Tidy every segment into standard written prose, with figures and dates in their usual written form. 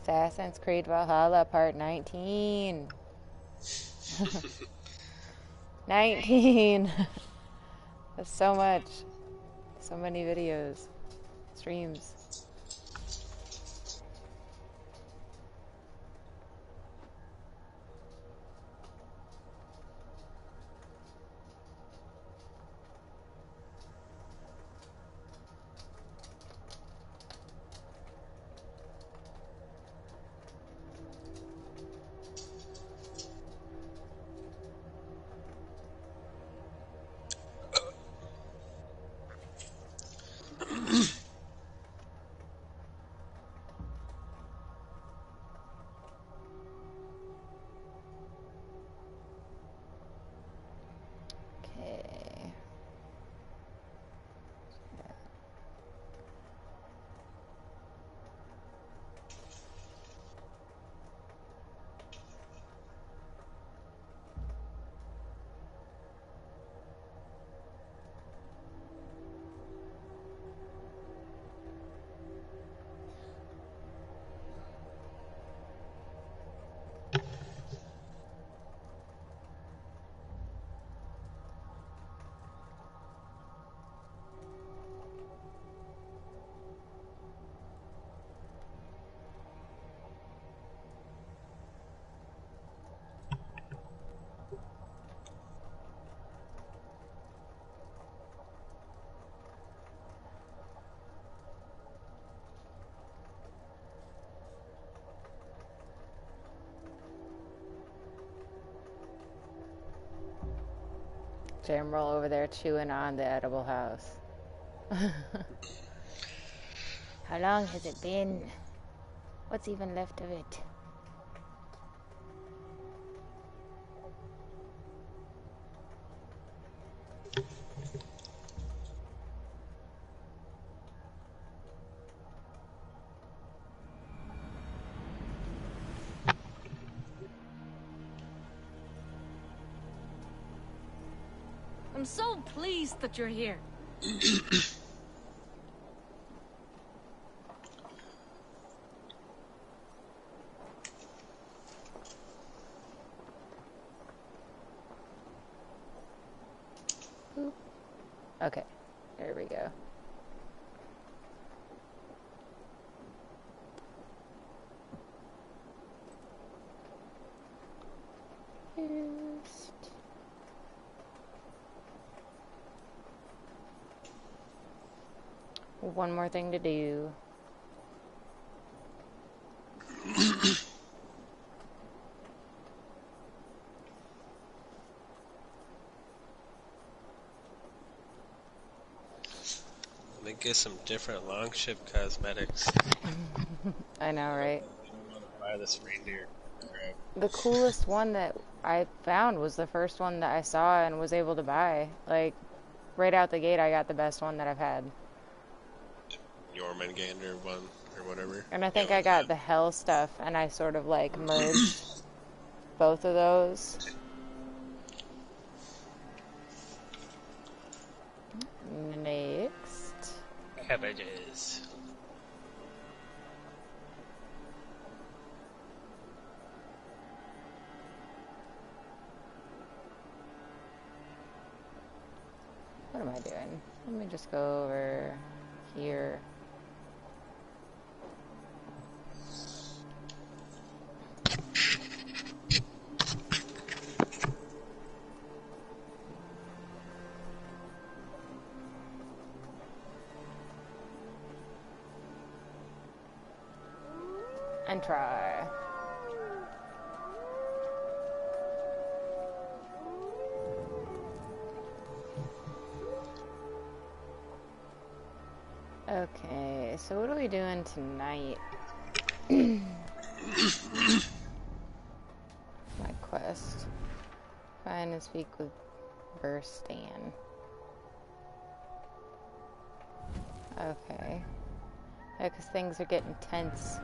Assassin's Creed Valhalla Part 19. 19! That's so much. So many videos. Streams. Okay. Jamroll over there chewing on the edible house. How long has it been? What's even left of it? I'm so pleased that you're here. Oop. Okay, there we go. Just... one more thing to do. Let me get some different longship cosmetics. I know, right? I want to buy this reindeer crap. The coolest one that I found was the first one that I saw and was able to buy. Like, right out the gate, I got the best one that I've had. Jormungandr one or whatever. And I think I got the hell stuff, and I sort of like merged both of those. Next. Cabbages. What am I doing? Let me just go over here. And try. Okay, so what are we doing tonight? My quest. Find and speak with Burstan. Okay. Yeah, because things are getting tense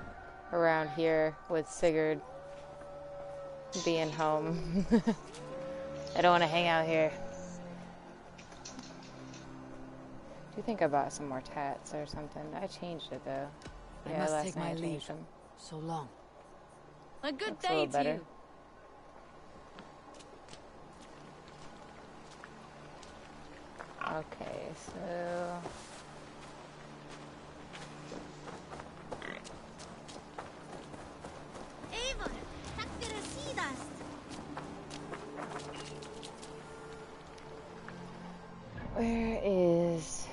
around here with Sigurd being home. I don't want to hang out here. Do you think I bought some more tats or something? I changed it though. I Yeah, must last take night my I leave. changed them. So long. A good Looks a day little to better. you. Okay, so... Eivor, takk fyrir síðast. Where is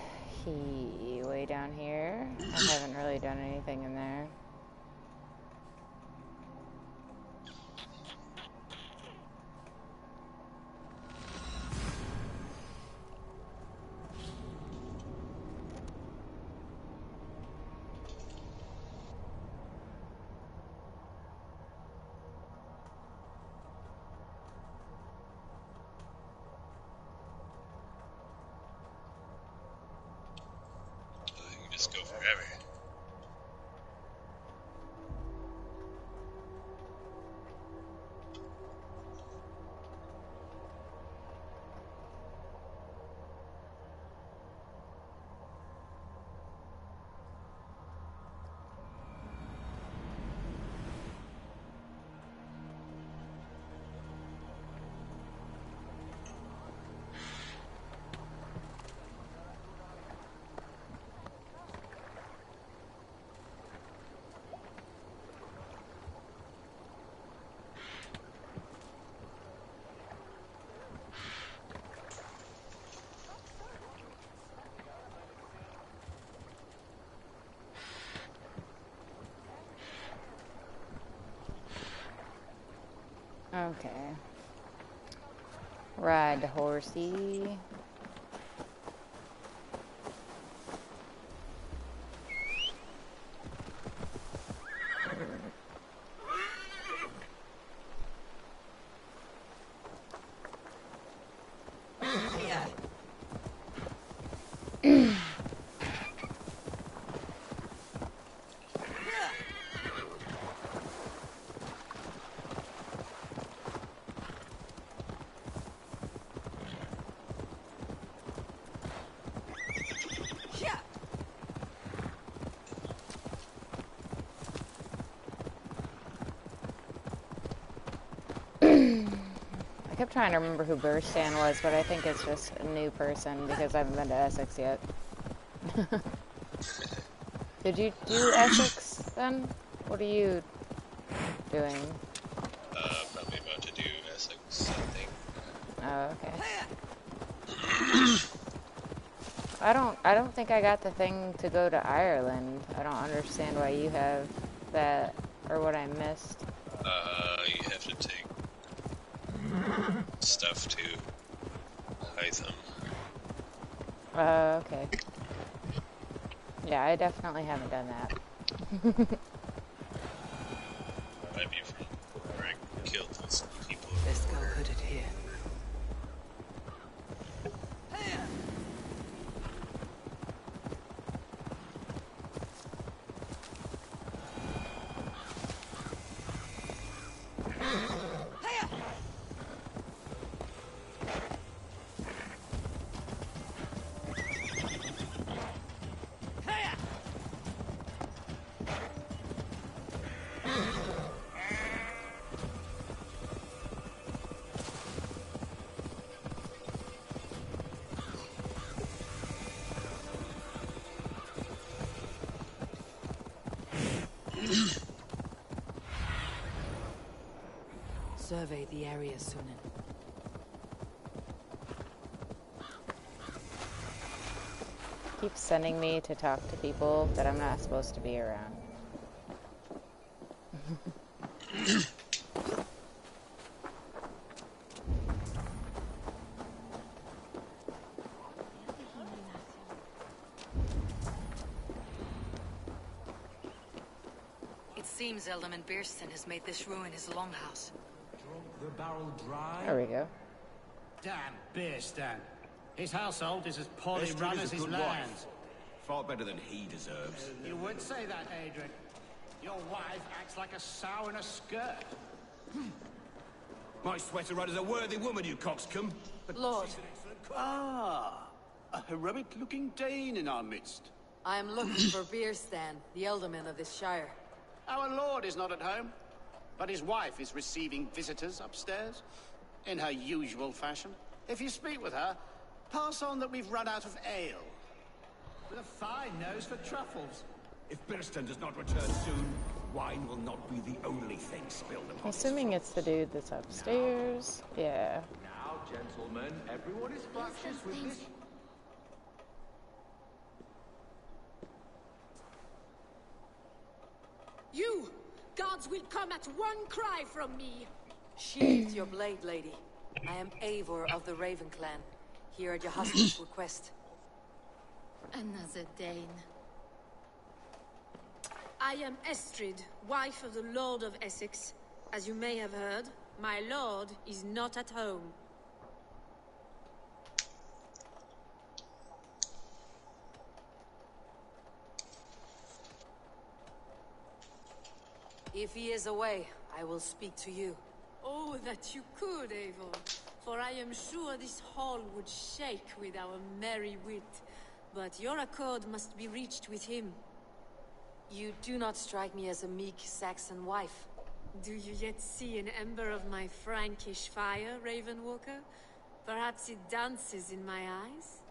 he? Way down here? I haven't really done anything in there. You can just go forever. Okay. Ride the horsey. I kept trying to remember who Burstan was, but I think it's just a new person because I haven't been to Essex yet. Did you do Essex then? What are you doing? Probably about to do Essex, I think. Oh, okay. I don't think I got the thing to go to Ireland. I don't understand why you have that or what I missed. You have to take stuff to Hytham. Okay. Yeah, I definitely haven't done that. Might be from where I killed those people. Let's go hooded here. Survey the area, Sunan. Keeps sending me to talk to people that I'm not supposed to be around. It seems Eldam Beerston has made this ruin his longhouse. The barrel dry. There we go. Damn Beerstan. His household is as poorly run as his lands. Far better than he deserves. You would say that, Adrian. Your wife acts like a sow in a skirt. My sweater runner's a worthy woman, you coxcomb. But Lord, Ah, a heroic-looking Dane in our midst. I am looking for Beerstan, the Ealdorman of this shire. Our lord is not at home, but his wife is receiving visitors upstairs, in her usual fashion. If you speak with her, pass on that we've run out of ale. With a fine nose for truffles. If Birston does not return soon, wine will not be the only thing spilled upon I'm assuming it's the dude that's upstairs. Yeah. Now, gentlemen, everyone is fractious with this. You! Gods will come at one cry from me! Sheathe your blade, lady. I am Eivor of the Raven Clan, here at your husband's request. Another Dane. I am Estrid, wife of the Lord of Essex. As you may have heard, my lord is not at home. If he is away, I will speak to you. Oh, that you could, Eivor. For I am sure this hall would shake with our merry wit. But your accord must be reached with him. You do not strike me as a meek Saxon wife. Do you yet see an ember of my Frankish fire, Ravenwalker? Perhaps it dances in my eyes?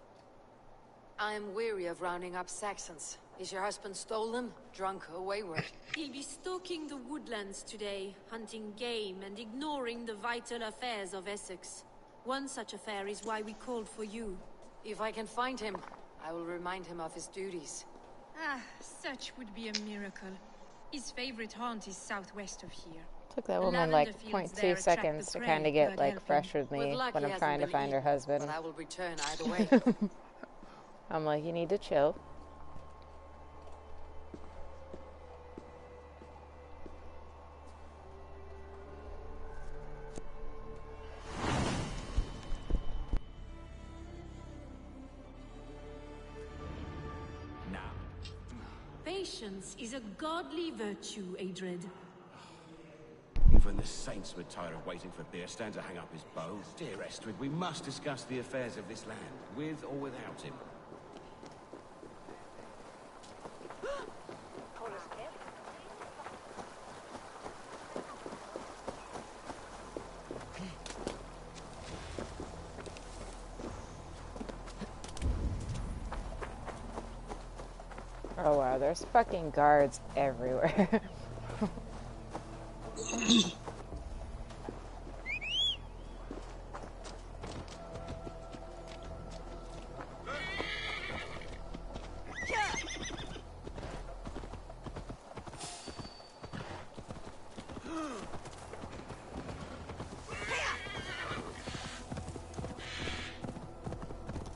I am weary of rounding up Saxons. Is your husband stolen, drunk, or wayward? He'll be stalking the woodlands today, hunting game and ignoring the vital affairs of Essex. One such affair is why we called for you. If I can find him, I will remind him of his duties. Ah, such would be a miracle. His favorite haunt is southwest of here. Took that woman like 0.2 seconds to kind of get like fresh with me when I'm trying to find her husband. But I will return either way. I'm like, you need to chill. Patience is a godly virtue, Adred. Even the saints would tire of waiting for Birstan to hang up his bow. Dear Estrid, we must discuss the affairs of this land, with or without him. Oh wow, there's fucking guards everywhere.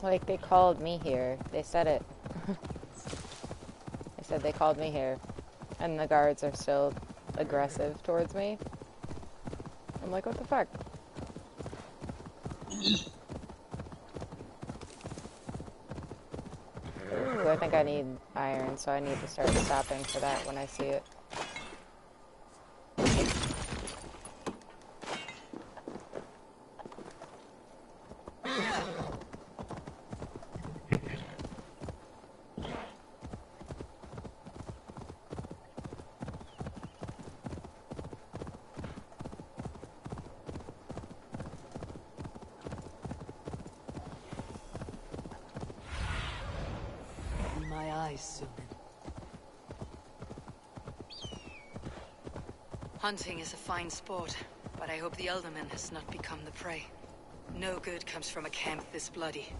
Like, they called me here. They said it. They said they called me here. And the guards are still aggressive towards me. I'm like, what the fuck? Ooh, I think I need iron, so I need to start stopping for that when I see it. Hunting is a fine sport, but I hope the Elderman has not become the prey. No good comes from a camp this bloody.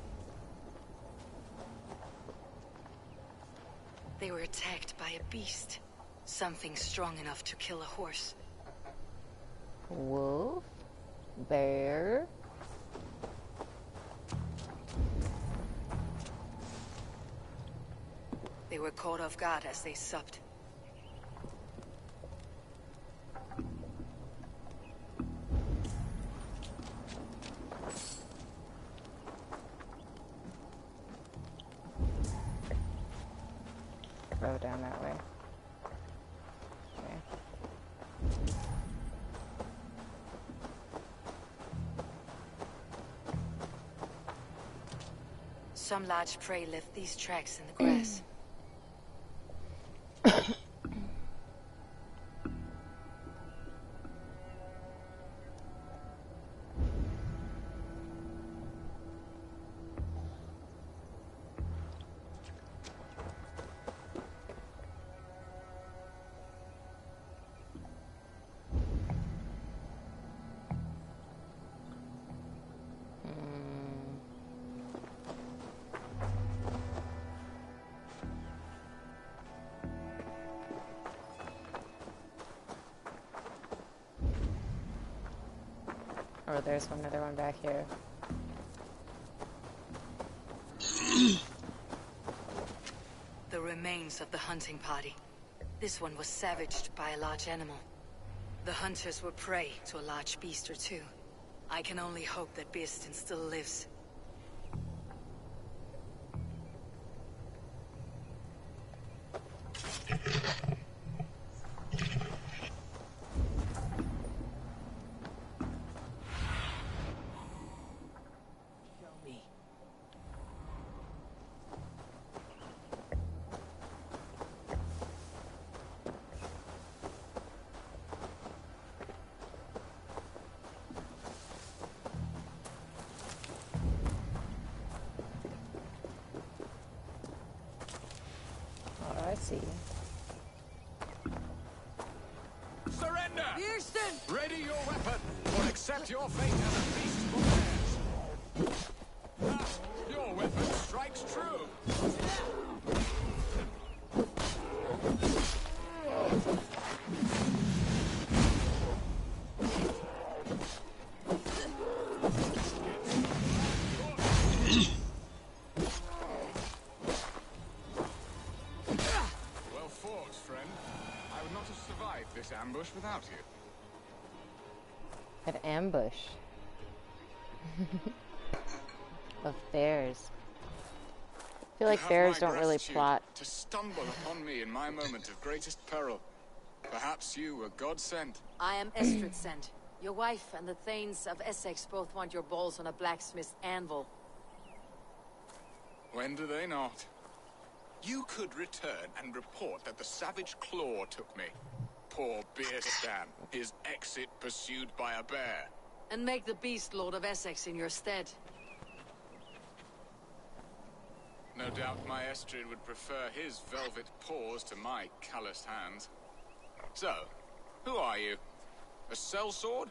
They were attacked by a beast. Something strong enough to kill a horse. Wolf? Bear? They were caught off guard as they supped. Go down that way. Okay. Some large prey left these tracks in the grass. Oh, there's another one back here. The remains of the hunting party. This one was savaged by a large animal. The hunters were prey to a large beast or two. I can only hope that Beeston still lives. Oh, I see. Surrender! Beeston! Ready your weapon, or accept your fate as a beast for theirs. Ah, your weapon strikes true. Well fought, friend. I would not have survived this ambush without you. An ambush. Of bears. I feel like You have bears my don't really gratitude plot. to stumble upon me in my moment of greatest peril. Perhaps you were God sent. I am Estrid sent. Your wife and the Thanes of Essex both want your balls on a blacksmith's anvil. When do they not? You could return and report that the savage claw took me. Poor Beerstan, his exit pursued by a bear. And make the beast Lord of Essex in your stead. No doubt my Estrid would prefer his velvet paws to my calloused hands. So, who are you? A sellsword?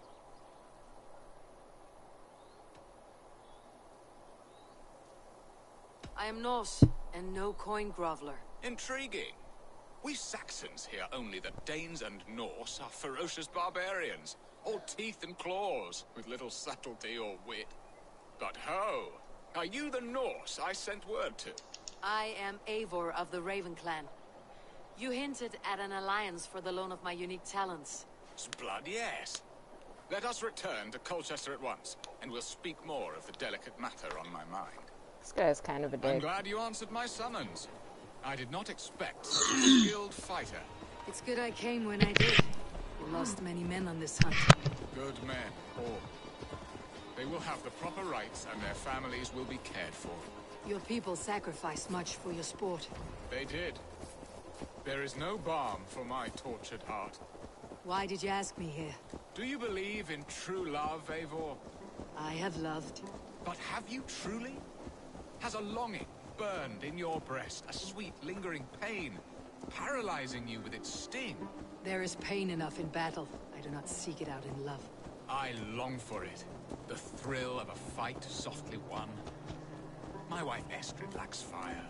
I am Norse, and no coin groveler. Intriguing. We Saxons hear only that Danes and Norse are ferocious barbarians, all teeth and claws, with little subtlety or wit. But ho! Are you the Norse I sent word to? I am Eivor of the Raven clan. You hinted at an alliance for the loan of my unique talents. S'blood, yes. Let us return to Colchester at once, and we'll speak more of the delicate matter on my mind. This guy's kind of a I'm dick. glad you answered my summons. I did not expect such a skilled fighter. It's good I came when I did. We lost many men on this hunt. Good men, all. They will have the proper rights, and their families will be cared for. Your people sacrificed much for your sport. They did. There is no balm for my tortured heart. Why did you ask me here? Do you believe in true love, Eivor? I have loved. But have you truly? Has a longing burned in your breast, a sweet, lingering pain, paralyzing you with its sting? There is pain enough in battle. I do not seek it out in love. I long for it. The thrill of a fight softly won. My wife Estrid lacks fire.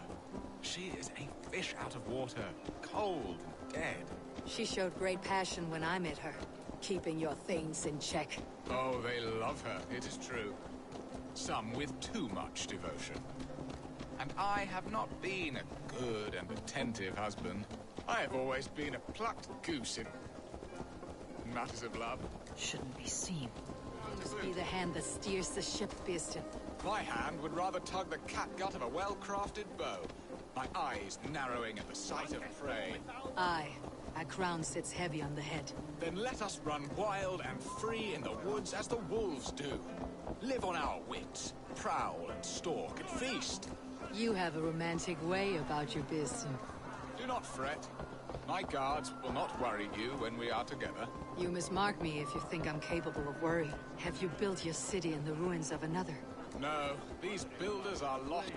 She is a fish out of water, cold and dead. She showed great passion when I met her, keeping your things in check. Oh, they love her, it is true. Some with too much devotion. And I have not been a good and attentive husband. I have always been a plucked goose in matters of love. Shouldn't be seen. You must be the hand that steers the ship, Beeston. My hand would rather tug the catgut of a well-crafted bow. My eyes narrowing at the sight of prey. Aye, a crown sits heavy on the head. Then let us run wild and free in the woods as the wolves do. Live on our wits, prowl and stalk and feast. You have a romantic way about you, Beeston. Do not fret. My guards will not worry you when we are together. You must mark me if you think I'm capable of worry. Have you built your city in the ruins of another? No, these builders are lost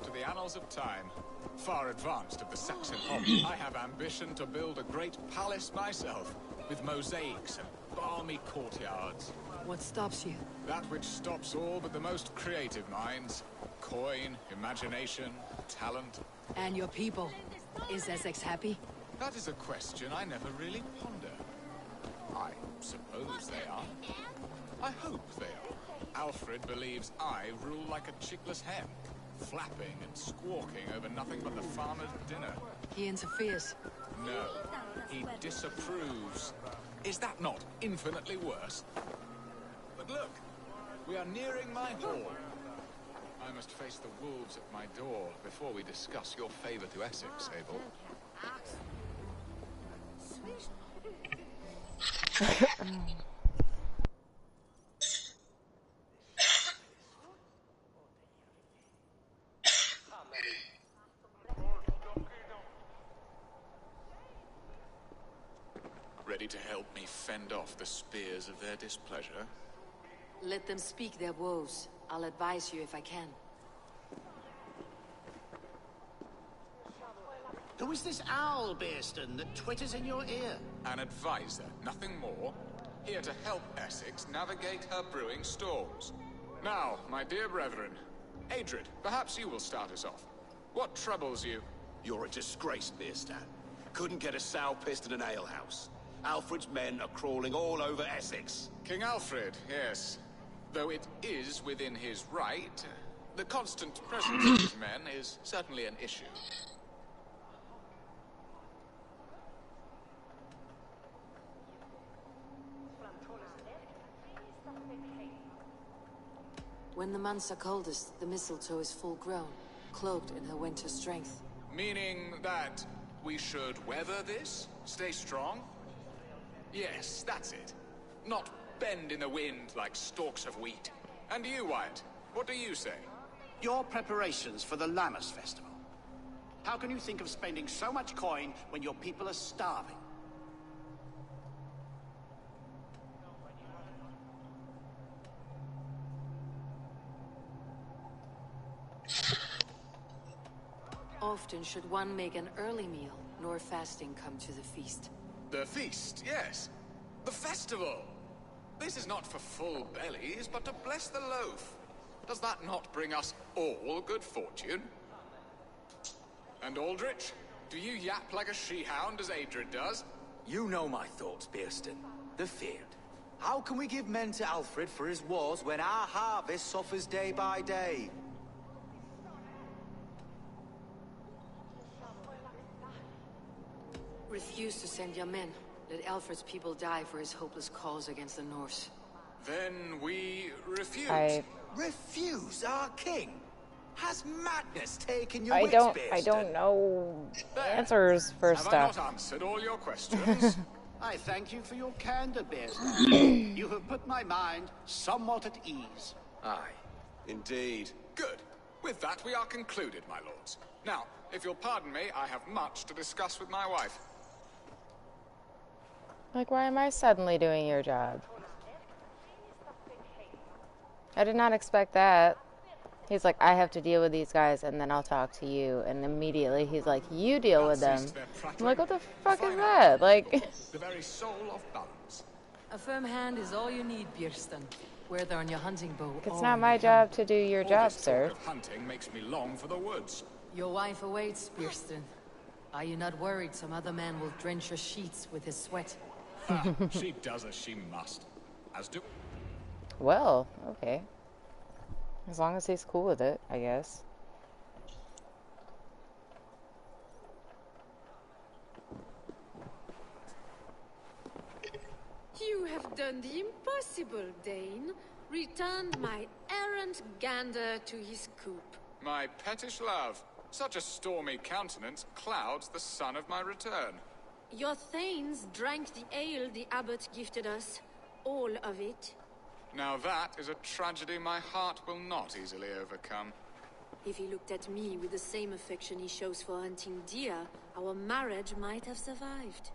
to the annals of time. Far advanced of the Saxon hobby. I have ambition to build a great palace myself, with mosaics and balmy courtyards. What stops you? That which stops all but the most creative minds. Coin, imagination, talent. And your people? Is Essex happy? That is a question I never really ponder. I suppose they are. I hope they are. Alfred believes I rule like a chickless hen, flapping and squawking over nothing but the farmer's dinner. He interferes. No, he disapproves. Is that not infinitely worse? But look, we are nearing my hall. I must face the wolves at my door before we discuss your favor to Essex, Abel. Ready to help me fend off the spears of their displeasure? Let them speak their woes. I'll advise you if I can. Who is this owl, Bearston, that twitters in your ear? An advisor, nothing more. Here to help Essex navigate her brewing storms. Now, my dear brethren, Adrid, perhaps you will start us off. What troubles you? You're a disgrace, Beerstan. Couldn't get a sow pissed in an alehouse. Alfred's men are crawling all over Essex. King Alfred, yes. Though it is within his right, the constant presence of his men is certainly an issue. When the months are coldest, the mistletoe is full grown, cloaked in her winter strength. Meaning that we should weather this? Stay strong? Yes, that's it. Not bend in the wind like stalks of wheat. And you, Wyatt, what do you say? Your preparations for the Lammas festival. How can you think of spending so much coin when your people are starving? Often should one make an early meal, nor fasting come to the feast. The feast, yes. The festival. This is not for full bellies, but to bless the loaf. Does that not bring us all good fortune? And Aldrich, do you yap like a she-hound as Adrid does? You know my thoughts, Bearston. The field. How can we give men to Alfred for his wars when our harvest suffers day by day? Refuse to send your men. Let Alfred's people die for his hopeless cause against the Norse. Then we refuse. Refuse our king? Has madness taken your I wits, don't Bearston? know answers for Have stuff. I not answered all your questions? I thank you for your candor, Bearston. You have put my mind somewhat at ease. Aye, indeed. Good. With that, we are concluded, my lords. Now, if you'll pardon me, I have much to discuss with my wife. Like, why am I suddenly doing your job? I did not expect that. He's like, I have to deal with these guys, and then I'll talk to you. And immediately he's like, you deal with them. I'm like, what the fuck is that? Like, the very soul of balance. A firm hand is all you need, Bierston. Whether on your hunting bow it's not my job to do your All job, this sir. talk of hunting makes me long for the woods. Your wife awaits, Bierston. Are you not worried some other man will drench your sheets with his sweat? She does as she must. As do... Well, okay. As long as he's cool with it, I guess. You have done the impossible, Dane. Returned my errant gander to his coop. My pettish love. Such a stormy countenance clouds the sun of my return. Your thanes drank the ale the abbot gifted us. All of it. Now that is a tragedy my heart will not easily overcome. If he looked at me with the same affection he shows for hunting deer, our marriage might have survived.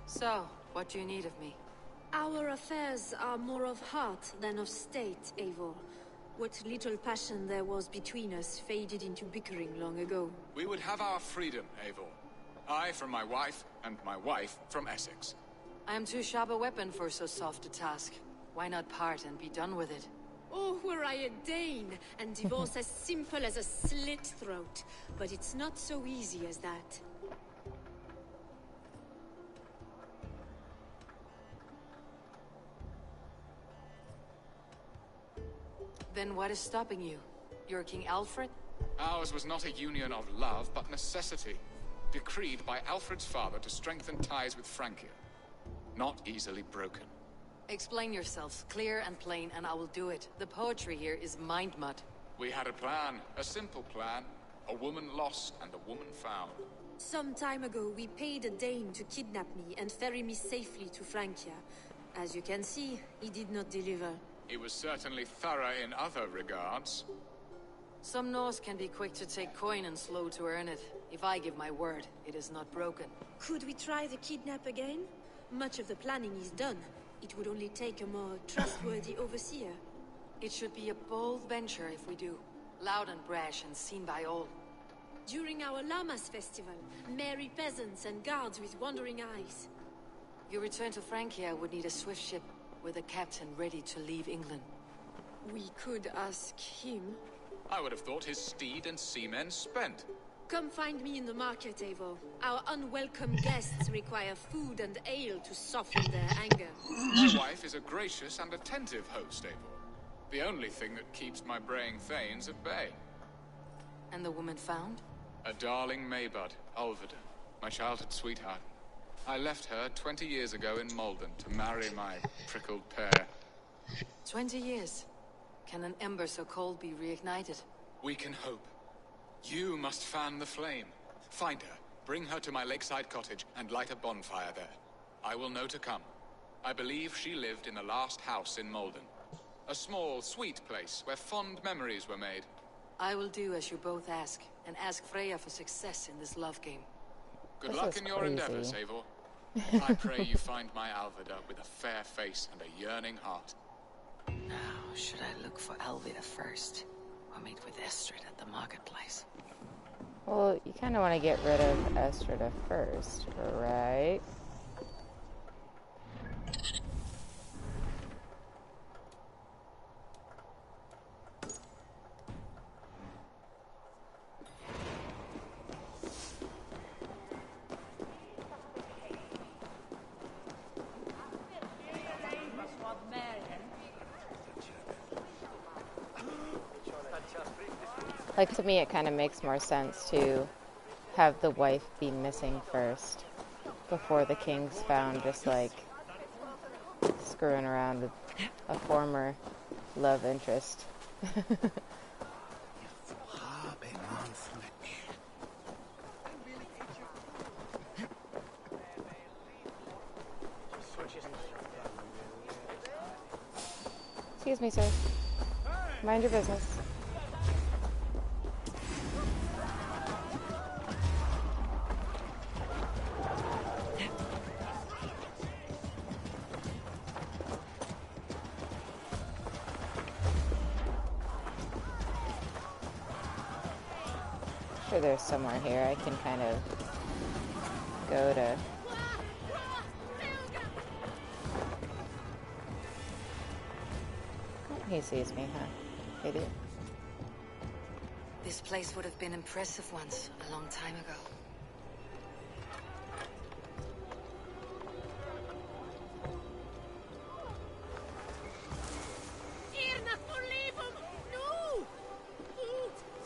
So, what do you need of me? Our affairs are more of heart than of state, Eivor. What little passion there was between us faded into bickering long ago. We would have our freedom, Eivor. I from my wife, and my wife from Essex. I am too sharp a weapon for so soft a task. Why not part and be done with it? Oh, were I a Dane, and divorce as simple as a slit throat. But it's not so easy as that. Then what is stopping you? You're King Alfred? Ours was not a union of love, but necessity. Decreed by Alfred's father to strengthen ties with Francia. Not easily broken. Explain yourselves, clear and plain, and I will do it. The poetry here is mind mud. We had a plan, a simple plan. A woman lost and a woman found. Some time ago, we paid a Dane to kidnap me and ferry me safely to Francia. As you can see, he did not deliver. He was certainly thorough in other regards. Some Norse can be quick to take coin and slow to earn it. If I give my word, it is not broken. Could we try the kidnap again? Much of the planning is done. It would only take a more trustworthy overseer. It should be a bold venture if we do. Loud and brash and seen by all. During our Llamas festival, merry peasants and guards with wandering eyes. Your return to Francia would need a swift ship with a captain ready to leave England. We could ask him. I would have thought his steed and seamen spent. Come find me in the market, Eivor. Our unwelcome guests require food and ale to soften their anger. My wife is a gracious and attentive host, Eivor. The only thing that keeps my braying thanes at bay. And the woman found? A darling Maybud, Ulvida, my childhood sweetheart. I left her 20 years ago in Malden to marry my prickled pear. 20 years? Can an ember so cold be reignited? We can hope. You must fan the flame. Find her, bring her to my lakeside cottage, and light a bonfire there. I will know to come. I believe she lived in the last house in Malden. A small, sweet place where fond memories were made. I will do as you both ask, and ask Freya for success in this love game. Good luck in your endeavors, Eivor. I pray you find my Alvida with a fair face and a yearning heart. Now, should I look for Alvida first, or meet with Estrid at the marketplace? Well, you kind of want to get rid of Estrida first, right? Like, to me, it kind of makes more sense to have the wife be missing first before the king's found just, like, screwing around with a former love interest. Excuse me, sir. Mind your business. Sure, there's somewhere here I can kind of go to. He sees me, huh? Idiot. This place would have been impressive once, a long time ago.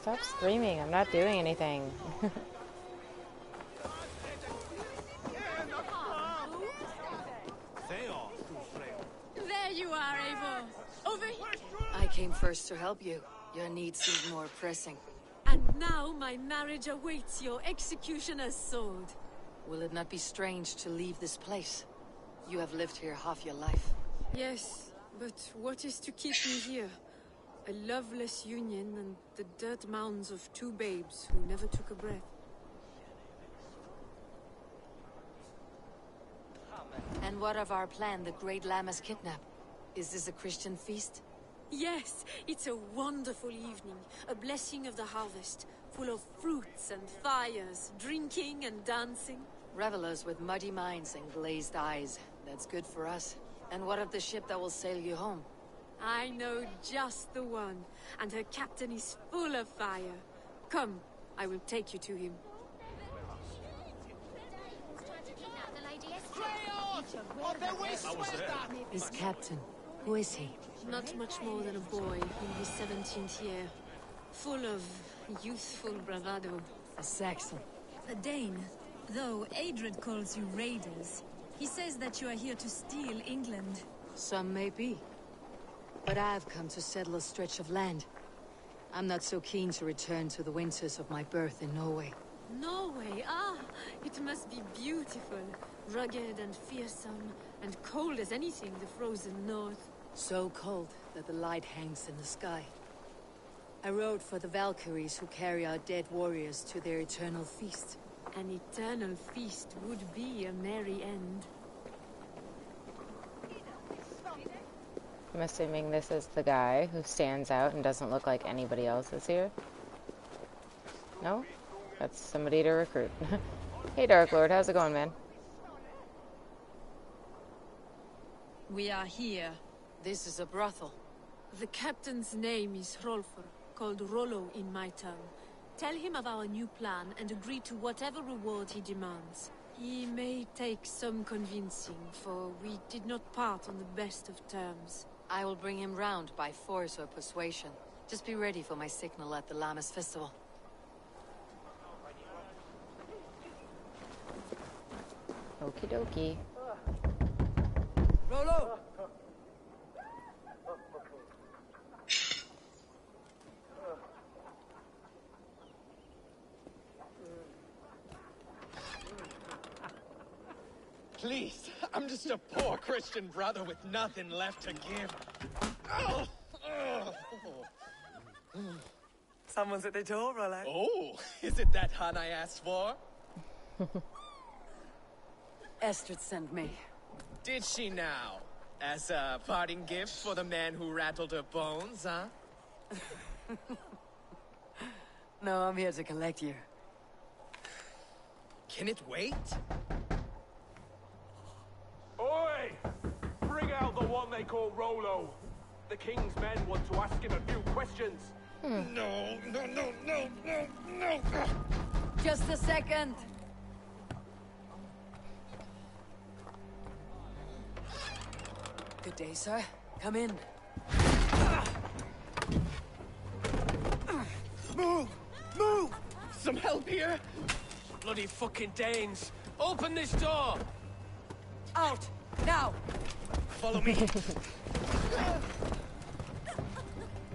Stop screaming, I'm not doing anything. There you are, Eivor. Over here. I came first to help you. Your needs seem more pressing. And now my marriage awaits your executioner's sword. Will it not be strange to leave this place? You have lived here half your life. Yes, but what is to keep me here? A loveless union and the dirt mounds of two babes who never took a breath. And what of our plan, the Great Lammas kidnap? Is this a Christian feast? Yes, it's a wonderful evening. A blessing of the harvest, full of fruits and fires, drinking and dancing. Revelers with muddy minds and glazed eyes. That's good for us. And what of the ship that will sail you home? I know just the one, and her captain is full of fire. Come, I will take you to him. This captain, who is he? Not much more than a boy in his 17th year. Full of youthful bravado. A Saxon. A Dane. Though Adred calls you raiders, he says that you are here to steal England. Some may be. But I've come to settle a stretch of land. I'm not so keen to return to the winters of my birth in Norway. Norway, ah! It must be beautiful. Rugged and fearsome, and cold as anything the frozen north. So cold that the light hangs in the sky. I rode for the Valkyries who carry our dead warriors to their eternal feast. An eternal feast would be a merry end. I'm assuming this is the guy who stands out and doesn't look like anybody else is here. No? That's somebody to recruit. Hey, Dark Lord, how's it going, man? We are here. This is a brothel. The captain's name is Hrolfr, called Rollo in my tongue. Tell him of our new plan and agree to whatever reward he demands. He may take some convincing, for we did not part on the best of terms. I will bring him round by force or persuasion. Just be ready for my signal at the Lammas festival. Okie dokie. Rollo! Please, I'm just a poor Christian brother with nothing left to give. Oh, Someone's at the door, Rollo. oh, is it that hun I asked for? Estrid sent me. Did she now? As a parting gift for the man who rattled her bones, huh? No, I'm here to collect you. Can it wait? Oi! Bring out the one they call Rollo. The king's men want to ask him a few questions. No, no, no, no, no, no! Just a second. Good day, sir. Come in. Move! Move! Some help here! Bloody fucking Danes! Open this door! Out! Now! Follow me!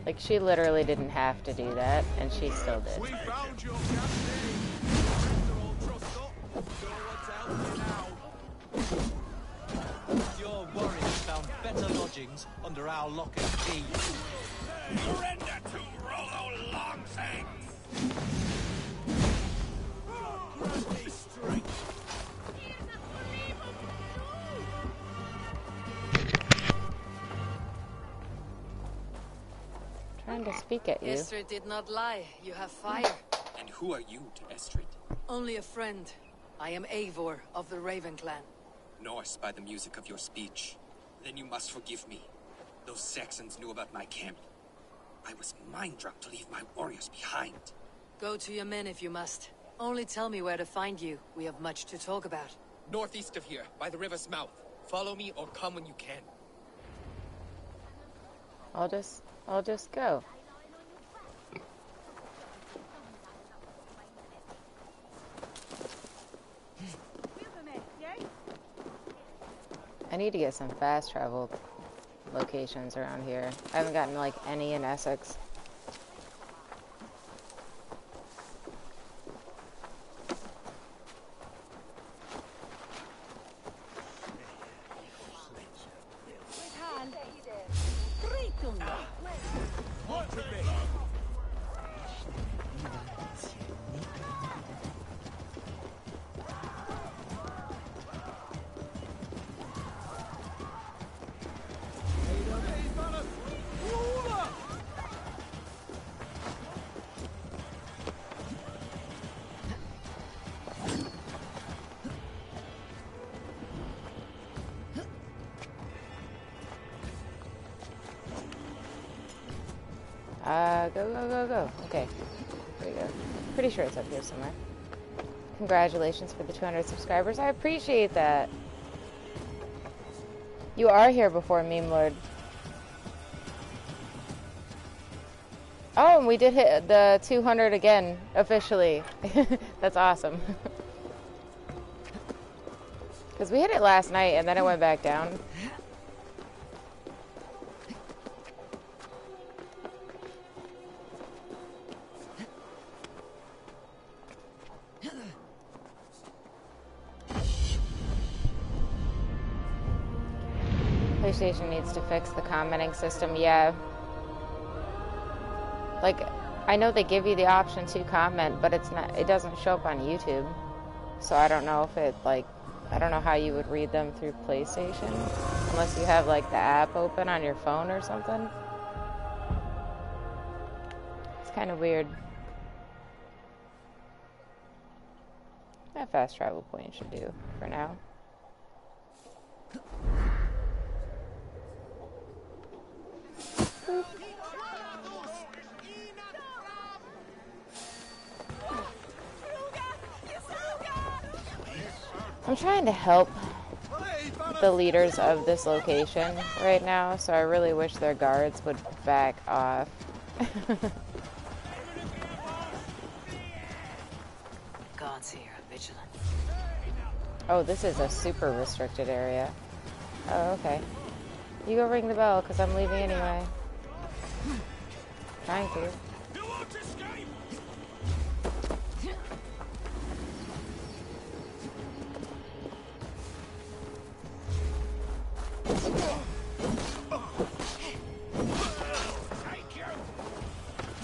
Like, she literally didn't have to do that, and she still did. We found your captain. They're all trussed up. No one's out here now. Your warriors found better lodgings under our lock and key. Surrender to Rollo Longfangs! Grant me strength. Trying to speak at you. Estrid did not lie. You have fire. And who are you to Estrid? Only a friend. I am Eivor of the Raven clan. Norse by the music of your speech. Then you must forgive me. Those Saxons knew about my camp. I was mind-drunk to leave my warriors behind. Go to your men if you must. Only tell me where to find you. We have much to talk about. Northeast of here, by the river's mouth. Follow me or come when you can. I'll just go. I need to get some fast travel locations around here. I haven't gotten like any in Essex. Go, go, go, go. Okay. There we go. Pretty sure it's up here somewhere. Congratulations for the 200 subscribers. I appreciate that. You are here before Meme Lord. Oh, and we did hit the 200 again, officially. That's awesome. Because we hit it last night and then it went back down. PlayStation needs to fix the commenting system, yeah. Like, I know they give you the option to comment, but it doesn't show up on YouTube. So I don't know if it, like, I don't know how you would read them through PlayStation. Unless you have, like, the app open on your phone or something. It's kind of weird. That fast travel point should do for now. Boop. I'm trying to help the leaders of this location right now, so I really wish their guards would back off. Guards here are vigilant. Oh, this is a super restricted area. Oh, okay. You go ring the bell, because I'm leaving anyway. Trying to.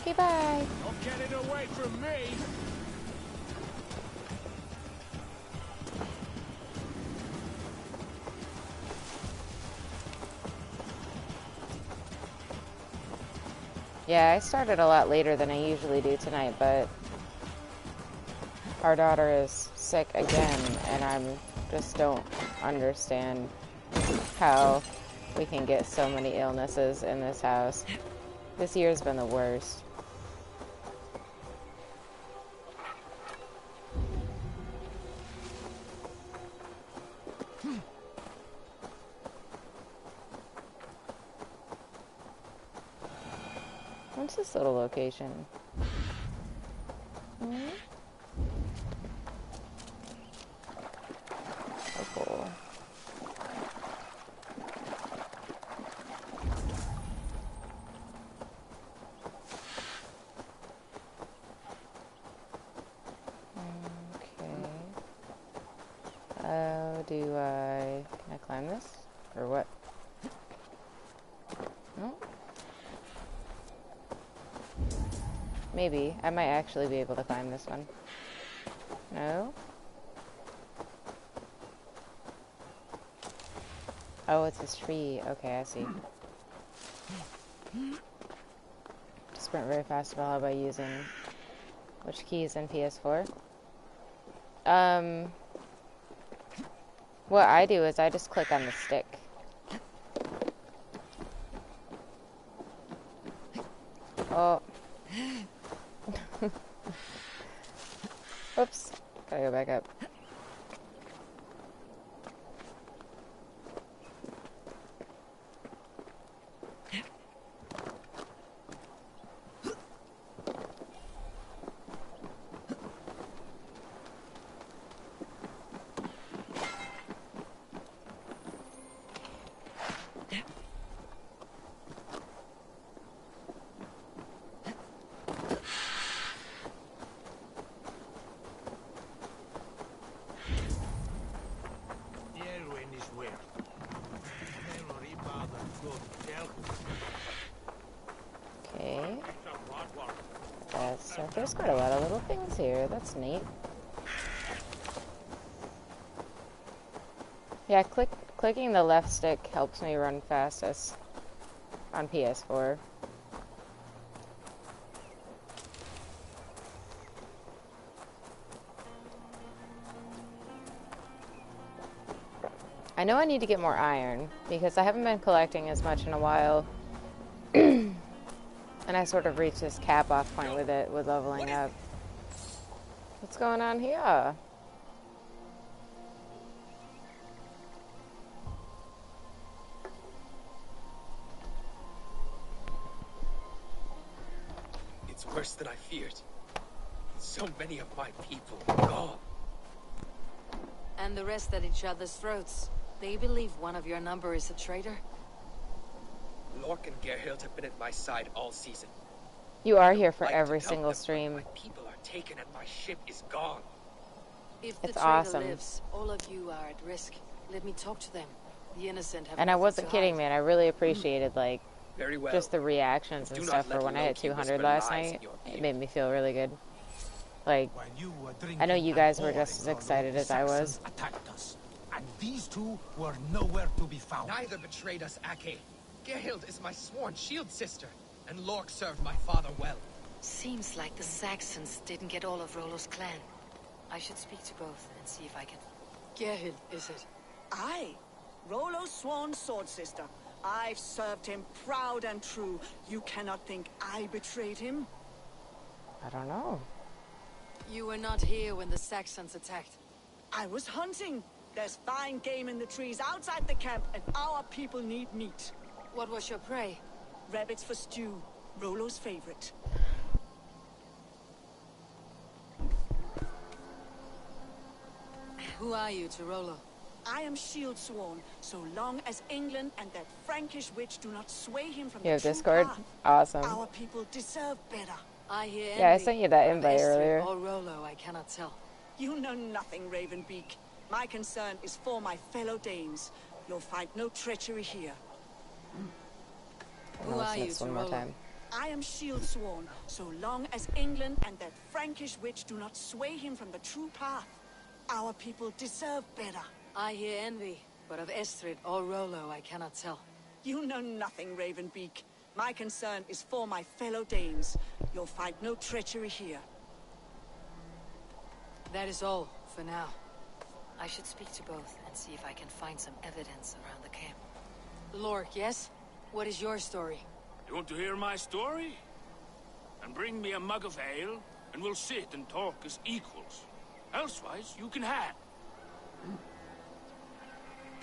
Okay, bye. Don't get it away from me. Yeah, I started a lot later than I usually do tonight, but our daughter is sick again, and I just don't understand how we can get so many illnesses in this house. This year's been the worst. What's this little location? Oh, cool. Okay. Can I climb this? Or what? No? Maybe. I might actually be able to climb this one. No? Oh, it's this tree. Okay, I see. Sprint very fast Valhalla by using which keys in PS4? What I do is I just click on the stick. Oh. Oops. Gotta go back up. Okay. There's quite a lot of little things here. That's neat. Yeah, clicking the left stick helps me run fastest on PS4. I know I need to get more iron because I haven't been collecting as much in a while. And And I sort of reached this cap-off point with it, with leveling up. What's going on here? It's worse than I feared. So many of my people gone. And the rest at each other's throats. They believe one of your number is a traitor? Lork and Gerhild have been at my side all season. You are here for every single stream. My people are taken and my ship is gone. If the It's traitor awesome. lives, all of you are at risk. Let me talk to them. The innocent have And I nothing wasn't to kidding, hide. man. I really appreciated, like, Very well. just the reactions and Do stuff not for let when I hit Loki 200 whisper last lies in night. your It ear. made me feel really good. Like, I know you guys were just as excited as I was. Attacked us, and these two were nowhere to be found. Neither betrayed us, Ake. Gerhild is my sworn shield sister, and Lork served my father well. Seems like the Saxons didn't get all of Rollo's clan. I should speak to both and see if I can... Gerhild, is it? Aye. Rollo's sworn sword sister. I've served him proud and true. You cannot think I betrayed him? I don't know. You were not here when the Saxons attacked. I was hunting. There's fine game in the trees outside the camp, and our people need meat. What was your prey? Rabbits for stew. Rollo's favorite. Who are you to Rollo? I am shield sworn, so long as England and that Frankish witch do not sway him from You the have true Discord? path. Awesome. Our people deserve better. I hear Yeah, I envy. sent you that Of invite Estrid earlier. or Rollo, I cannot tell. You know nothing, Ravenbeak. My concern is for my fellow Danes. You'll find no treachery here. Who are you this to one more Rollo? time. I am shield sworn, so long as England and that Frankish witch do not sway him from the true path. Our people deserve better. I hear envy, but of Estrid or Rollo, I cannot tell. You know nothing, Ravenbeak. My concern is for my fellow Danes. You'll find no treachery here. That is all, for now. I should speak to both and see if I can find some evidence around the camp. Lork, yes? What is your story? You want to hear my story? And bring me a mug of ale, and we'll sit and talk as equals. Elsewise, you can have.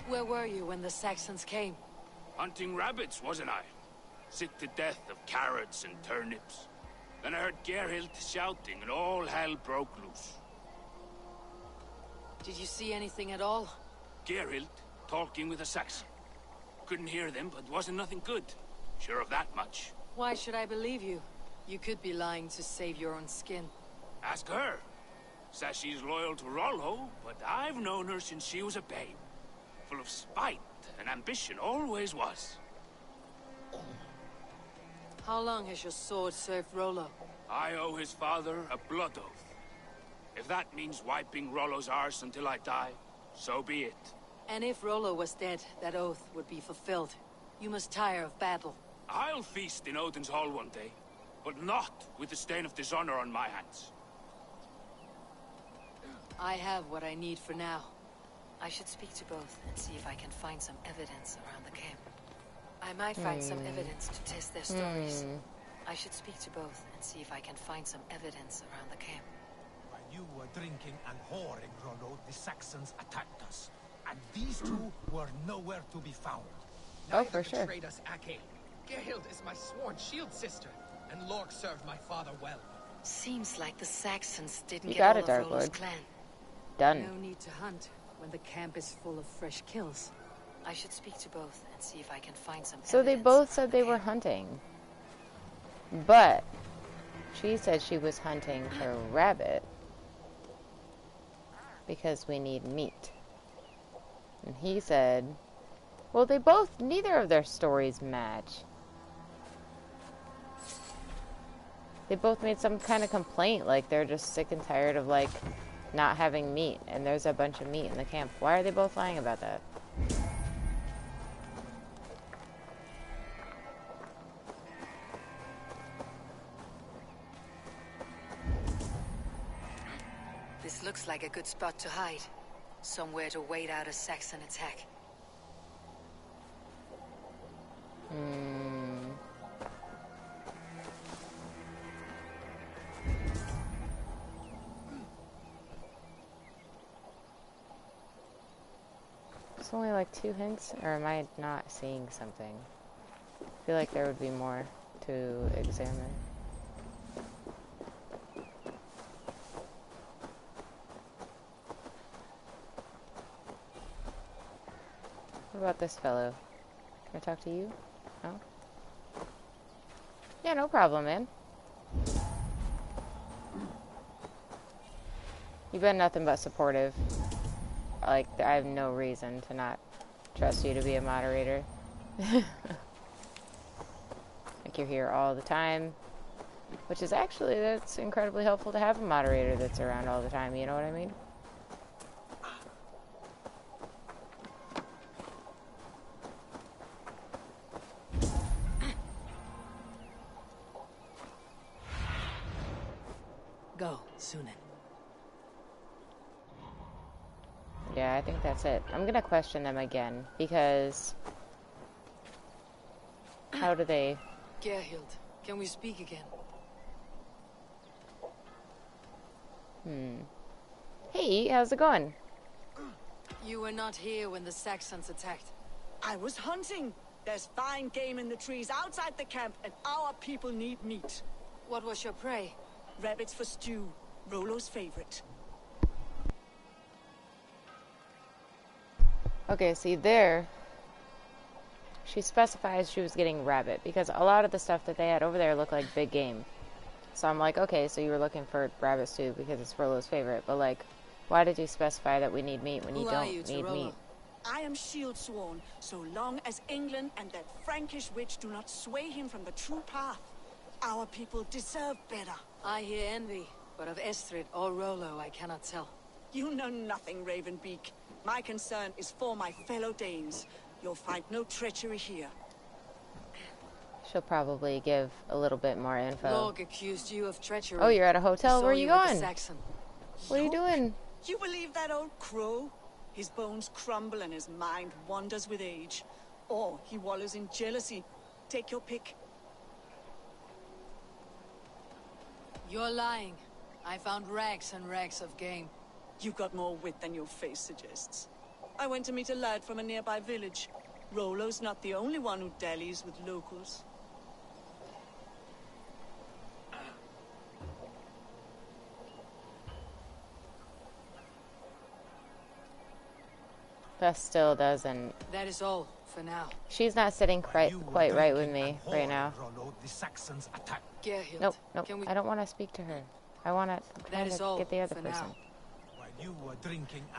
Where were you when the Saxons came? Hunting rabbits, wasn't I? Sick to death of carrots and turnips. Then I heard Gerhild shouting, and all hell broke loose. Did you see anything at all? Gerhild talking with a Saxon. Couldn't hear them, but wasn't nothing good. Sure of that much. Why should I believe you? You could be lying to save your own skin. Ask her. Says she's loyal to Rollo, but I've known her since she was a babe. Full of spite and ambition, always was. How long has your sword served Rollo? I owe his father a blood oath. If that means wiping Rollo's arse until I die, so be it. And if Rollo was dead, that oath would be fulfilled. You must tire of battle. I'll feast in Odin's hall one day, but not with the stain of dishonor on my hands. I have what I need for now. I should speak to both and see if I can find some evidence around the camp. I might find some evidence to test their stories. I should speak to both and see if I can find some evidence around the camp. While you were drinking and whoring, Rollo, the Saxons attacked us. And these two were nowhere to be found. Oh, for sure. Betrayed us, Ake. Gerhild is my sworn shield sister, and Lork served my father well. Seems like the Saxons didn't You get got all it, of Rollo's Darkwood. clan. Done. No need to hunt when the camp is full of fresh kills. I should speak to both and see if I can find some So they evidence both said around they the were camp. hunting. But she said she was hunting her rabbit because we need meat. And he said, well, they both, neither of their stories match. They both made some kind of complaint, like they're just sick and tired of, like, not having meat, and there's a bunch of meat in the camp. Why are they both lying about that? This looks like a good spot to hide. Somewhere to wait out a Saxon attack. It's only like 2 hints, or am I not seeing something? I feel like there would be more to examine. What about this fellow? Can I talk to you? No? Yeah, no problem, man. You've been nothing but supportive. Like, I have no reason to not trust you to be a moderator. Like, you're here all the time. Which is actually, that's incredibly helpful to have a moderator that's around all the time, you know what I mean? Go, Sunan. Yeah, I think that's it. I'm gonna question them again, because... How do they... Gerhild, can we speak again? Hey, how's it going? You were not here when the Saxons attacked. I was hunting. There's fine game in the trees outside the camp, and our people need meat. What was your prey? Rabbits for stew. Rollo's favorite. Okay, see there... She specifies she was getting rabbit, because a lot of the stuff that they had over there looked like big game. So I'm like, okay, so you were looking for rabbit stew because it's Rollo's favorite, but like, why did you specify that we need meat when you don't need meat? I am shield sworn, so long as England and that Frankish witch do not sway him from the true path. Our people deserve better. I hear envy, but of Estrid or Rollo I cannot tell. You know nothing, Ravenbeak. My concern is for my fellow Danes. You'll find no treachery here. She'll probably give a little bit more info. Lorg accused you of treachery. Oh, you're at a hotel? Where are you going? Saxon. What are you doing? You believe that old crow? His bones crumble and his mind wanders with age. Or he wallows in jealousy. Take your pick. You're lying. I found rags and rags of game. You got more wit than your face suggests. I went to meet a lad from a nearby village. Rollo's not the only one who dallies with locals. That still doesn't... That is all, for now. She's not sitting quite right with me right now. Nope, nope. I don't want to speak to her. I want to... I'm trying to get the other person.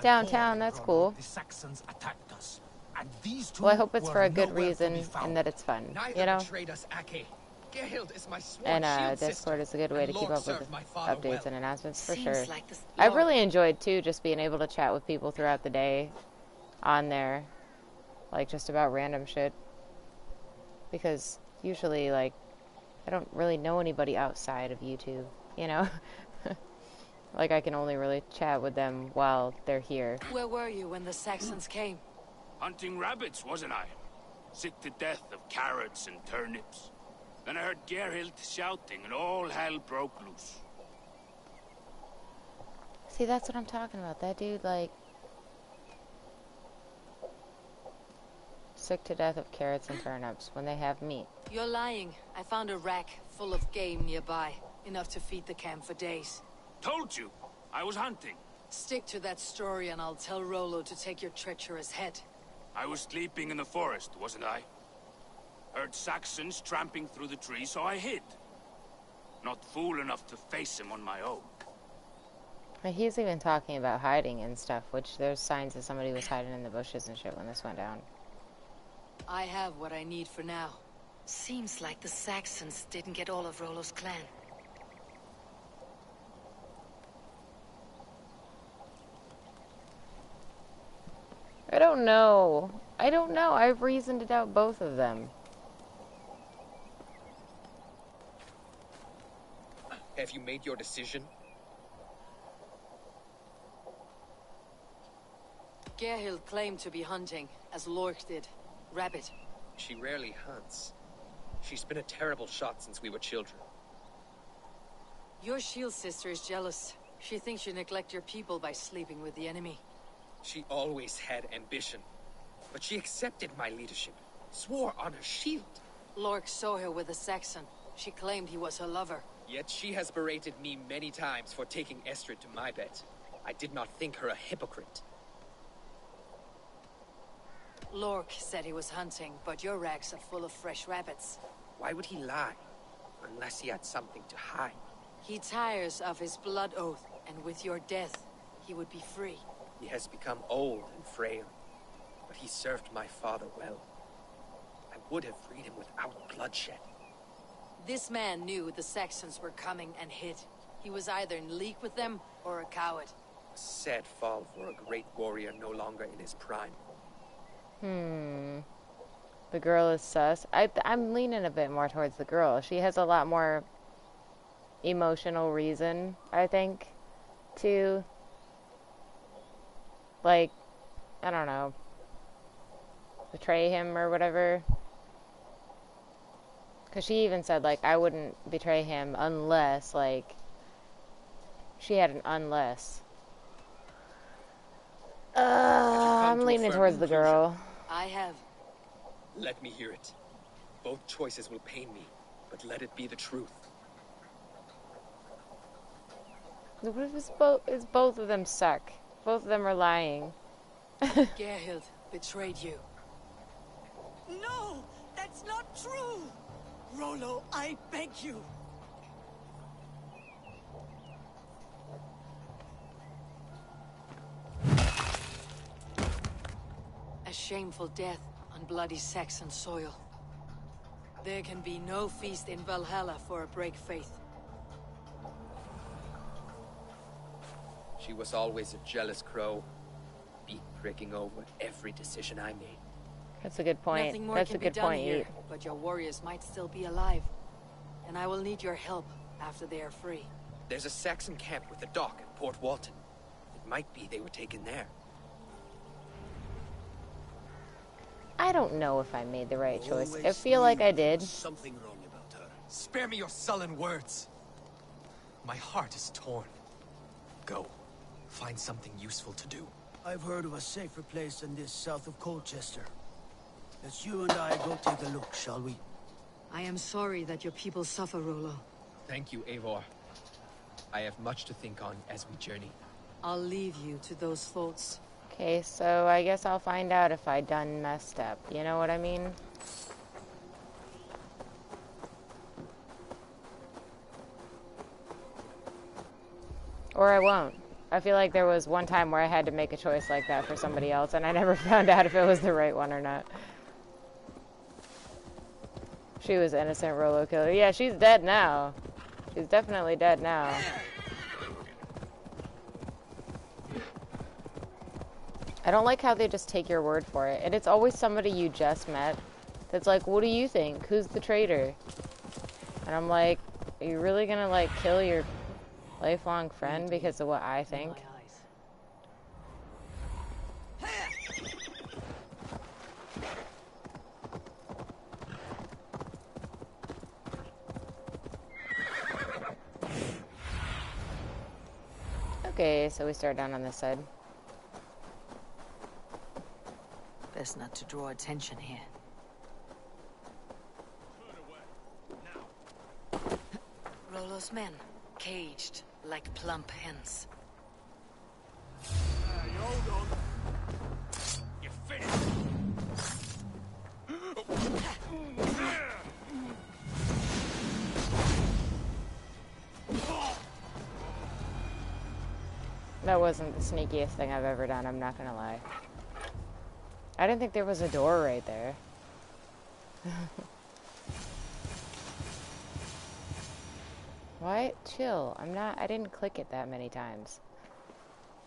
Downtown, that's cool. Well, I hope it's for a good reason and that it's fun, you know? And Discord is a good way to keep up with updates and announcements for sure. I've really enjoyed, too, just being able to chat with people throughout the day on there. Like, just about random shit. Because usually, like, I don't really know anybody outside of YouTube, you know? Like, I can only really chat with them while they're here. Where were you when the Saxons came? Hunting rabbits, wasn't I? Sick to death of carrots and turnips. Then I heard Gerhild shouting and all hell broke loose. See, that's what I'm talking about. That dude, like... Sick to death of carrots and turnips when they have meat. You're lying. I found a rack full of game nearby. Enough to feed the camp for days. Told you, I was hunting. Stick to that story and I'll tell Rollo to take your treacherous head. I was sleeping in the forest, wasn't I? Heard Saxons tramping through the trees, so I hid. Not fool enough to face him on my own. He's even talking about hiding and stuff, which there's signs that somebody was hiding in the bushes and shit when this went down. I have what I need for now. Seems like the Saxons didn't get all of Rollo's clan. I don't know. I don't know. I have reason to doubt both of them. Have you made your decision? Gerhild claimed to be hunting, as Lork did. Rabbit. She rarely hunts. She's been a terrible shot since we were children. Your shield sister is jealous. She thinks you neglect your people by sleeping with the enemy. She always had ambition. But she accepted my leadership, swore on her shield. Lork saw her with a Saxon. She claimed he was her lover. Yet she has berated me many times for taking Estrid to my bed. I did not think her a hypocrite. Lork said he was hunting, but your racks are full of fresh rabbits. Why would he lie? Unless he had something to hide. He tires of his blood oath, and with your death, he would be free. He has become old and frail, but he served my father well. I would have freed him without bloodshed. This man knew the Saxons were coming and hid. He was either in league with them or a coward. A sad fall for a great warrior no longer in his prime. The girl is sus. I'm leaning a bit more towards the girl. She has a lot more emotional reason, I think, to, like, I don't know, betray him or whatever. Because she even said, like, I wouldn't betray him unless, like, she had an unless. I'm leaning towards the girl. I have. Let me hear it. Both choices will pain me, but let it be the truth. What if it's both of them suck? Both of them are lying. Gerhild betrayed you. No, that's not true. Rollo, I beg you. A shameful death on bloody Saxon soil. There can be no feast in Valhalla for a break faith. She was always a jealous crow, beak pricking over every decision I made. That's a good point. Nothing more That's can a good be done point. here, but your warriors might still be alive. And I will need your help after they are free. There's a Saxon camp with a dock at Port Walton. It might be they were taken there. I don't know if I made the right choice. I feel like I did. Something wrong about her. Spare me your sullen words. My heart is torn. Go. Find something useful to do. I've heard of a safer place than this south of Colchester. Let's you and I go take a look, shall we? I am sorry that your people suffer, Rollo. Thank you, Eivor. I have much to think on as we journey. I'll leave you to those thoughts. Okay, so I guess I'll find out if I done messed up. You know what I mean? Or I won't. I feel like there was one time where I had to make a choice like that for somebody else, and I never found out if it was the right one or not. She was innocent, Rollo killer. Yeah, she's dead now. She's definitely dead now. I don't like how they just take your word for it. And it's always somebody you just met that's like, what do you think? Who's the traitor? And I'm like, are you really gonna, like, kill your lifelong friend because of what I think? Okay, so we start down on this side. Best not to draw attention here. Rollo's men, caged like plump hens. Hey, hold on. You finished. That wasn't the sneakiest thing I've ever done, I'm not gonna lie. I didn't think there was a door right there. What? Chill. I didn't click it that many times.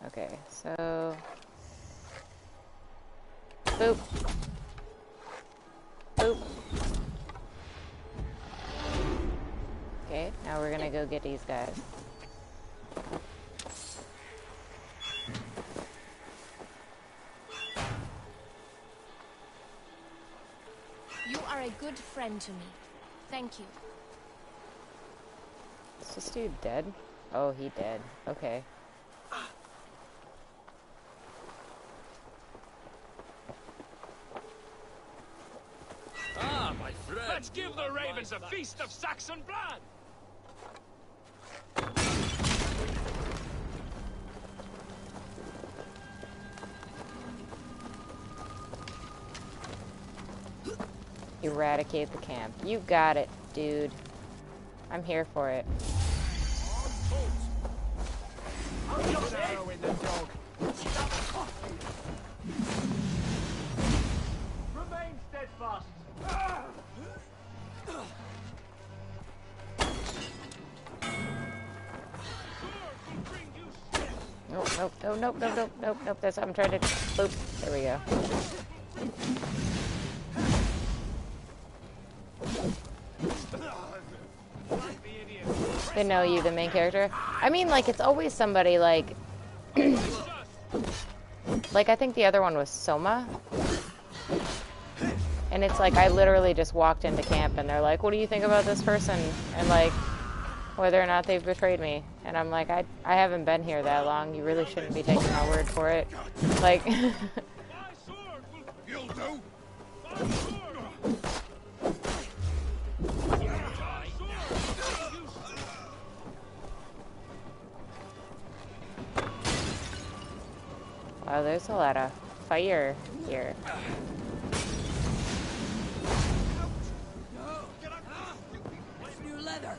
Okay, so... Boop. Boop. Okay, now we're gonna go get these guys. You are a good friend to me. Thank you. Is this dude dead? Oh, he dead. Okay. Let's give the ravens a feast of Saxon blood! Eradicate the camp. You got it, dude. I'm here for it. Arrow in the dog. Remain steadfast. Nope, nope, nope, nope, nope, nope, nope, nope. That's what I'm trying to. Boop. There we go. They know you, the main character. I mean, like, it's always somebody like. Like, I think the other one was Soma. And it's like, I literally just walked into camp and they're like, what do you think about this person? And like, whether or not they've betrayed me. And I'm like, I haven't been here that long. You really shouldn't be taking my word for it. Like. You'll do. Wow, there's a lot of fire here. New leather.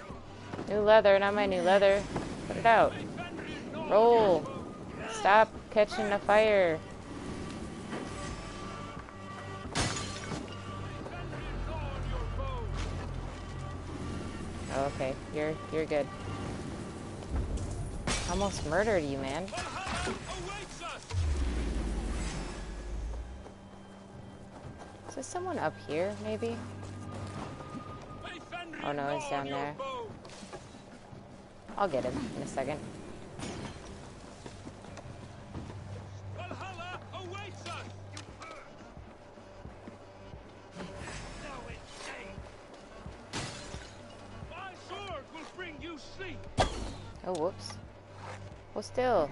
New leather, not my new leather. Put it out. Roll. Stop catching the fire. Okay, you're good. Almost murdered you, man. Is there someone up here, maybe? Oh no, he's down there. I'll get him in a second. Valhalla awaits us! My sword will bring you sleep! Oh, whoops. Well, still.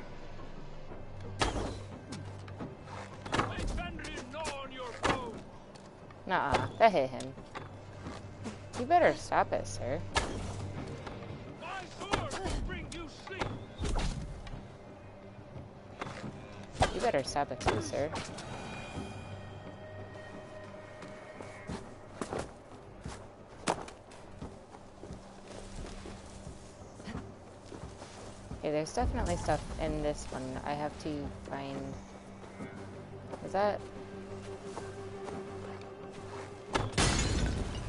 Nuh-uh, that hit him. You better stop it, sir. My sword will bring you sleep! You better stop it too, sir. Okay, there's definitely stuff in this one I have to find. Is that?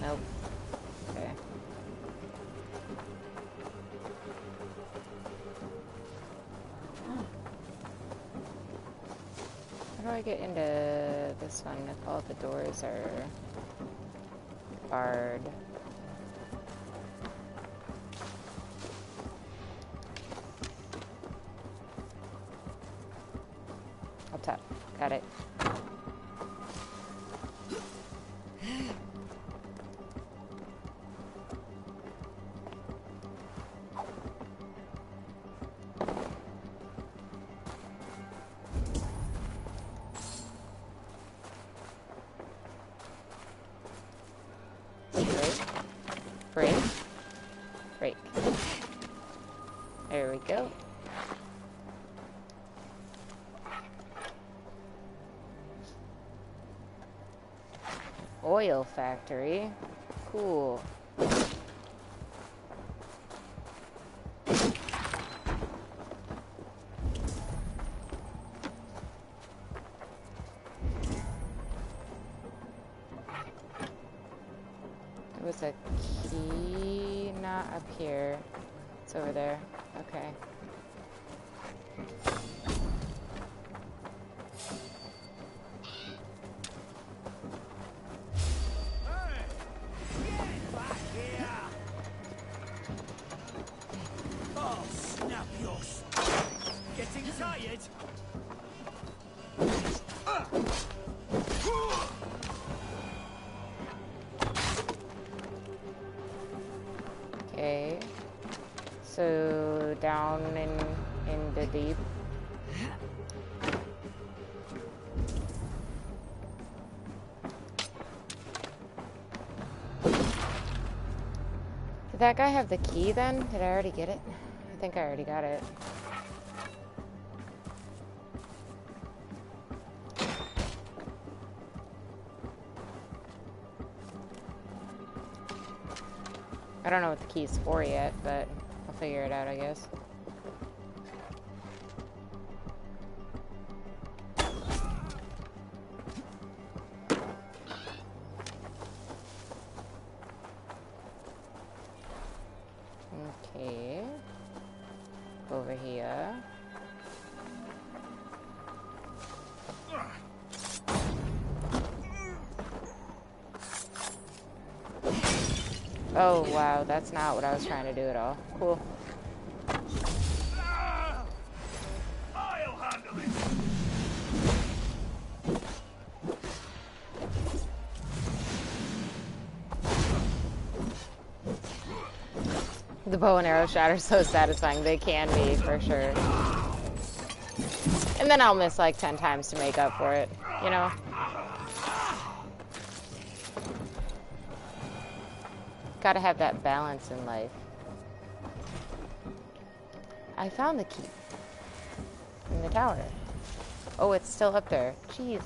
Nope. Okay. How do I get into this one if all the doors are barred? Up top. Got it. Break. Break. There we go. Oil factory. Cool. There was a key, not up here. It's over there. Okay. Oh, snap yours. Getting tired? Okay. So down in the deep. that guy have the key then? Did I already get it? I think I already got it. I don't know what the key's for yet, but I'll figure it out, I guess. Okay. Over here. Oh, wow, that's not what I was trying to do at all. Cool. I'll handle it. The bow and arrow shot are so satisfying. They can be, for sure. And then I'll miss like 10 times to make up for it, you know? Gotta have that balance in life. I found the key in the tower. Oh, it's still up there. Jeez.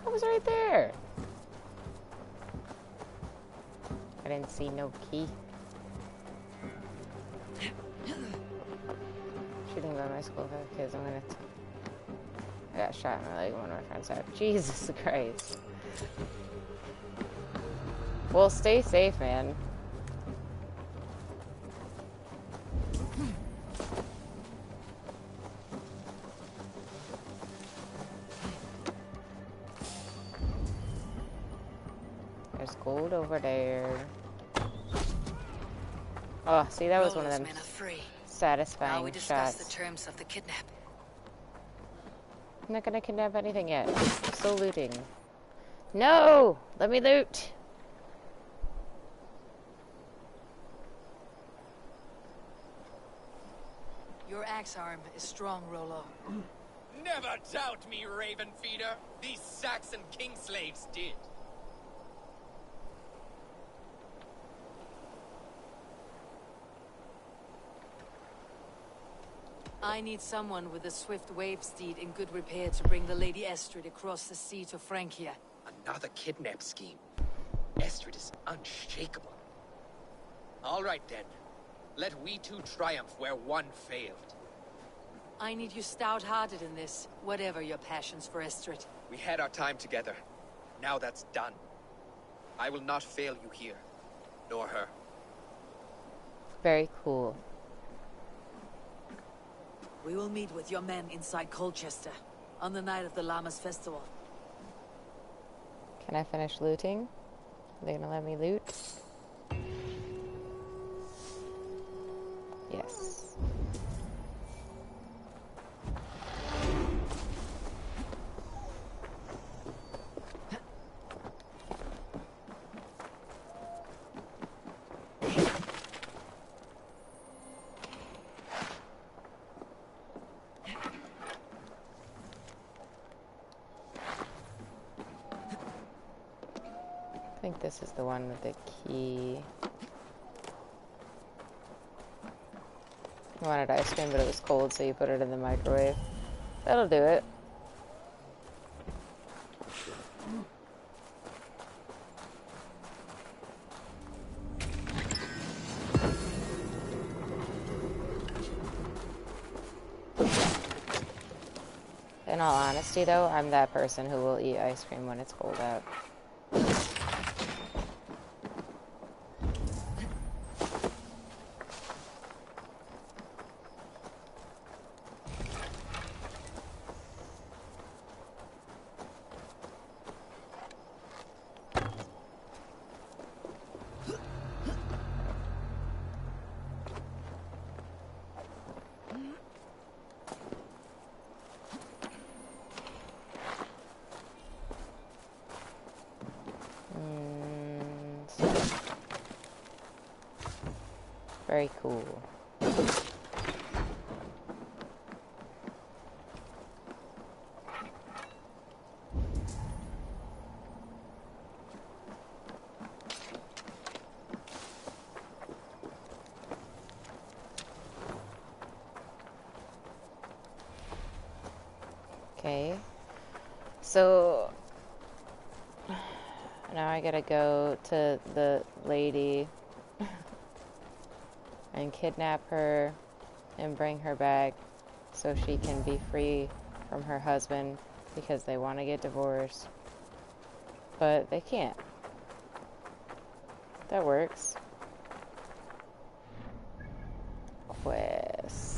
It was right there. I didn't see no key. Shooting by my school for kids. I got shot in my leg. One of my friends died. Jesus Christ. Well, stay safe, man. There's gold over there. Oh, see, that was one of them satisfying now we discuss shots. the terms of the kidnap. I'm not gonna kidnap anything yet. I'm still looting. No! Let me loot! Your axe arm is strong, Rollo. Never doubt me, Raven Feeder. These Saxon king slaves did. I need someone with a swift wave steed in good repair to bring the Lady Estrid across the sea to Francia. Another kidnap scheme. Estrid is unshakable. All right, then. Let we two triumph where one failed. I need you stout-hearted in this, whatever your passions for Estrid. We had our time together. Now that's done. I will not fail you here, nor her. Very cool. We will meet with your men inside Colchester on the night of the Llamas Festival. Can I finish looting? Are they gonna let me loot? Yes. I think this is the one with the key. I wanted ice cream, but it was cold, so you put it in the microwave. That'll do it. In all honesty, though, I'm that person who will eat ice cream when it's cold out. Very cool. So now I gotta go to the lady and kidnap her and bring her back so she can be free from her husband because they want to get divorced. But they can't. That works. Quest.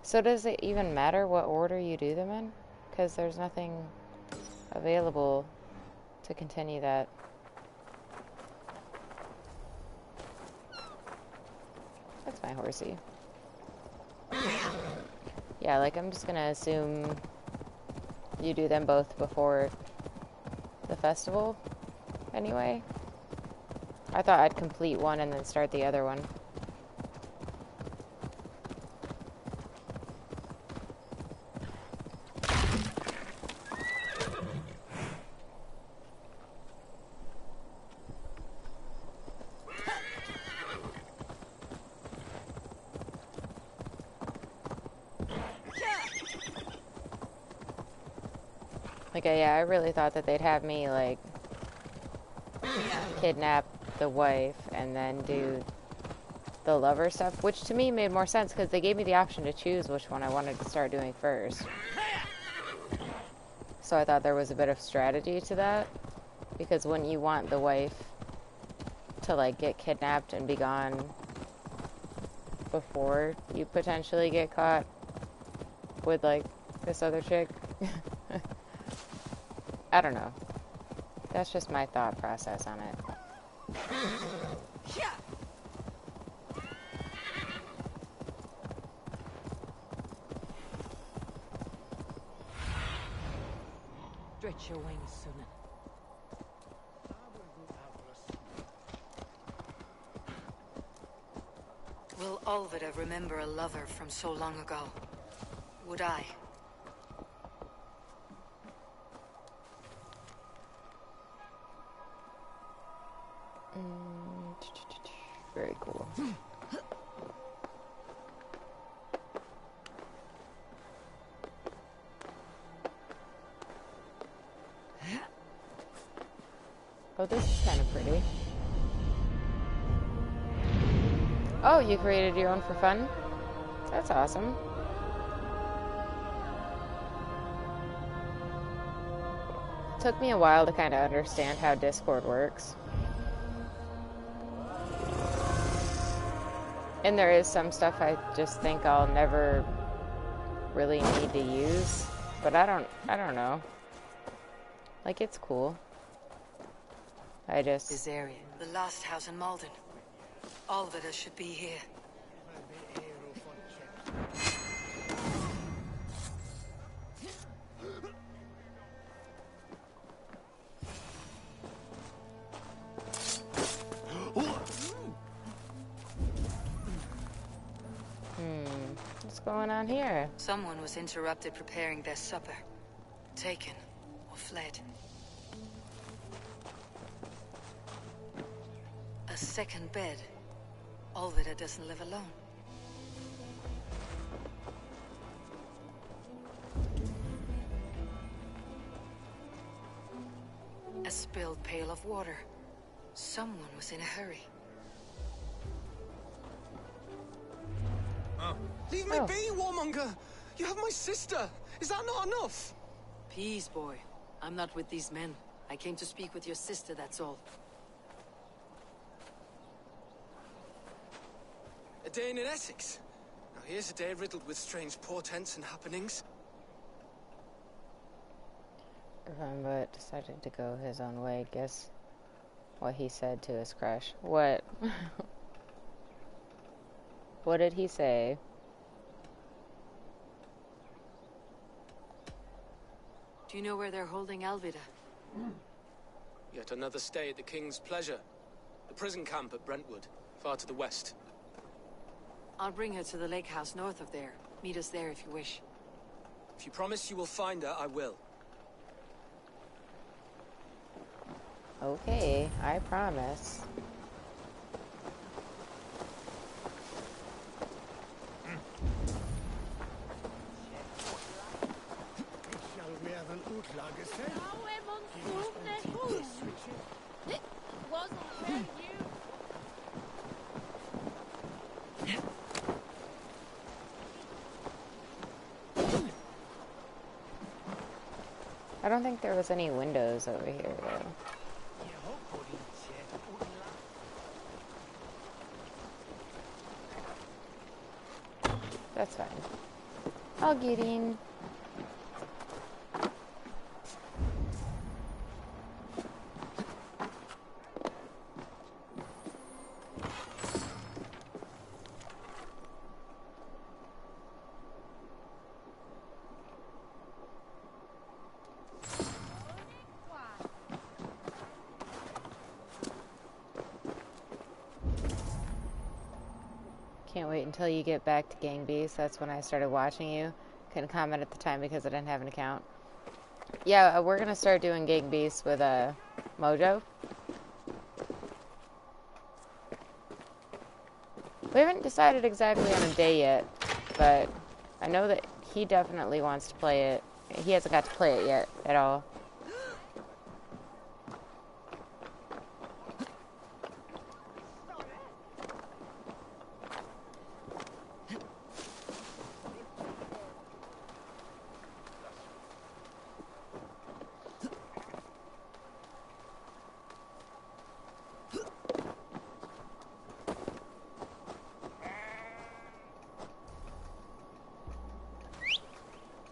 So does it even matter what order you do them in? Because there's nothing available to continue that. That's my horsey. Yeah, like I'm just gonna assume you do them both before the festival anyway. I thought I'd complete one and then start the other one. Like, yeah, I really thought that they'd have me, like, kidnap the wife and then do the lover stuff, which to me made more sense because they gave me the option to choose which one I wanted to start doing first. So I thought there was a bit of strategy to that, because when you want the wife to, like, get kidnapped and be gone before you potentially get caught with, like, this other chick. I don't know. That's just my thought process on it. Stretch your wings, son. Will Olvida remember a lover from so long ago? Would I? Very cool. Oh, this is kind of pretty. Oh, you created your own for fun? That's awesome. Took me a while to kind of understand how Discord works. And there is some stuff I just think I'll never really need to use, but I don't know. Like, it's cool. This area. The last house in Malden. Olvida should be here. What's going on here? Someone was interrupted preparing their supper. Taken or fled. A second bed. Olvida doesn't live alone. A spilled pail of water. Someone was in a hurry. Leave me be, warmonger! You have my sister! Is that not enough? Peace, boy. I'm not with these men. I came to speak with your sister, that's all. A day in Essex. Now here's a day riddled with strange portents and happenings. But decided to go his own way. Guess what he said to his crush. What? What did he say? Do you know where they're holding Alvida? Yet another stay at the King's pleasure. The prison camp at Brentwood, far to the west. I'll bring her to the lake house north of there. Meet us there if you wish. If you promise you will find her, I will. Okay, I promise. Shall we have an Utlage set? Wasn't fair you. I don't think there was any windows over here, though. That's fine. I'll get in. Can't wait until you get back to Gang Beasts. That's when I started watching you. Couldn't comment at the time because I didn't have an account. Yeah, we're gonna start doing Gang Beasts with Mojo. We haven't decided exactly on a day yet, but I know that he definitely wants to play it. He hasn't got to play it yet at all.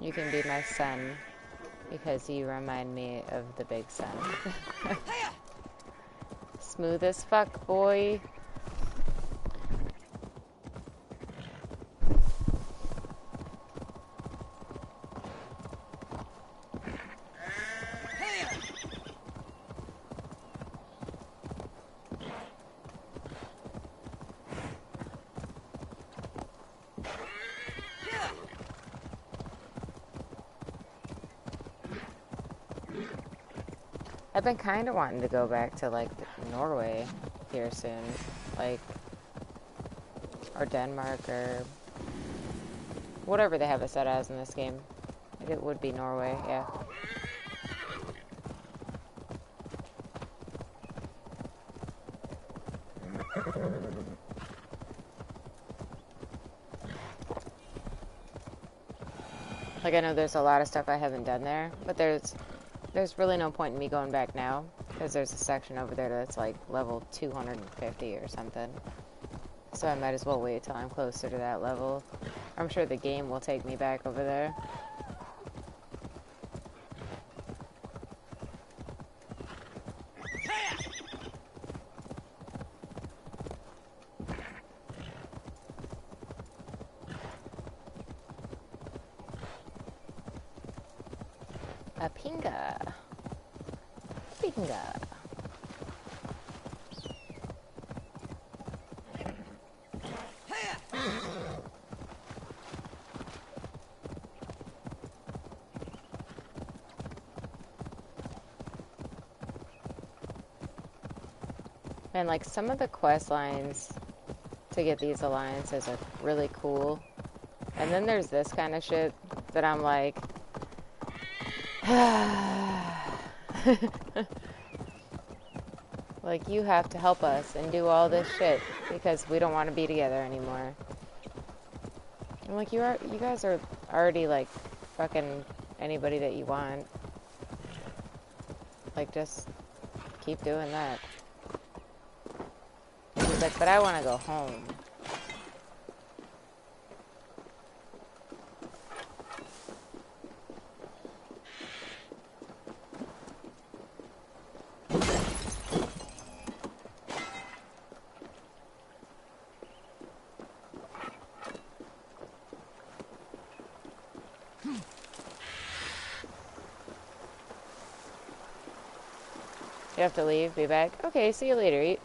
You can be my son because you remind me of the big son. Smooth as fuck, boy. I've been kind of wanting to go back to, like, Norway here soon. Like, or Denmark, or whatever they have it set as in this game. Like, it would be Norway, yeah. Like, I know there's a lot of stuff I haven't done there, but there's really no point in me going back now, because there's a section over there that's like level 250 or something. So I might as well wait till I'm closer to that level. I'm sure the game will take me back over there. A pinga. Pinga. And like some of the quest lines to get these alliances are really cool. And then there's this kind of shit that I'm like, like, you have to help us and do all this shit because we don't want to be together anymore. I'm like, you guys are already like fucking anybody that you want. Like, just keep doing that. And he's like, but I want to go home. You have to leave, be back. Okay, see you later, eat.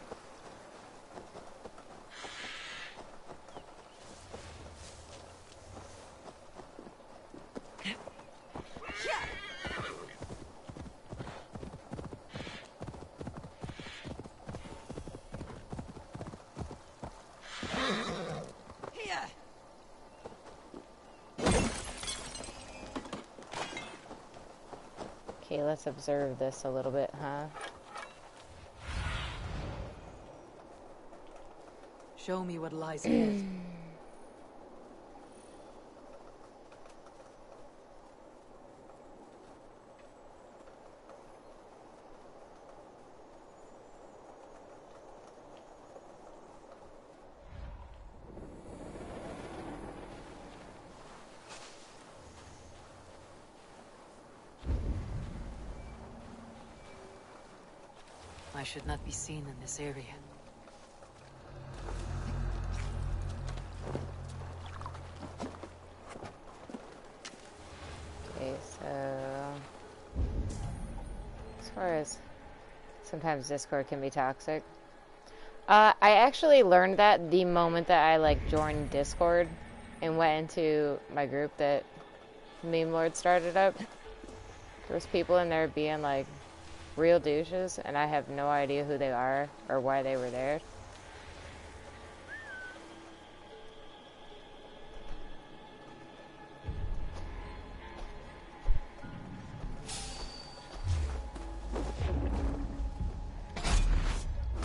let's observe this a little bit, huh? Show me what lies ahead. I should not be seen in this area. Okay, so as far as sometimes Discord can be toxic, I actually learned that the moment that I like joined Discord and went into my group that Meme Lord started up. There was people in there being like real douches, and I have no idea who they are or why they were there.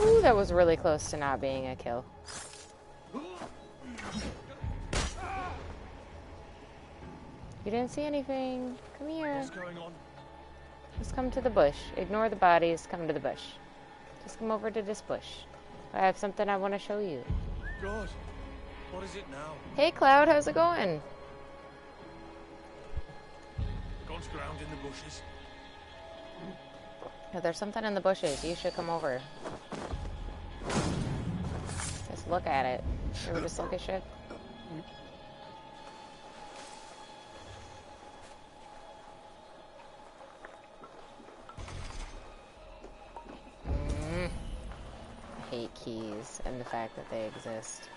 Ooh, that was really close to not being a kill. You didn't see anything. Come here. What's going on? Just come to the bush. Ignore the bodies. Come to the bush. Just come over to this bush. I have something I want to show you. God, what is it now? Hey, Cloud. How's it going? God's ground in the bushes. Yeah, there's something in the bushes. You should come over. Just look at it. You ever just look at shit? I hate keys and the fact that they exist.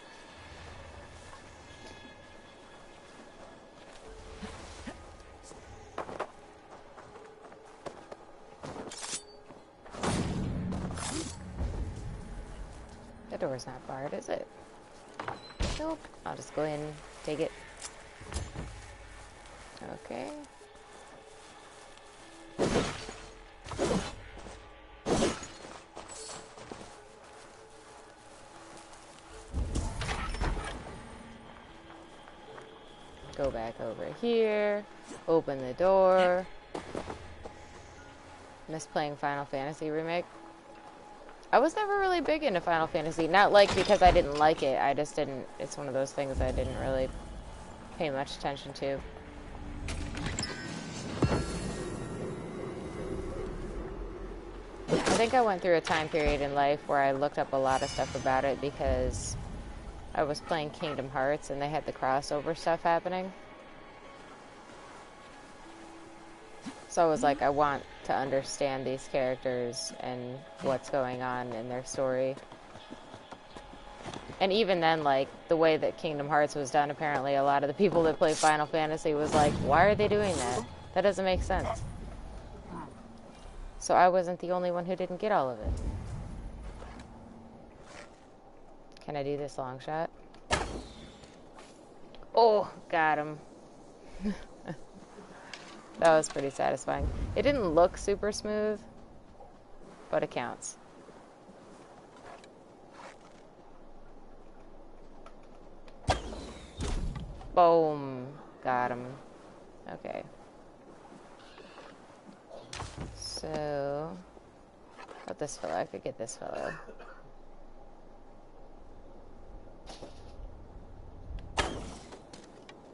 The door's not barred, is it? Nope. I'll just go in and take it. Okay. Go back over here. Open the door. Miss playing Final Fantasy Remake. I was never really big into Final Fantasy. Not like because I didn't like it. I just didn't. It's one of those things I didn't really pay much attention to. I think I went through a time period in life where I looked up a lot of stuff about it because I was playing Kingdom Hearts and they had the crossover stuff happening. So I was like, I want to understand these characters and what's going on in their story. And even then, like, the way that Kingdom Hearts was done, apparently a lot of the people that play Final Fantasy was like, why are they doing that? That doesn't make sense. So I wasn't the only one who didn't get all of it. Can I do this long shot? Oh, got him. That was pretty satisfying. It didn't look super smooth, but it counts. Boom. Got him. Okay. So, what this fellow? I could get this fellow.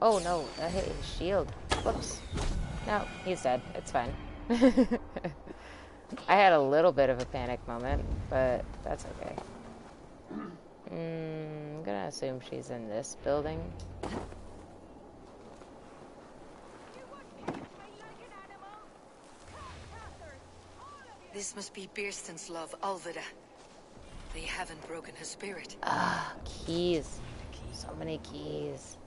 Oh no, I hit his shield. Whoops. No, he's dead. It's fine. I had a little bit of a panic moment, but that's okay. I'm gonna assume she's in this building. This must be Birsten's love, Alvida. They haven't broken her spirit. Ah, keys. So many keys.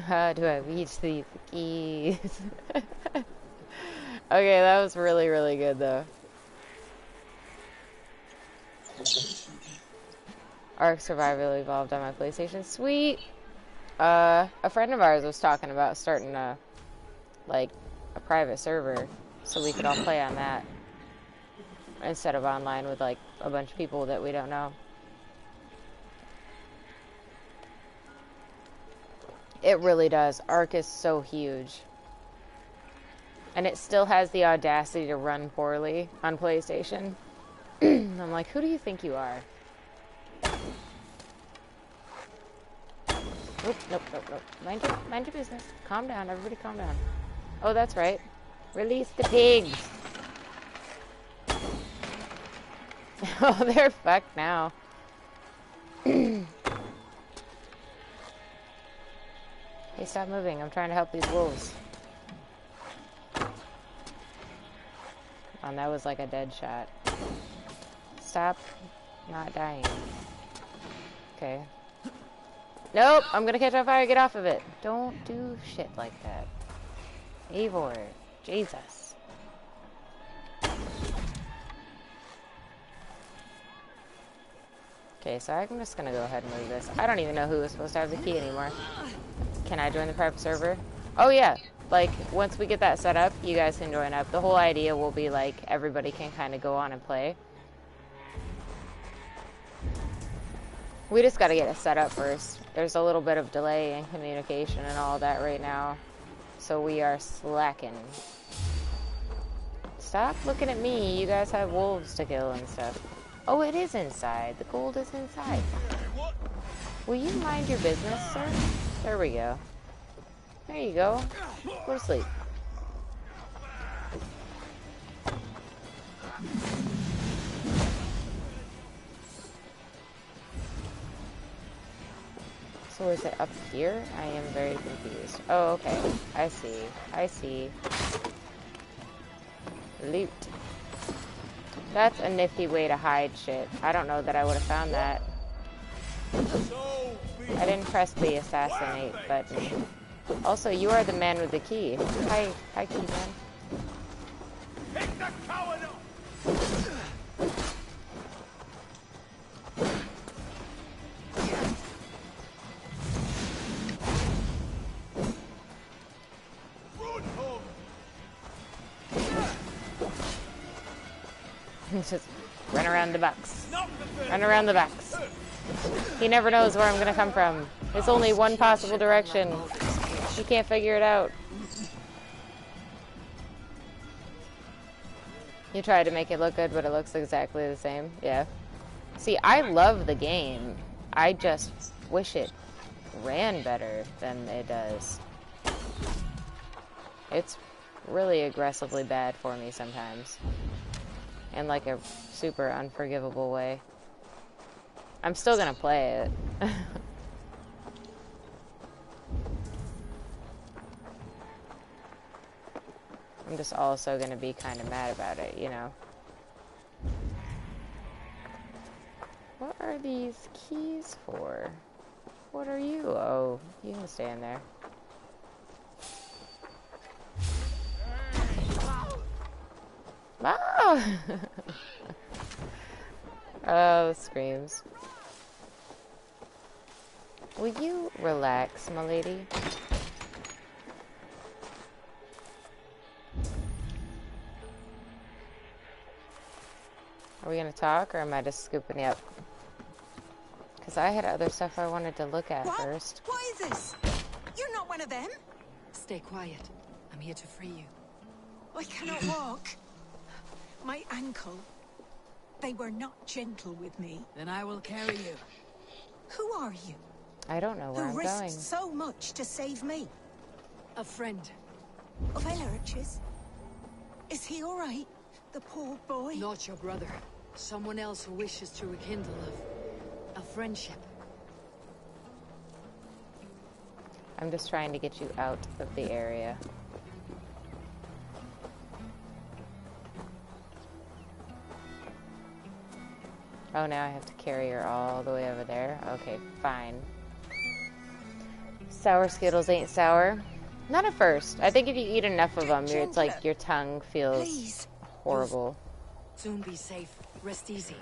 How do I reach these keys? Okay, that was really, really good, though. Ark Survival evolved on my PlayStation. Sweet! A friend of ours was talking about starting a private server so we could all play on that instead of online with like a bunch of people that we don't know. It really does. Ark is so huge. And it still has the audacity to run poorly on PlayStation. I'm like, who do you think you are? Nope, nope, nope, nope. Mind your business. Calm down, everybody calm down. Oh, that's right. Release the pigs. Oh, they're fucked now. Hey, stop moving. I'm trying to help these wolves. Come on, that was like a dead shot. Stop not dying. Okay. Nope, I'm gonna catch on fire. Get off of it. Don't do shit like that. Eivor. Jesus. Okay, so I'm just gonna go ahead and move this. I don't even know who is supposed to have the key anymore. Can I join the private server? Oh yeah, like once we get that set up, you guys can join up. The whole idea will be like everybody can kind of go on and play. We just gotta get it set up first. There's a little bit of delay in communication and all that right now. So we are slacking. Stop looking at me. You guys have wolves to kill and stuff. Oh, it is inside. The gold is inside. Will you mind your business, sir? There we go. There you go. Go to sleep. So is it up here? I am very confused. Oh, okay. I see. I see. Loot. That's a nifty way to hide shit. I don't know that I would have found that. I didn't press the assassinate button. Also, you are the man with the key. Hi, key man. Pick the coward up! Just run around the box. Run around the box. He never knows where I'm gonna come from. There's only one possible direction. You can't figure it out. You tried to make it look good, but it looks exactly the same. Yeah. See, I love the game. I just wish it ran better than it does. It's really aggressively bad for me sometimes. In like a super unforgivable way. I'm still gonna play it. I'm just also gonna be kind of mad about it, you know. What are these keys for? What are you? Oh, you can stay in there. Oh! Oh, screams. Will you relax, my lady? Are we gonna talk, or am I just scooping you up? Because I had other stuff I wanted to look at first. What is this? You're not one of them? Stay quiet. I'm here to free you. I cannot walk. My ankle. They were not gentle with me. Then I will carry you. Who are you? I don't know where I'm Who risked going. so much to save me? A friend. Of Ellerch's? Is he all right? The poor boy? Not your brother. Someone else who wishes to rekindle a friendship. I'm just trying to get you out of the area. Oh, now I have to carry her all the way over there? Okay, fine. Sour Skittles ain't sour. Not at first. I think if you eat enough of them, it's like your tongue feels horrible. Soon be safe. Rest easy.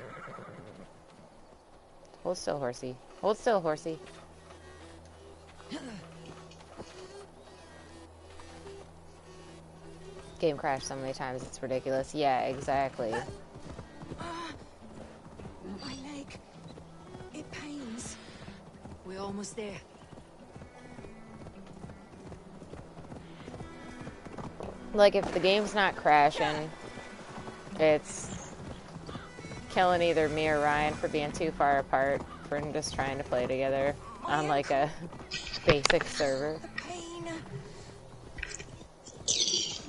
Hold still, horsey. Hold still, horsey. Game crashed so many times, it's ridiculous. Yeah, exactly. My leg. It pains. We're almost there. Like, if the game's not crashing, it's killing either me or Ryan for being too far apart for just trying to play together on, like, a basic server.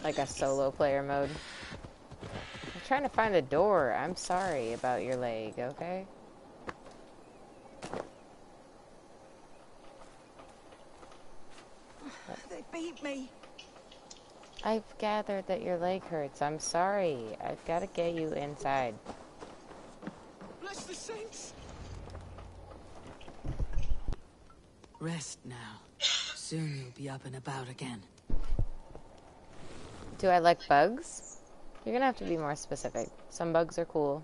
Like a solo player mode. I'm trying to find the door. I'm sorry about your leg, okay? They beat me. I've gathered that your leg hurts. I'm sorry. I've got to get you inside. Bless the saints! Rest now. Soon you'll be up and about again. Do I like bugs? You're gonna have to be more specific. Some bugs are cool,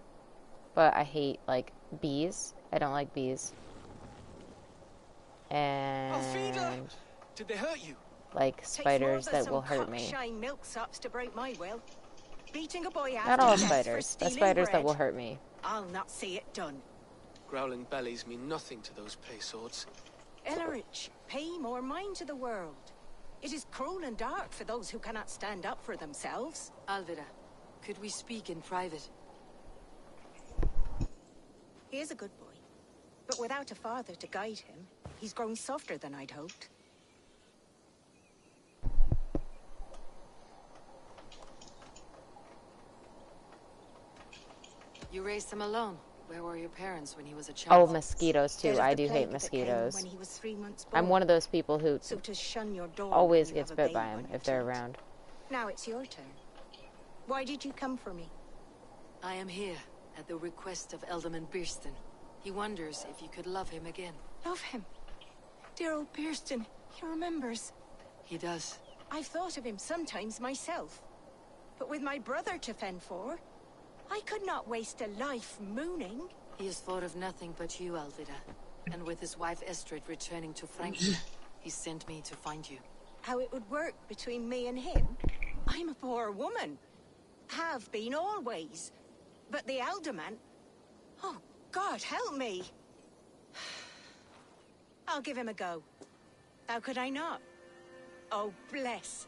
but I hate, like, bees. I don't like bees. And Did they hurt you? like spiders that will hurt me. Shine milksops to break my will. Beating a boy Not after all death for spiders. The stealing spiders that bread. will hurt me. I'll not see it done. Growling bellies mean nothing to those pay swords. Ellerich, pay more mind to the world. It is cruel and dark for those who cannot stand up for themselves. Alvira, could we speak in private? He is a good boy, but without a father to guide him, he's grown softer than I'd hoped. You raised him alone. Where were your parents when he was a child? Oh, mosquitoes too. I do hate mosquitoes. When he was 3 months I'm born. one of those people who So to shun your door always when you gets have a bit by babe them on your if they're teeth. around. Now it's your turn. Why did you come for me? I am here at the request of Alderman Birston. He wonders if you could love him again. Love him. Dear old Birston, he remembers. He does. I've thought of him sometimes myself. But with my brother to fend for, I could not waste a life mooning. He has thought of nothing but you, Alvira. And with his wife Estrid returning to Frankfurt, he sent me to find you. How it would work between me and him? I'm a poor woman. Have been always. But the alderman... Oh, God, help me. I'll give him a go. How could I not? Oh, bless.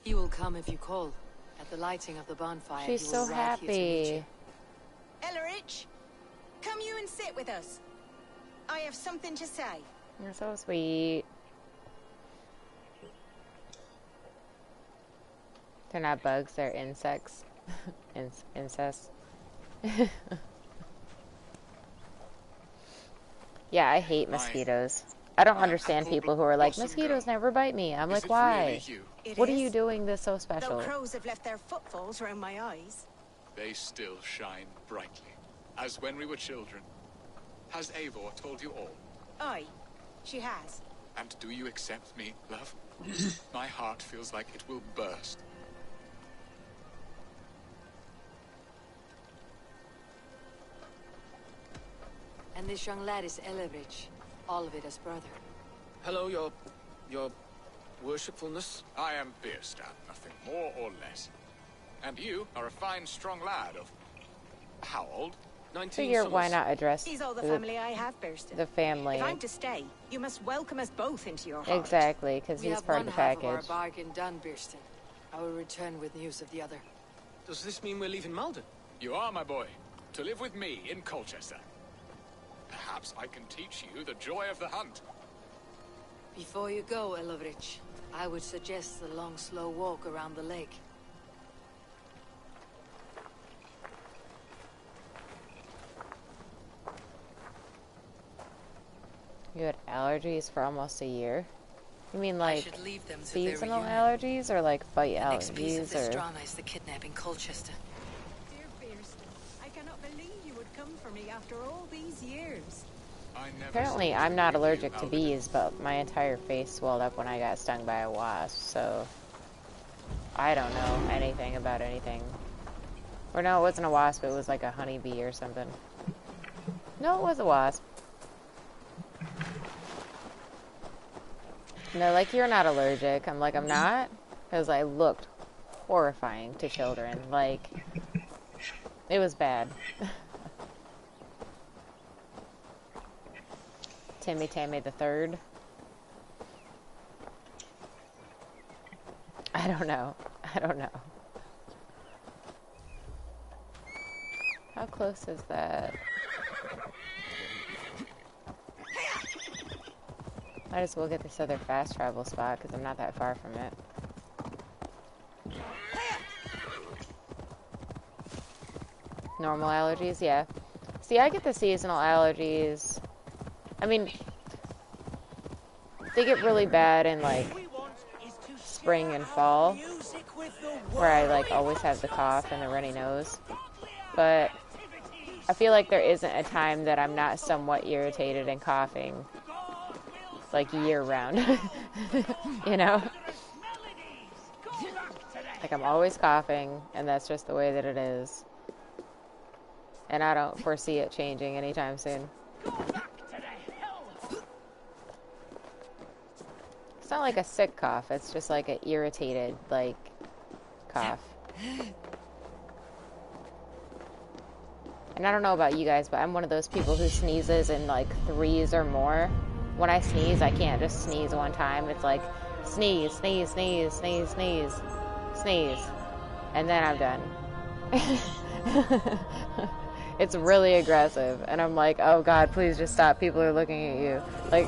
He will come if you call. At the lighting of the bonfire, She's he so will arrive here to meet happy. you. Ellerich, come you and sit with us. I have something to say. You're so sweet. They're not bugs, they're insects. Incest. Yeah, I hate mosquitoes. I don't understand people who are like, mosquitoes never bite me. I'm like, why? What are you doing that's so special? Though crows have left their footfalls around my eyes. They still shine brightly, as when we were children. Has Eivor told you all? Aye, she has. And do you accept me, love? My heart feels like it will burst. And this young lad is Ellerich, Alvira's brother. Hello, your worshipfulness. I am Birstan, nothing more or less. And you are a fine, strong lad of... how old? 19 Figure summers. why not address He's all the family I have, Birston. the family. If I'm to stay, you must welcome us both into your heart. Exactly, because We he's have part of one the half of our package. bargain done, Birston. I will return with news of the other. Does this mean we're leaving Malden? You are, my boy, to live with me in Colchester. Perhaps I can teach you the joy of the hunt. Before you go, Ellerich, I would suggest a long, slow walk around the lake. You had allergies for almost a year? You mean like should leave them to their seasonal reunion. allergies or like bite The next piece of allergies this or... drama is the kidnapping Colchester. Dear Birston, I cannot believe you would come for me after all these years. Apparently I'm not allergic to bees, but my entire face swelled up when I got stung by a wasp, so... I don't know anything about anything. Or no, it wasn't a wasp, it was like a honeybee or something. No, it was a wasp. And they're like, you're not allergic. I'm like, I'm not? Because I looked horrifying to children. Like, it was bad. Timmy Tammy the Third. I don't know. I don't know. How close is that? Might as well get this other fast travel spot because I'm not that far from it. Normal allergies, yeah. See, I get the seasonal allergies. I mean, they get really bad in like spring and fall, where I like always have the cough and the runny nose. But I feel like there isn't a time that I'm not somewhat irritated and coughing, like year round. You know? Like I'm always coughing, and that's just the way that it is. And I don't foresee it changing anytime soon. It's not like a sick cough, it's just like an irritated, like, cough. And I don't know about you guys, but I'm one of those people who sneezes in like 3s or more. When I sneeze, I can't just sneeze one time. It's like, sneeze, sneeze, sneeze, sneeze, sneeze, sneeze. And then I'm done. It's really aggressive. And I'm like, oh God, please just stop. People are looking at you. Like...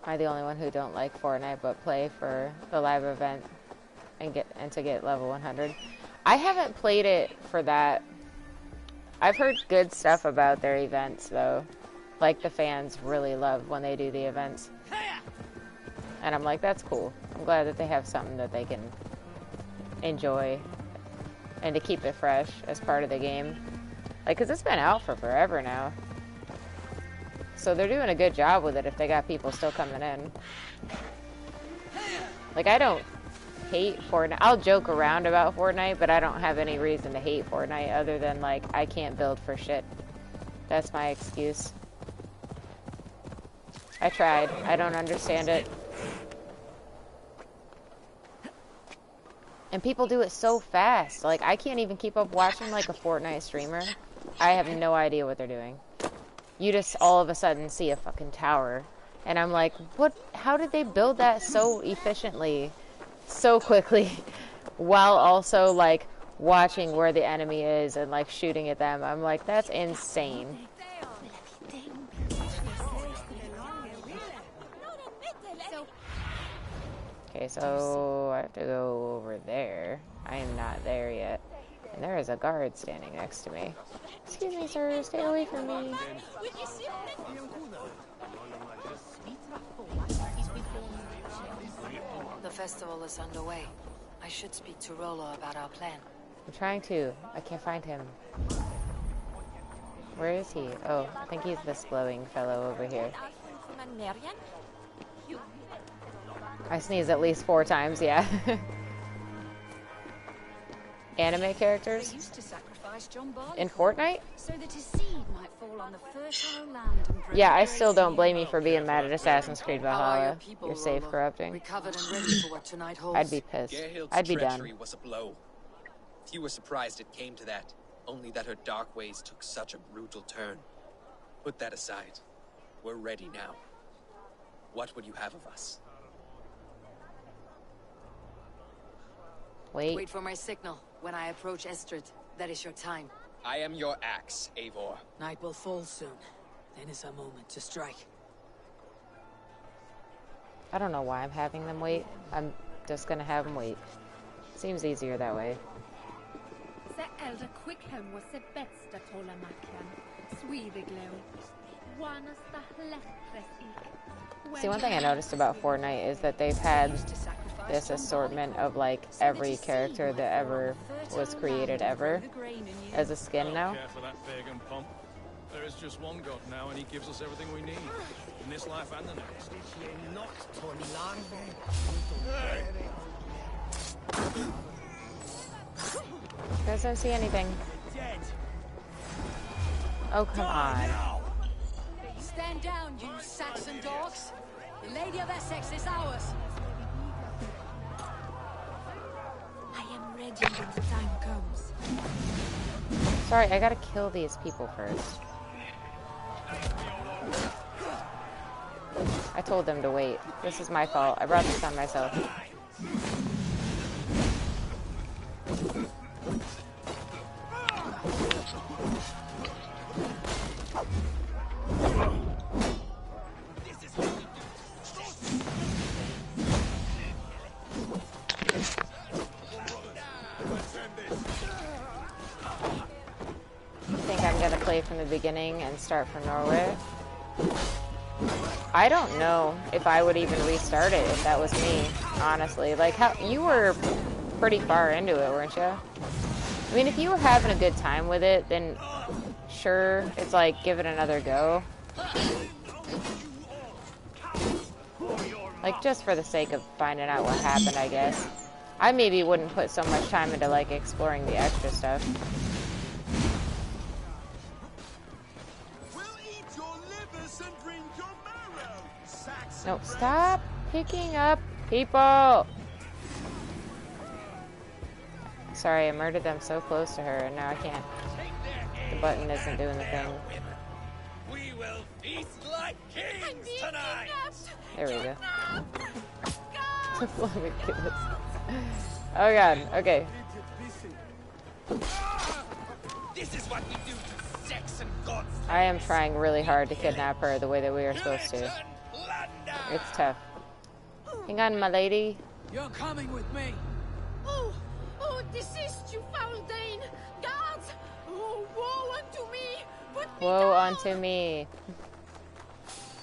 Am I the only one who don't like Fortnite but play for the live event and to get level 100? I haven't played it for that. I've heard good stuff about their events though. Like the fans really love when they do the events. And I'm like, that's cool. I'm glad that they have something that they can enjoy and to keep it fresh as part of the game. Like, 'cause it's been out for forever now. So they're doing a good job with it if they got people still coming in. Like, I don't hate Fortnite. I'll joke around about Fortnite, but I don't have any reason to hate Fortnite other than, like, I can't build for shit. That's my excuse. I tried. I don't understand it. And people do it so fast. Like, I can't even keep up watching, like, a Fortnite streamer. I have no idea what they're doing. You just all of a sudden see a fucking tower. And I'm like, what? How did they build that so efficiently, so quickly, while also, like, watching where the enemy is and, like, shooting at them? I'm like, that's insane. Okay, so I have to go over there. I am not there yet. And there is a guard standing next to me. Excuse me, sir. Stay away from me. The festival is underway. I should speak to Rollo about our plan. I'm trying to. I can't find him. Where is he? Oh, I think he's this glowing fellow over here. I sneezed at least 4 times, yeah. Anime characters? In Fortnite? So that his seed might fall on the fertile land and Yeah, I still don't blame you for being mad at Assassin's Creed Valhalla. You're safe corrupting. Recovered and ready for what tonight holds. I'd be pissed. Gerhild's I'd be treachery done. was a blow. Few were surprised it came to that, only that her dark ways took such a brutal turn. Put that aside. We're ready now. What would you have of us? Wait for my signal. When I approach Estrid, that is your time. I am your axe, Eivor. Night will fall soon. Then is our moment to strike. I don't know why I'm having them wait. I'm just gonna have them wait. Seems easier that way. See, one thing I noticed about Fortnite is that they've had this assortment of, like, every character that ever was created ever as a skin now. There is just one God now, and he gives us everything we need. In this life and the next. You guys don't see anything. Oh, come on. Stand down, you Saxon dogs. The Lady of Essex is ours. I am ready when the time comes. Sorry, I gotta kill these people first. I told them to wait. This is my fault. I brought this on myself. I think I'm gonna play from the beginning and start from Norway. I don't know if I would even restart it if that was me, honestly. Like, how you were pretty far into it, weren't you? I mean, if you were having a good time with it, then sure, it's like, give it another go. Like, just for the sake of finding out what happened, I guess. I maybe wouldn't put so much time into, like, exploring the extra stuff. No, stop picking up people! Sorry, I murdered them so close to her, and now I can't. The button isn't doing the thing. We will feast like kings tonight. There we go. Let me get this. Oh god, okay. This is what we do to sex and gods. I am trying really hard to kidnap her the way that we are supposed to. It's tough. Hang on, my lady. You're coming with me. Oh, desist, you foul Dane! Guards! Oh, woe unto me! Put me Woe down! unto me.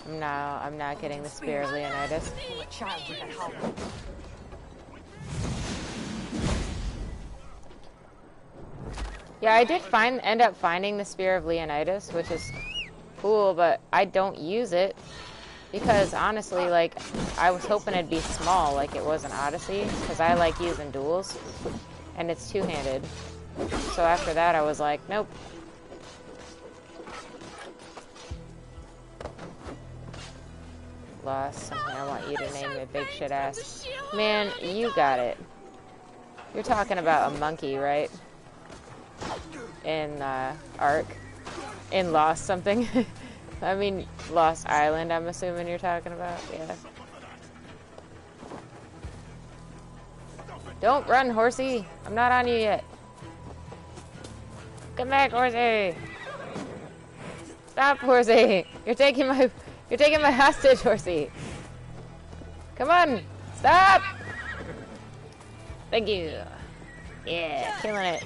No, I'm not getting the Spear of Leonidas. Yeah, I did end up finding the Spear of Leonidas, which is cool, but I don't use it because honestly, like, I was hoping it'd be small like it was in Odyssey, because I like using duels, and it's two-handed. So after that, I was like, nope. Lost something I want you to name it, big shit ass. Man, you got it. You're talking about a monkey, right? In Ark. In Lost something. I mean, Lost Island, I'm assuming you're talking about. Yeah. Don't run, horsey. I'm not on you yet. Come back, horsey. Stop, horsey. You're taking my hostage, horsey. Come on. Stop. Thank you. Yeah, killing it.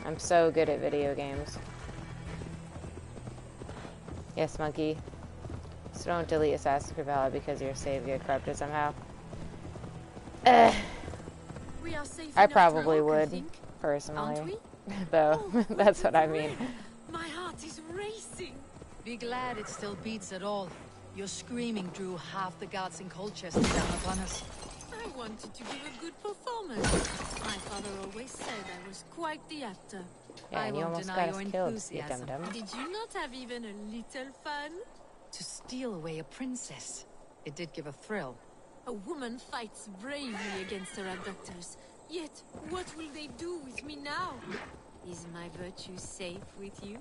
I'm so good at video games. Yes, monkey. So don't delete Assassin's Creed Valhalla because your save get corrupted somehow. We are safe I enough probably to walk, I would, think. personally. Aren't we? Though, that's what I mean. My heart is racing. Be glad it still beats at all. Your screaming drew half the guards in Colchester down upon us. I wanted to give a good performance. My father always said I was quite the actor. Yeah, and you almost got us killed, you dum-dum. Did you not have even a little fun? To steal away a princess. It did give a thrill. A woman fights bravely against her abductors. Yet, what will they do with me now? Is my virtue safe with you?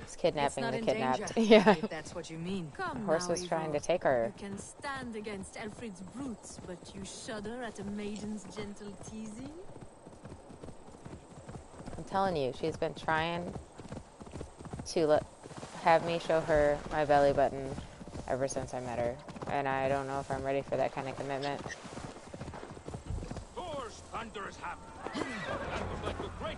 It's kidnapping It's not the in kidnapped. danger, Yeah. if that's what you mean. Come The horse now, was trying Eivor. to take her. You can stand against Alfred's brutes, but you shudder at a maiden's gentle teasing? I'm telling you, she's been trying to have me show her my belly button ever since I met her. And I don't know if I'm ready for that kind of commitment. Thor's thunderous hammer. That was like a great.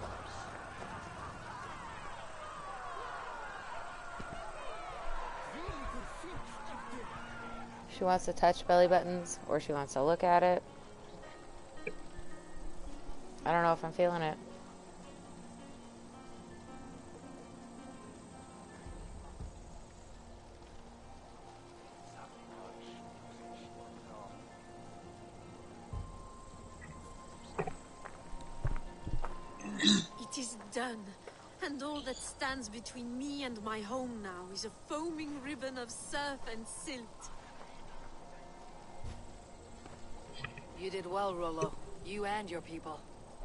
She wants to touch belly buttons, or she wants to look at it. I don't know if I'm feeling it. done. And all that stands between me and my home now is a foaming ribbon of surf and silt. You did well, Rollo. You and your people.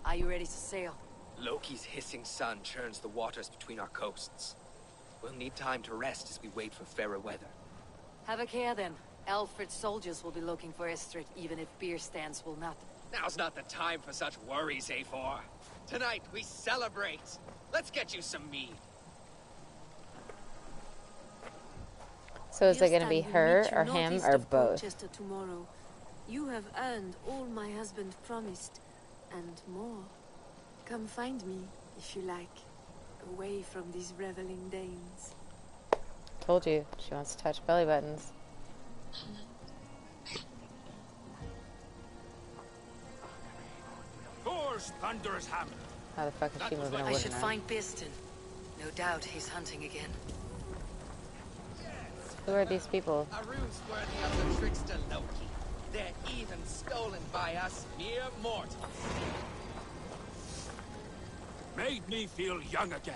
Are you ready to sail? Loki's hissing sun churns the waters between our coasts. We'll need time to rest as we wait for fairer weather. Have a care then. Alfred's soldiers will be looking for Estrid, even if beer stands will not. Now's not the time for such worries, A4. Tonight, we celebrate. Let's get you some mead. So is it going to be her or him or both? Colchester tomorrow. You have earned all my husband promised, and more. Come find me, if you like, away from these reveling Danes. Told you, she wants to touch belly buttons. Thor's thunderous hammer. How the fuck is she moving a I wooden should arm? find Bearston. No doubt he's hunting again. Who are these people? A ruse worthy of the trickster Loki. They're even stolen by us mere mortals. Made me feel young again.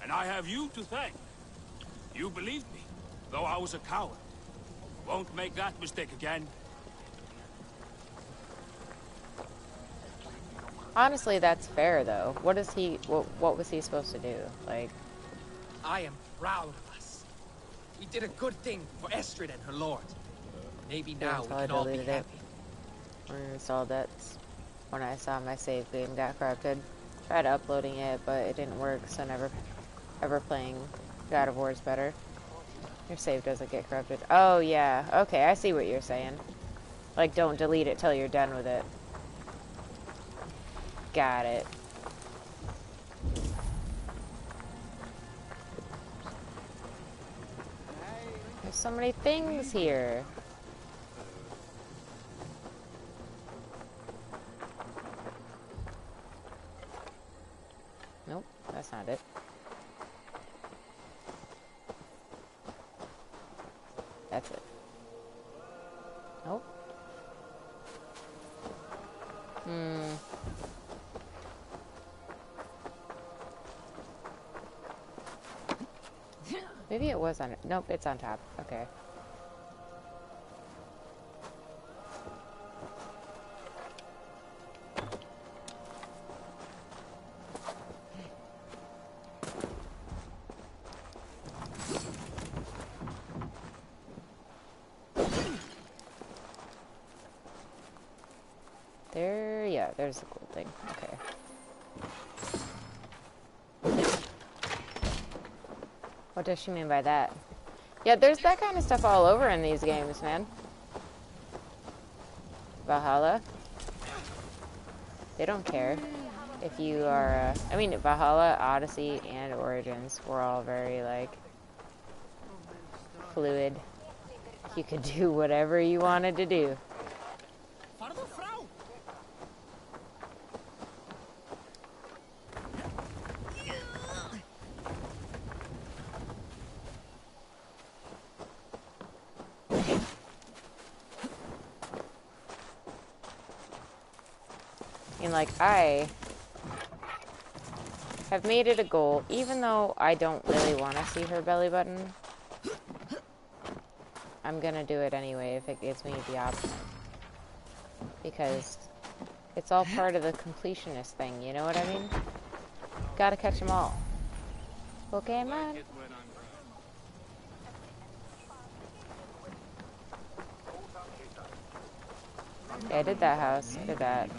And I have you to thank. You believed me, though I was a coward. Won't make that mistake again. Honestly, that's fair though. What is he? What was he supposed to do? Like, I am proud of us. We did a good thing for Estrid and her lord. Maybe now we can all be happy. Uninstalled that when I saw my save game got corrupted. Tried uploading it, but it didn't work. So never, ever playing God of War is better. Your save doesn't get corrupted. Oh yeah. Okay, I see what you're saying. Like, don't delete it till you're done with it. Got it. There's so many things here. Nope, that's not it. That's it. Nope. Maybe it was on it. Nope, it's on top. Okay. There, yeah, there's the cool thing. Okay. What does she mean by that? Yeah, there's that kind of stuff all over in these games, man. Valhalla. They don't care if you are, I mean, Valhalla, Odyssey, and Origins were all very, like, fluid. You could do whatever you wanted to do. And like, I have made it a goal, even though I don't really want to see her belly button, I'm gonna do it anyway if it gives me the option. Because it's all part of the completionist thing, you know what I mean? Gotta catch them all. Pokemon. Yeah, I did that house. I did that.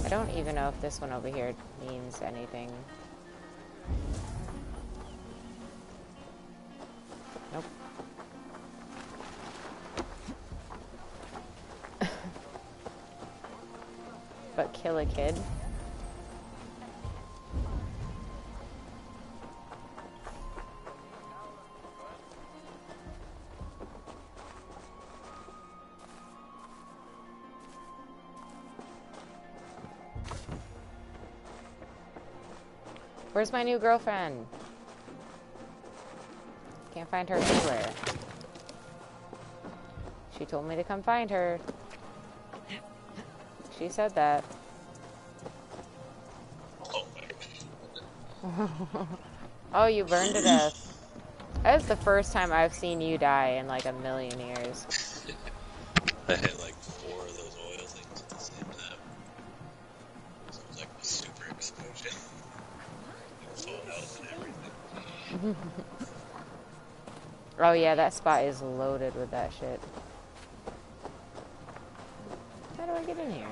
I don't even know if this one over here means anything. Nope. But kill a kid? Where's my new girlfriend? Can't find her anywhere. She told me to come find her. She said that. Oh, Oh, you burned to death. That is the first time I've seen you die in like a million years. I hit like 4 of those oil things at the same time. So it was like a super explosion. Fallout and everything. Oh yeah, that spot is loaded with that shit. How do I get in here?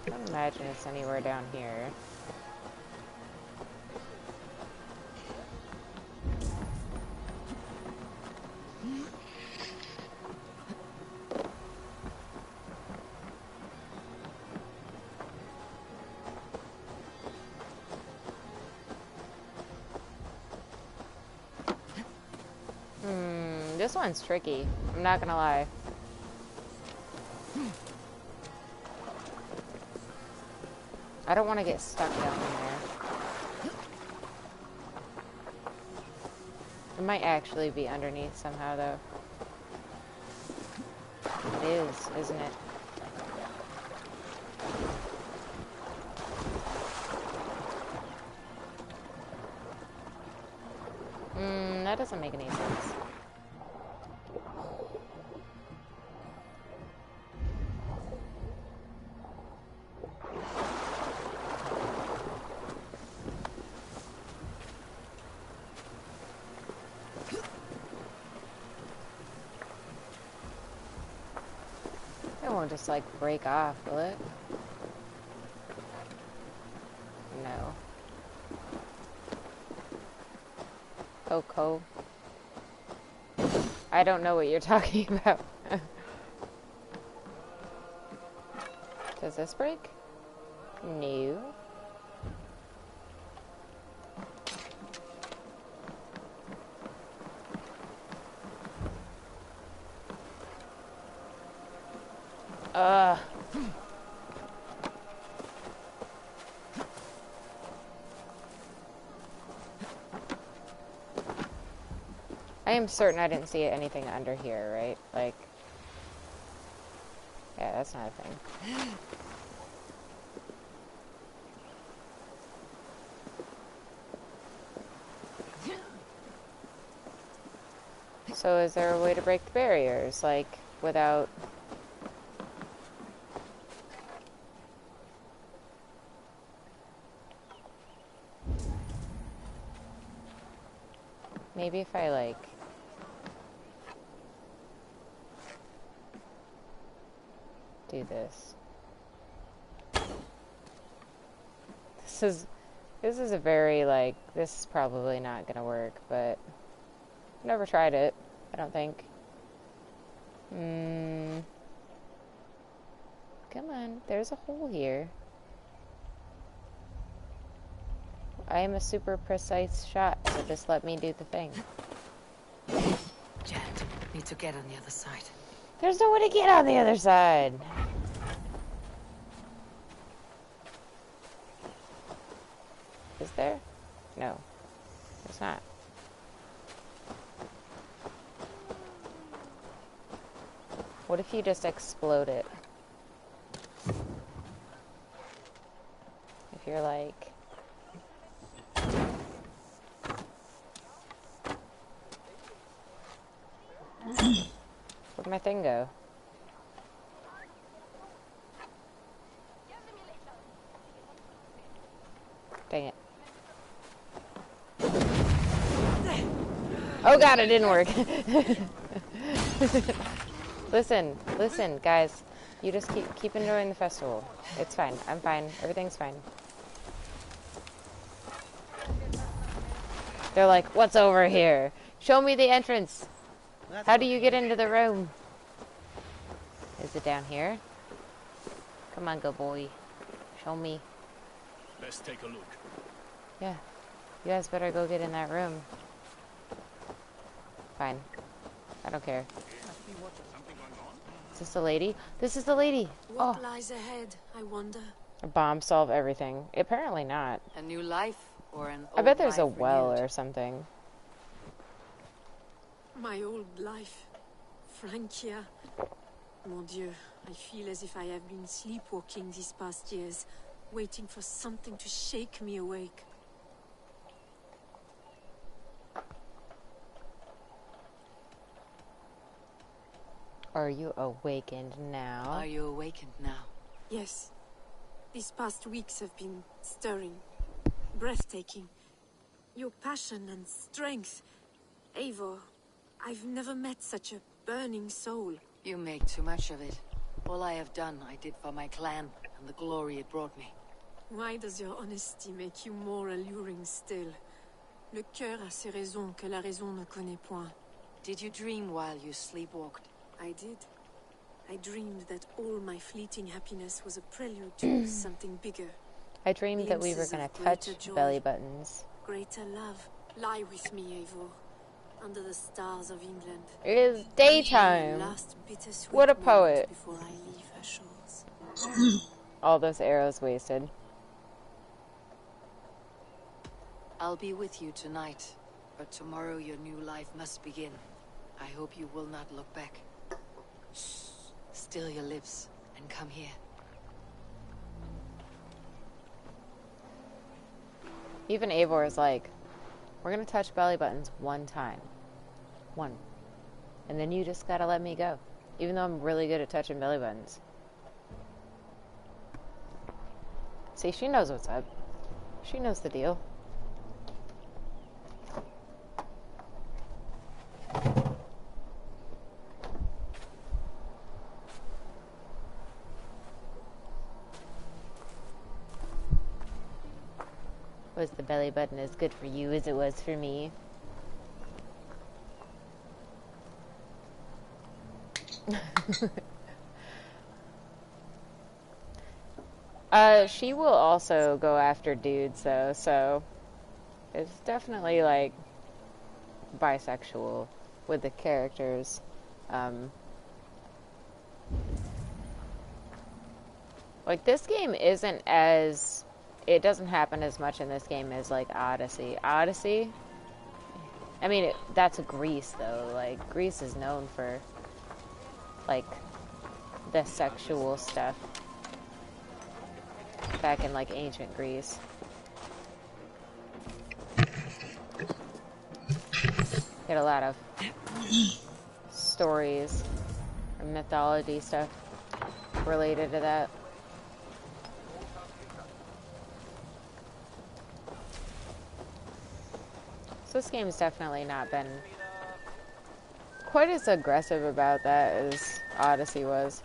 I don't imagine it's anywhere down here. This one's tricky. I'm not gonna lie. I don't want to get stuck down there. It might actually be underneath somehow, though. It is, isn't it? That doesn't make any sense. It won't just like break off, will it? No. Coco. I don't know what you're talking about. Does this break? No. I am certain I didn't see anything under here, right? Like, yeah, that's not a thing. So is there a way to break the barriers, like, without... Maybe if I, like... do this. This is a very, like, this is probably not gonna work, but I've never tried it, I don't think. Come on, there's a hole here. I am a super precise shot, so just let me do the thing. Jet, need to get on the other side. There's no way to get on the other side. Is there? No, there's not. What if you just explode it? If you're like... Where'd my thing go? Dang it. Oh god, it didn't work. Listen, guys. You just keep enjoying the festival. It's fine. I'm fine. Everything's fine. They're like, what's over here? Show me the entrance. How do you get into the room? Is it down here? Come on, good boy. Show me. Let's take a look. Yeah. You guys better go get in that room. Fine. I don't care. Is this the lady? This is the lady! What lies ahead, I wonder? A bomb solve everything. Apparently not. A new life or an I bet old there's a life well renewed? or something. My old life. Francia. Mon Dieu, I feel as if I have been sleepwalking these past years. waiting for something to shake me awake. Are you awakened now? Are you awakened now? Yes. These past weeks have been stirring, breathtaking. Your passion and strength. Eivor, I've never met such a burning soul. You make too much of it. All I have done, I did for my clan, and the glory it brought me. Why does your honesty make you more alluring still? Le cœur a ses raisons que la raison ne connaît point. Did you dream while you sleepwalked? I did. I dreamed that all my fleeting happiness was a prelude to something bigger. I dreamed that we were going to touch belly buttons. Greater love. Lie with me, Eivor. Under the stars of England. It is daytime. What a poet. Before I leave her shores. All those arrows wasted. I'll be with you tonight, but tomorrow your new life must begin. I hope you will not look back. Shh. Still your lips and come here. Even Eivor is like, we're gonna touch belly buttons one time. One. And then you just gotta let me go. Even though I'm really good at touching belly buttons. See, she knows what's up. She knows the deal. Was the belly button as good for you as it was for me? She will also go after dudes though, so it's definitely like bisexual with the characters. Like this game isn't as, it doesn't happen as much in this game as like Odyssey. Odyssey, I mean, that's Greece though. Like Greece is known for like the sexual stuff back in like ancient Greece. Get a lot of stories and mythology stuff related to that. So this game's definitely not been quite as aggressive about that as Odyssey was.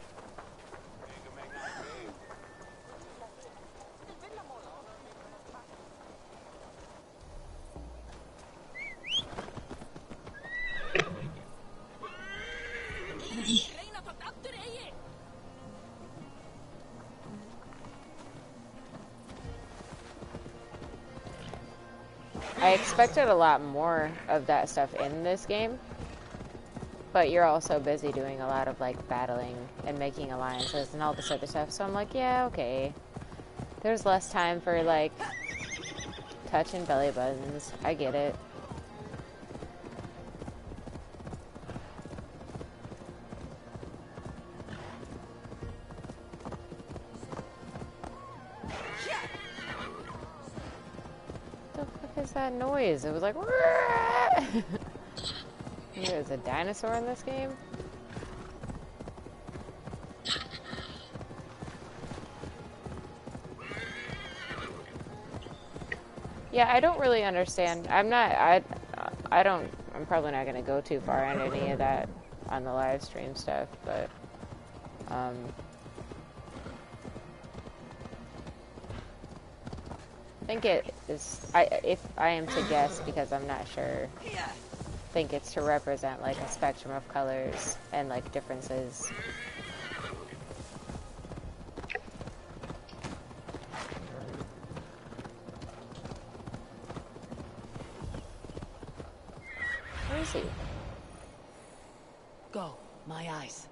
I expected a lot more of that stuff in this game, but you're also busy doing a lot of like battling and making alliances and all this other stuff, so I'm like, yeah, okay. There's less time for like touching belly buttons. I get it. That noise. It was like there's a dinosaur in this game. Yeah, I don't really understand. I'm probably not gonna go too far on any of that on the live stream stuff, but I think it is, if I am to guess, because I'm not sure, I think it's to represent like a spectrum of colors and like differences. Where is he? Go, my eyes.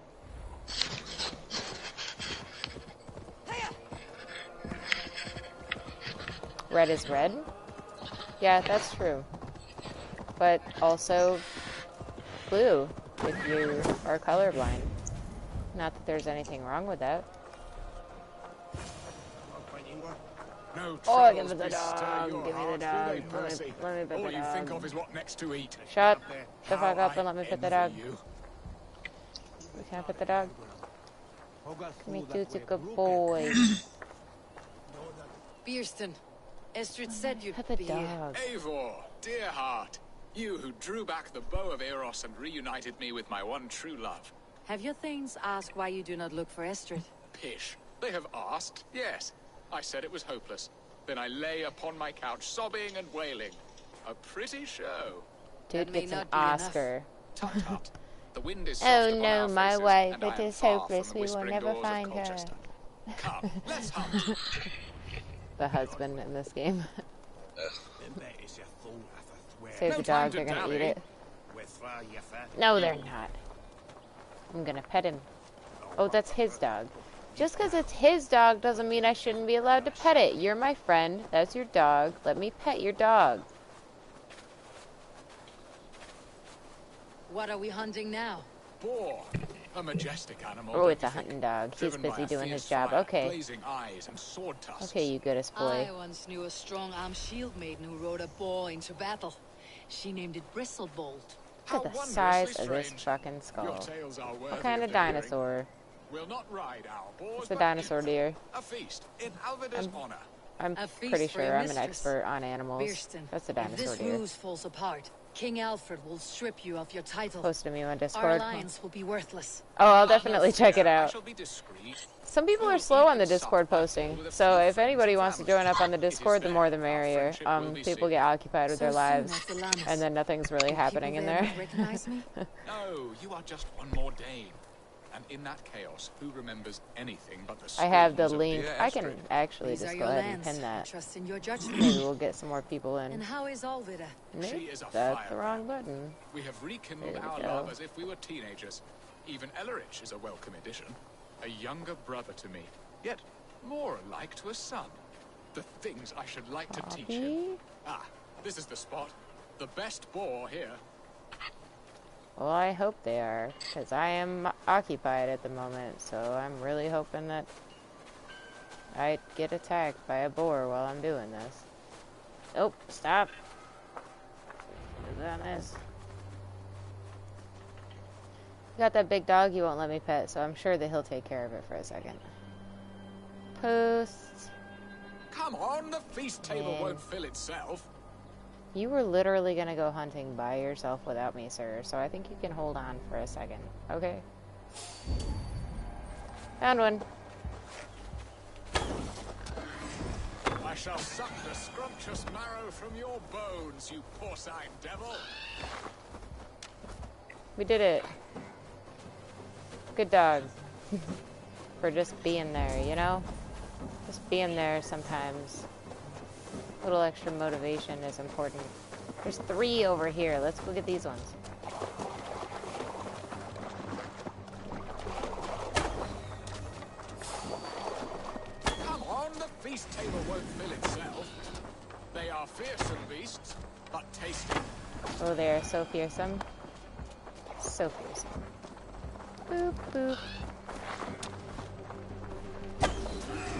Red is red? Yeah, that's true. But also blue if you are colorblind. Not that there's anything wrong with that. No Oh, give troubles me the bestir dog. your Give me the heart, do dog. they, Percy? Let me pet All the you think dog. of is what next to eat. Shut the How fuck up I and let me pet the envy dog. you. Can I pet the dog? Me too, it's a good boy. Beerston, Estrid said you'd Pet the be here. dog. Eivor, dear heart, you who drew back the bow of Eros and reunited me with my one true love. Have your thanes asked why you do not look for Estrid? Pish. They have asked, yes. I said it was hopeless. Then I lay upon my couch, sobbing and wailing. A pretty show. Dude gets an Oscar. Tut tut. The wind is soft Oh upon no, our my faces, wife, and I it am is far from hopeless. the We will whispering never doors of find her. Colchester. Come, let's hunt. The husband in this game. No Save the time dog, to they're gonna dally. eat it. No, they're not. I'm gonna pet him. Oh, that's his dog. Just because it's his dog doesn't mean I shouldn't be allowed to pet it. You're my friend. That's your dog. Let me pet your dog. What are we hunting now? Boar, a majestic animal. Oh, don't it's a you think? hunting dog. He's Driven by busy a doing fierce his job. fire, Okay. blazing eyes and sword tusks. Okay, you goodest boy. I once knew a strong-armed shield maiden who rode a boar into battle. She named it Bristlebolt. Look at the size of this fucking skull. Your tales are What worthy kind of of the hearing. dinosaur? We'll not ride our boars, It's a but dinosaur eat. deer. A feast in Alvida's honor. I'm A feast pretty for your sure I'm an mistress. expert on animals. Beerston, That's a if dinosaur this deer. ruse falls apart, King Alfred will strip you of your title. Posted me on Our Discord. alliance will be worthless. Oh, I'll definitely check it I out. shall be discreet. Some people are slow on the Discord posting, so if anybody wants to join up on the Discord, the more the merrier. People get occupied with their lives, and then nothing's really happening in there. Recognize me? No, you are just one more Dane. And in that chaos, who remembers anything but the I have the screams of link. dear I can Estrid? actually These just are go your ahead and lands. pin that. Trust in your judgment. Maybe we'll get some more people And in. how is Alvida? She Nope, is a that's the fire wrong button. We have rekindled There we our go. love as if we were teenagers. Even Ellerich is a welcome addition. A younger brother to me, yet more alike to a son. The things I should like to teach him. Ah, this is the spot. The best boar here. Well, I hope they are, because I am occupied at the moment, so I'm really hoping that I get attacked by a boar while I'm doing this. Oh, stop. On this. Got that big dog he won't let me pet, so I'm sure that he'll take care of it for a second. Posts. Come on, the feast table Man. won't fill itself. You were literally gonna go hunting by yourself without me, sir, so I think you can hold on for a second, okay? Found one. I shall suck the scrumptious marrow from your bones, you porcine devil. We did it. Good dog. For just being there, you know? Just being there sometimes. A little extra motivation is important. There's 3 over here. Let's go get these ones. Come on, the feast table won't fill itself. They are fearsome beasts, but tasty. Oh, they are so fearsome. So fearsome. Boop, boop.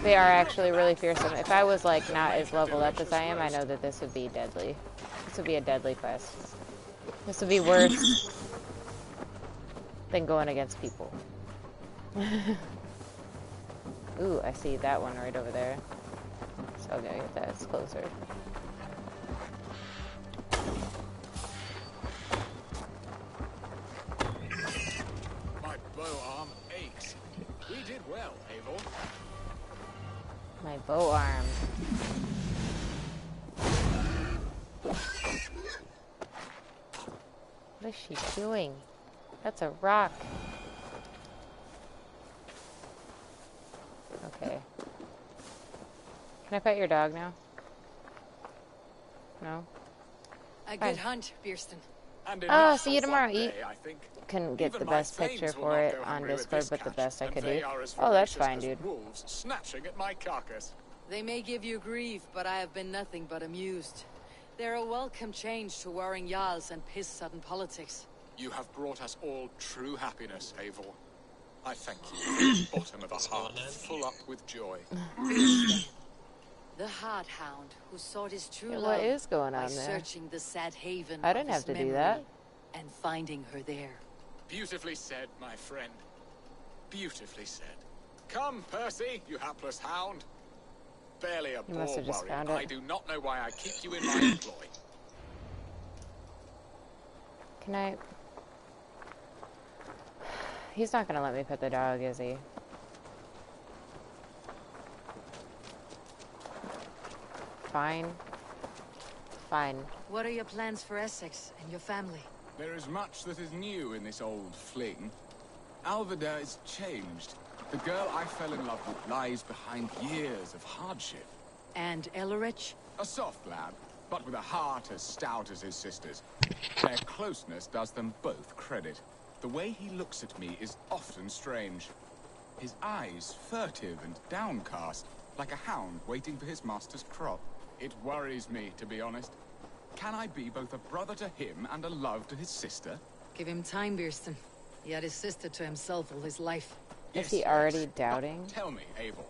They are actually really fearsome. If I was, like, not as leveled up as I am, I know that this would be deadly. This would be a deadly quest. This would be worse than going against people. Ooh, I see that one right over there. So I'm gonna get that. It's closer. My bow arm aches. We did well, Eivor. My bow arm. What is she doing? That's a rock. Okay. Can I pet your dog now? No? A Fine. good hunt, Beerston. And Oh, enough see you for tomorrow. one day, I think. Couldn't get Even the my best picture thanes will for not it go on hungry with Discord, this but the catch, best I and could they do. are as Oh, that's voracious fine, as dude. wolves snatching at my carcass. They may give you grief, but I have been nothing but amused. They're a welcome change to warring jarls and piss-sudden politics. You have brought us all true happiness, Eivor. I thank you from the bottom of a heart full up with joy. The hard hound who sought his true Yeah, love what is going by on there? searching the sad haven I didn't of have his to do memory that. and finding her there. Beautifully said, my friend. Beautifully said. Come, Percy, you hapless hound. Barely a You must poor have just warrior. found it. I do not know why I keep you in my employ. Can I... He's not gonna let me pet the dog, is he? Fine. Fine. What are your plans for Essex and your family? There is much that is new in this old fling. Alvida is changed. The girl I fell in love with lies behind years of hardship. And Ellerich? A soft lad, but with a heart as stout as his sister's. Their closeness does them both credit. The way he looks at me is often strange. His eyes furtive and downcast, like a hound waiting for his master's crop. It worries me, to be honest. Can I be both a brother to him and a love to his sister? Give him time, Beerston. He had his sister to himself all his life. Is he already doubting? But tell me, Abel,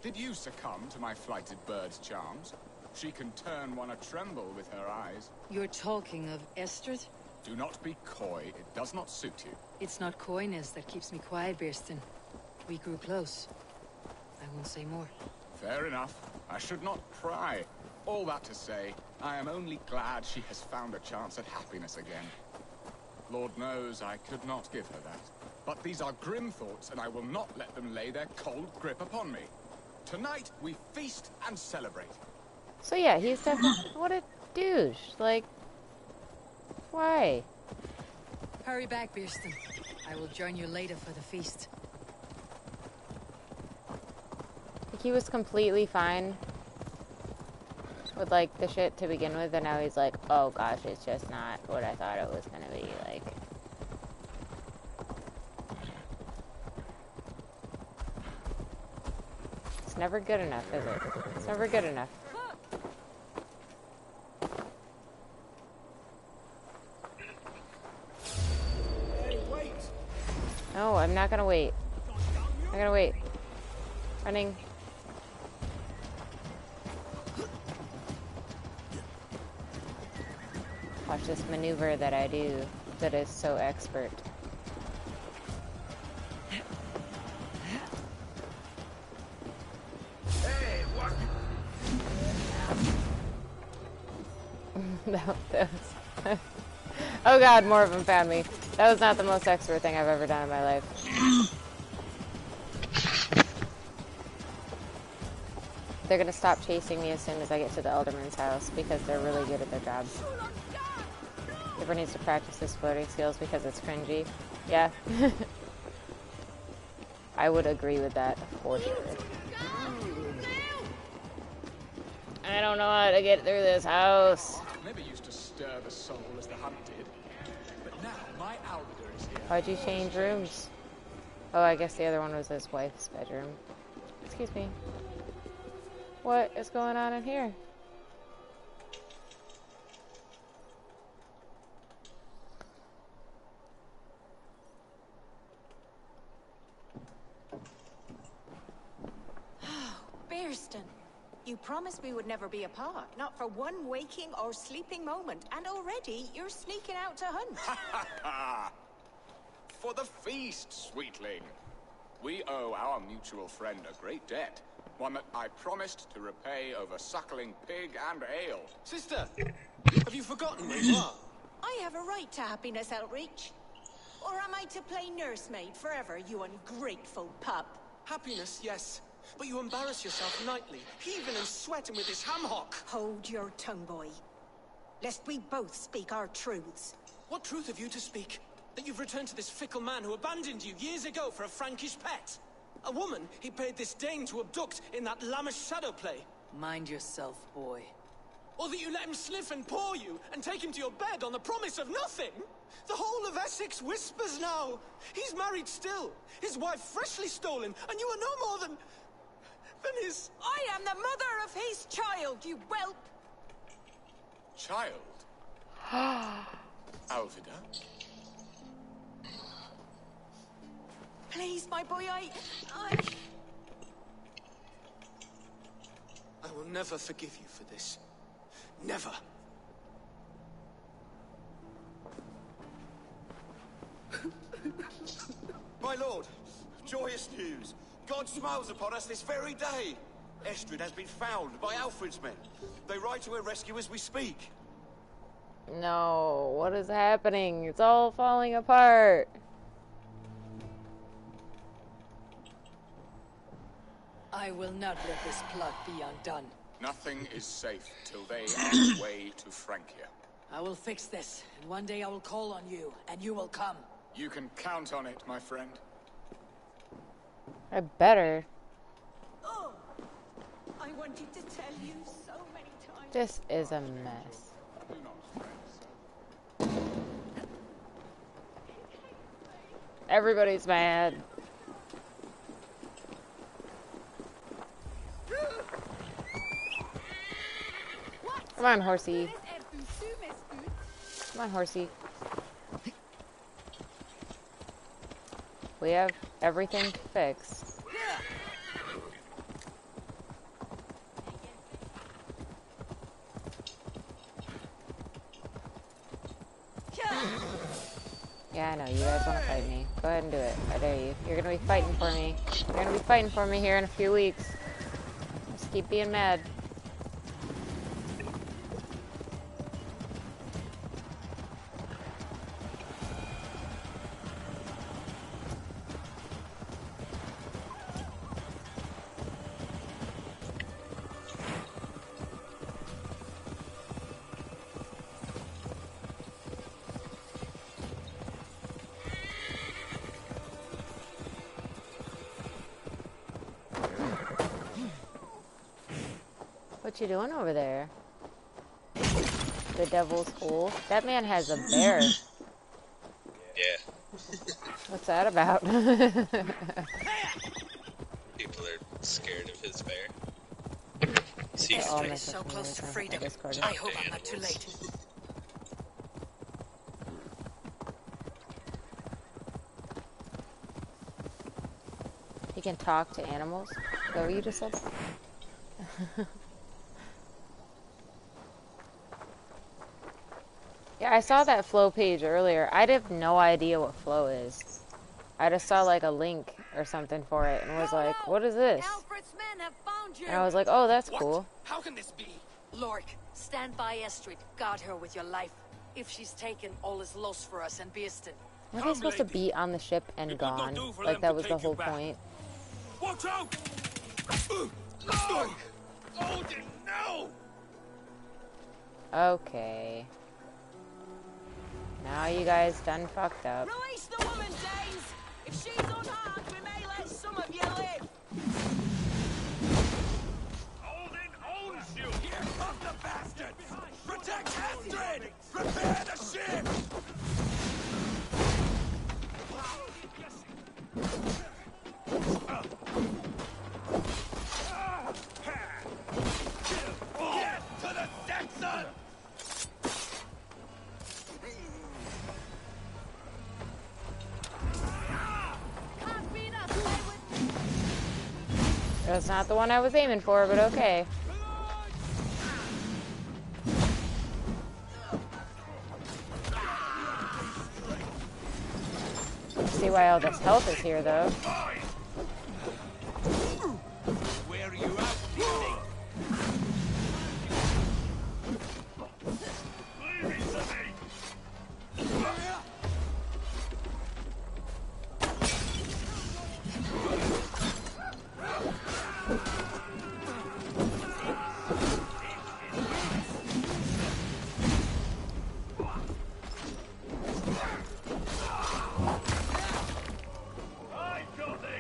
did you succumb to my flighted bird's charms? She can turn one a tremble with her eyes. You're talking of Estrid? Do not be coy, it does not suit you. It's not coyness that keeps me quiet, Beerston. We grew close. I won't say more. Fair enough. I should not pry. All that to say, I am only glad she has found a chance at happiness again. Lord knows I could not give her that. But these are grim thoughts, and I will not let them lay their cold grip upon me. Tonight, we feast and celebrate. So yeah, he's definitely... What a douche. Like... Why? Hurry back, Beerston. I will join you later for the feast. Like, he was completely fine with, like, the shit to begin with, and now he's like, oh gosh, it's just not what I thought it was gonna be, like... It's never good enough, is it? It's never good enough. No, I'm not gonna wait. I'm gonna wait. Running. Watch this maneuver that I do that is so expert. Hey, what? that was oh god, more of them found me. That was not the most expert thing I've ever done in my life. They're gonna stop chasing me as soon as I get to the Elderman's house because they're really good at their jobs. Everyone needs to practice his floating skills because it's cringy. Yeah. I would agree with that for sure. I don't know how to get through this house. Never used to stir the soul as the hunt did. But now my Alvida is here. Why'd you change rooms? Oh, I guess the other one was his wife's bedroom. Excuse me. What is going on in here? Beerston, you promised we would never be apart, not for one waking or sleeping moment, and already you're sneaking out to hunt. For the feast, sweetling. We owe our mutual friend a great debt. One that I promised to repay over suckling pig and ale. Sister, have you forgotten where you are? I have a right to happiness, Outreach. Or am I to play nursemaid forever, you ungrateful pup? Happiness, yes. But you embarrass yourself nightly, heaving and sweating with this ham hock. Hold your tongue, boy. Lest we both speak our truths. What truth have you to speak? That you've returned to this fickle man who abandoned you years ago for a Frankish pet? A woman he paid this Dane to abduct in that lammish shadow play? Mind yourself, boy. Or that you let him sniff and paw you and take him to your bed on the promise of nothing? The whole of Essex whispers now. He's married still, his wife freshly stolen, and you are no more than his... I am the mother of his child, you whelp! Child? Alvida? Please, my boy, I will never forgive you for this. Never. My lord, joyous news. God smiles upon us this very day. Estrid has been found by Alfred's men. They ride to her rescue as we speak. No, what is happening? It's all falling apart. I will not let this plot be undone. Nothing is safe till they are on the way to Francia. I will fix this, and one day I will call on you, and you will come. You can count on it, my friend. I better. Oh, I wanted to tell you so many times. This is a mess. Everybody's mad. Come on, horsey. Come on, horsey. We have everything fixed. Yeah, I know. You guys want to fight me. Go ahead and do it. I dare you. You're going to be fighting for me. You're going to be fighting for me here in a few weeks. Just keep being mad. What you doing over there? The devil's hole? That man has a bear. Yeah. What's that about? People are scared of his bear. Estrid is so close to freedom. I hope I'm not too late. He can talk to animals? Is that what you just said? Yeah, I saw that flow page earlier. I have no idea what flow is. I just saw like a link or something for it and was like, what is this? Alfred's men have found you. And I was like, oh, that's cool. How can this be? Lord, stand by Estrid. Guard her with your life. If she's taken, all is lost for us and Beeston. Were they supposed to be on the ship and gone? Like that was the whole point. Watch out! No! Odin, no! Okay. Now you guys done fucked up. Release the woman, Danes! If she's unharmed, we may let some of you live! Odin owns you! Here come the bastards! Protect Astrid! Prepare the ship! Get to the Saxon! That's not the one I was aiming for, but okay. See why all this health is here, though. Where are you at, Peony? I got it!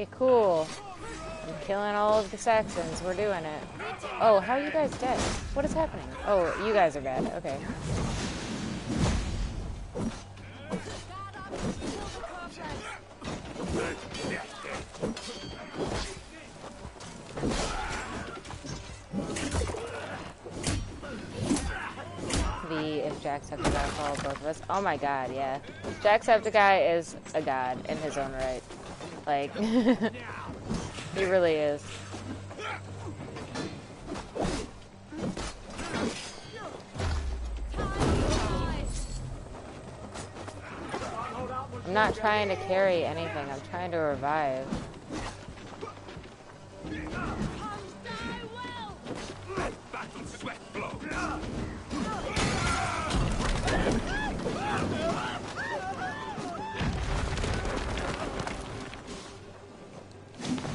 Okay, cool. I'm killing all of the Saxons. We're doing it. Oh, how are you guys dead? What is happening? Oh, you guys are dead. Okay. If Jacksepticeye followed both of us. Oh my god, yeah. Jacksepticeye is a god in his own right. Like, he really is. I'm not trying to carry anything, I'm trying to revive.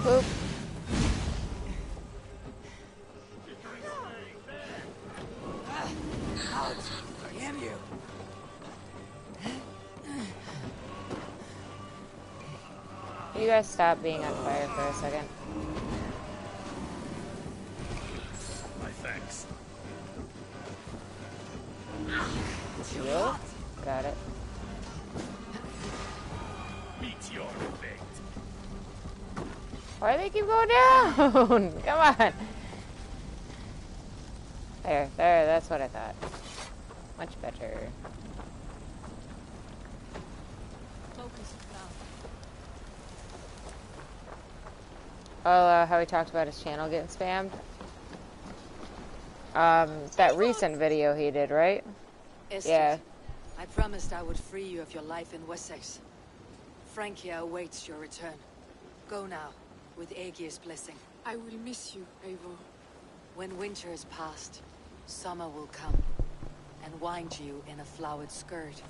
Boop. Alex, I am you. You guys stop being on fire for a second. My thanks. Heal? Got it. Meet your fate. Why do they keep going down? Come on. There, that's what I thought. Much better. Oh, how he talked about his channel getting spammed? That recent video he did, right? Esther, Yeah. I promised I would free you of your life in Wessex. Francia awaits your return. Go now, with Aegir's blessing. I will miss you, Eivor. When winter is past, summer will come, and wind you in a flowered skirt.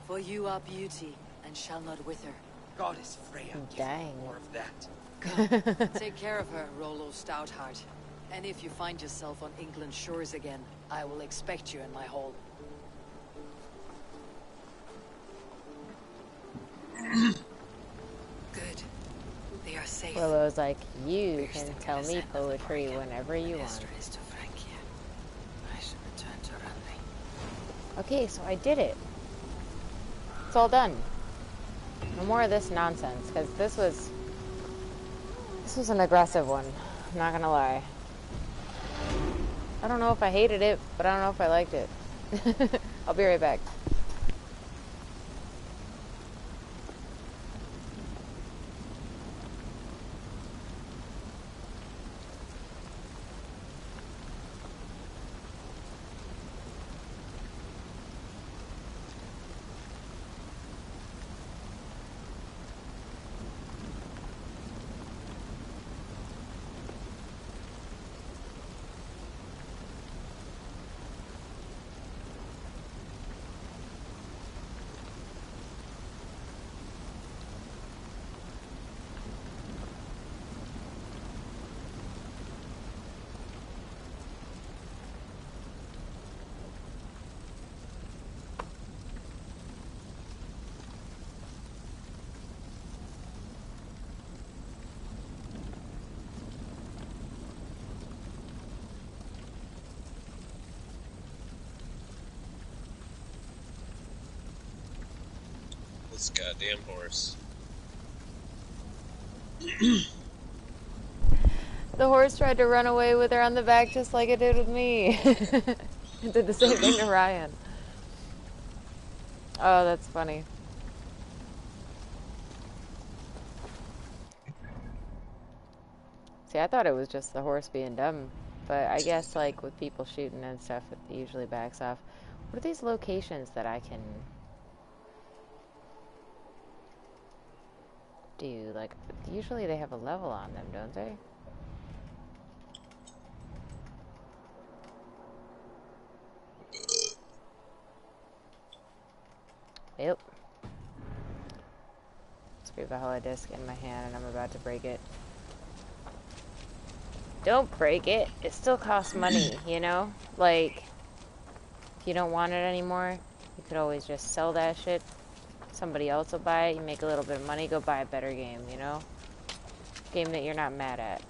For you are beauty, and shall not wither. Goddess Freya, dang. more of that. Come, take care of her, Rollo Stoutheart. And if you find yourself on England's shores again, I will expect you in my hall. Good. They are safe. Willow's like, you can tell me poetry whenever you want. I should return to Renly. Okay, so I did it. It's all done. No more of this nonsense, because this was an aggressive one. I'm not gonna lie. I don't know if I hated it, but I don't know if I liked it. I'll be right back. This goddamn horse. The horse tried to run away with her on the back just like it did with me. It did the same thing to Ryan. Oh, that's funny. See, I thought it was just the horse being dumb. But I guess, like, with people shooting and stuff, it usually backs off. What are these locations that I can do? Like, usually they have a level on them, don't they? Yep. It's a Valhalla disc in my hand and I'm about to break it. Don't break it. It still costs money, you know? Like, if you don't want it anymore, you could always just sell that shit. Somebody else will buy it. You make a little bit of money, go buy a better game, you know? game that you're not mad at.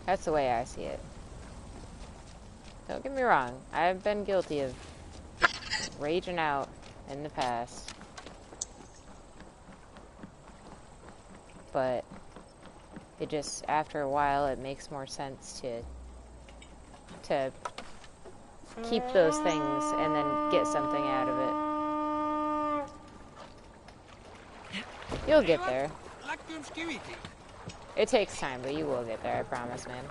That's the way I see it. Don't get me wrong, I've been guilty of raging out in the past. But it just, after a while, it makes more sense to keep those things and then get something out of it. You'll get there. It takes time, but you will get there, I promise, man.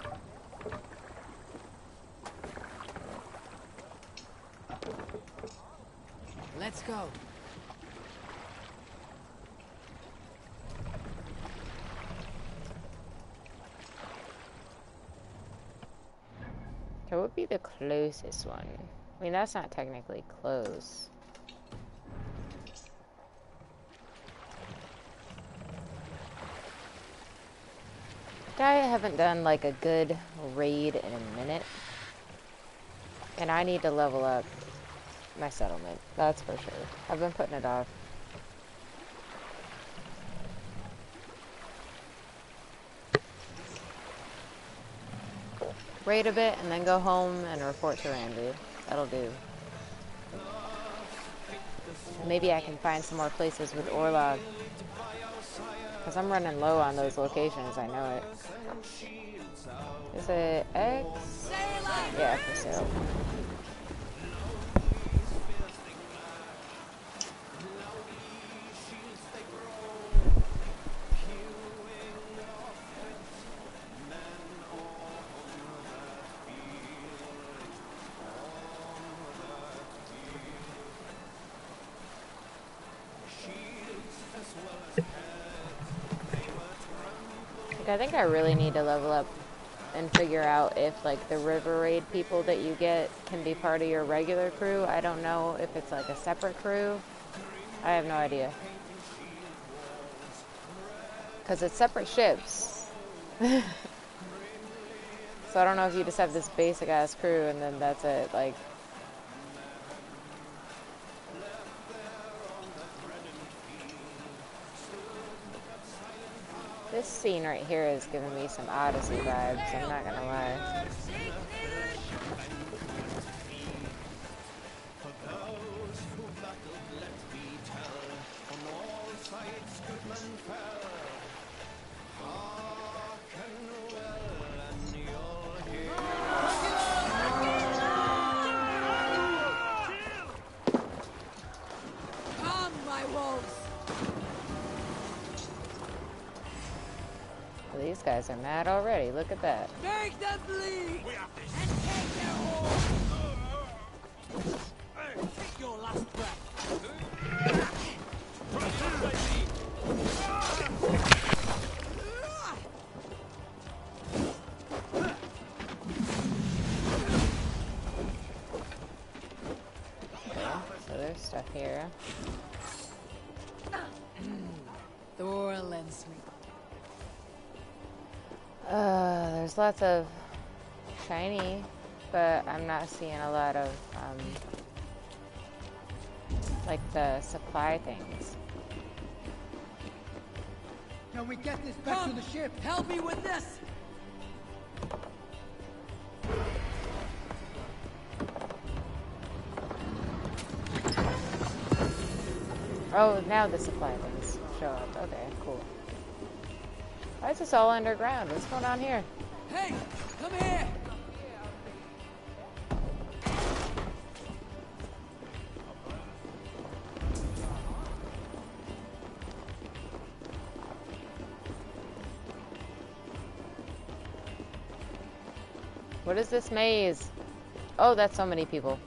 Let's go. That would be the closest one. I mean, that's not technically close. I haven't done like a good raid in a minute. And I need to level up my settlement, that's for sure. I've been putting it off. Raid a bit and then go home and report to Randy. That'll do. Maybe I can find some more places with Orlog. Because I'm running low on those locations, I know it. Is it X? Yeah, for sale. I think I really need to level up and figure out if like the river raid people that you get can be part of your regular crew. I don't know if it's like a separate crew. I have no idea. Because it's separate ships. So I don't know if you just have this basic ass crew and then that's it. Like, this scene right here is giving me some Odyssey vibes, I'm not gonna lie. Come, my wolves! Well, these guys are mad already, look at that. Make them bleed! And take their horse! Take your last breath! Okay, so there's stuff here. Thor lends me. There's lots of shiny, but I'm not seeing a lot of, like the supply things. Can we get this back to the ship? Help me with this! Oh, now the supply things show up. Okay, cool. Why is this all underground? What's going on here? Hey, come here! What is this maze? Oh, that's so many people.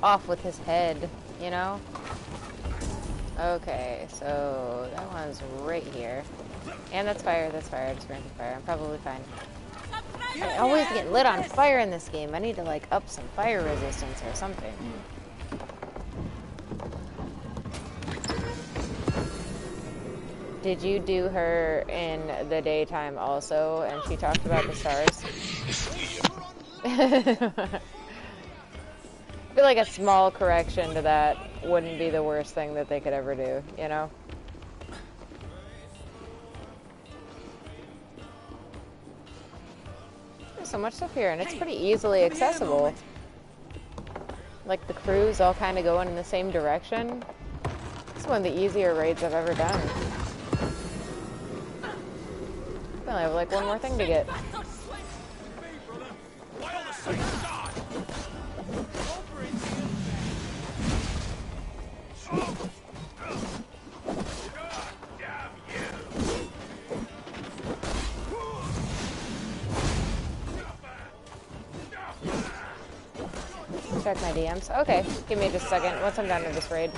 off with his head, you know? Okay, so that one's right here. And that's fire, I just ran through fire. I'm probably fine. I always get lit on fire in this game. I need to, like, up some fire resistance or something. Did you do her in the daytime also, and she talked about the stars? I feel like a small correction to that wouldn't be the worst thing that they could ever do, you know? There's so much stuff here, and it's pretty easily accessible. Like, the crews all kind of going in the same direction. It's one of the easier raids I've ever done. I only have like one more thing to get. Check my DMs. Okay, give me just a second. Once I'm done with this raid.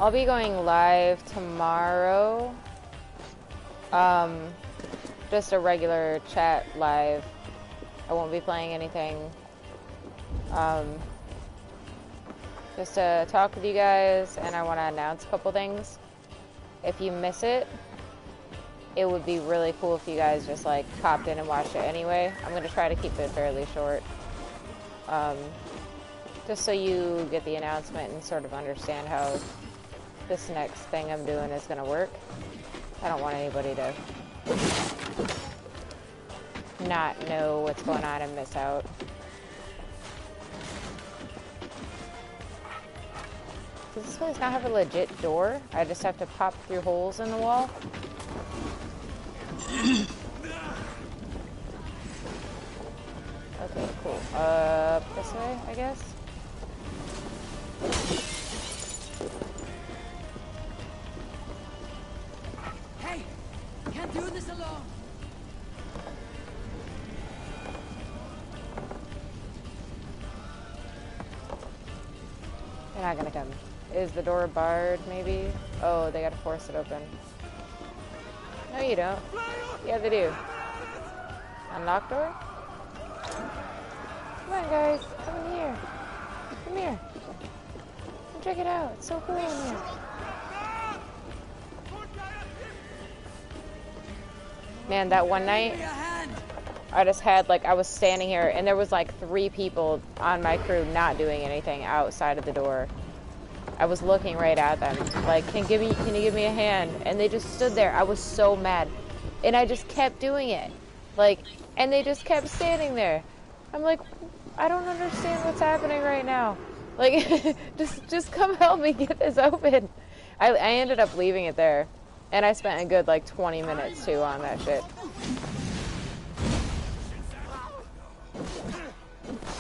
I'll be going live tomorrow. Just a regular chat live. I won't be playing anything. Just to talk with you guys, and I want to announce a couple things. If you miss it, it would be really cool if you guys just like popped in and watched it anyway. I'm going to try to keep it fairly short. Just so you get the announcement and sort of understand how this next thing I'm doing is going to work. I don't want anybody to not know what's going on and miss out. Does this place not have a legit door? I just have to pop through holes in the wall? Okay, cool. Up this way, I guess? Hey! Can't do this alone! They're not gonna come. Is the door barred, maybe? Oh, they gotta force it open. No, you don't. Yeah, they do. Unlock door? Come on, guys. Come in here. Come here. Come check it out. It's so cool in here. Man, that one night, I just had, like, I was standing here, and there was, like, 3 people on my crew not doing anything outside of the door. I was looking right at them, like, can you give me a hand? And they just stood there. I was so mad. And I just kept doing it. Like, and they just kept standing there. I'm like, I don't understand what's happening right now. Like, just come help me get this open. I ended up leaving it there. And I spent a good, like, 20 minutes, too, on that shit.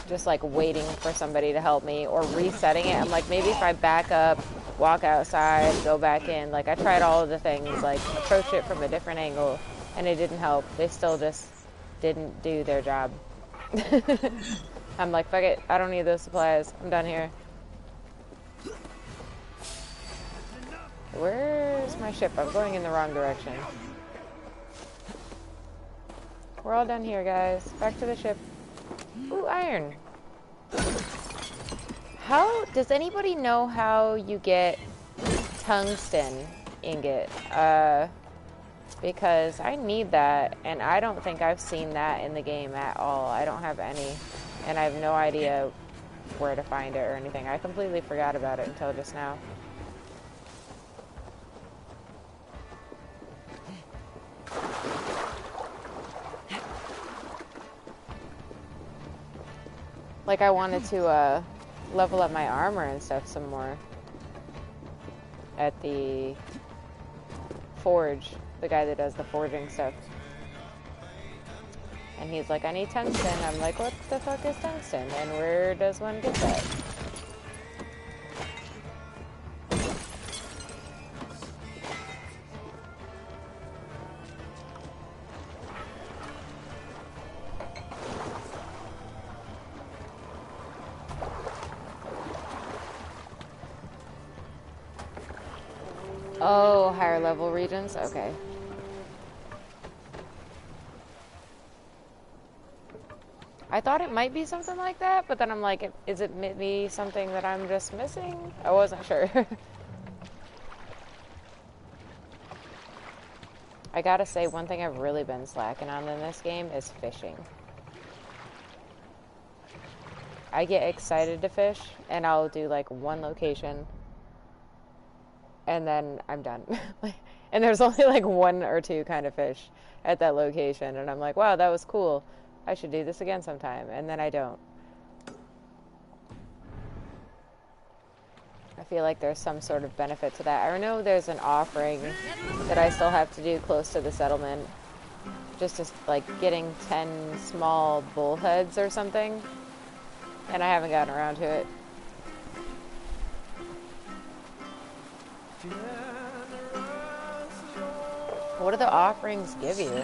Just like waiting for somebody to help me or resetting it. I'm like, maybe if I back up, walk outside, go back in. Like, I tried all of the things, like approach it from a different angle, and it didn't help. They still just didn't do their job. I'm like, fuck it, I don't need those supplies. I'm done here. Where's my ship? I'm going in the wrong direction. We're all done here, guys. Back to the ship. Ooh, iron. How does anybody know how you get tungsten ingot? Because I need that, and I don't think I've seen that in the game at all. I don't have any, and I have no idea where to find it or anything. I completely forgot about it until just now. Like, I wanted to level up my armor and stuff some more at the forge, the guy that does the forging stuff. And he's like, I need tungsten. I'm like, what the fuck is tungsten? And where does one get that? Oh, higher level regions? Okay. I thought it might be something like that, but then I'm like, is it maybe something that I'm just missing? I wasn't sure. I gotta say, one thing I've really been slacking on in this game is fishing. I get excited to fish, and I'll do like one location, and then I'm done. And there's only like one or two kind of fish at that location, and I'm like, wow, that was cool. I should do this again sometime, and then I don't. I feel like there's some sort of benefit to that. I know there's an offering that I still have to do close to the settlement. Just like getting 10 small bullheads or something. And I haven't gotten around to it. What do the offerings give you?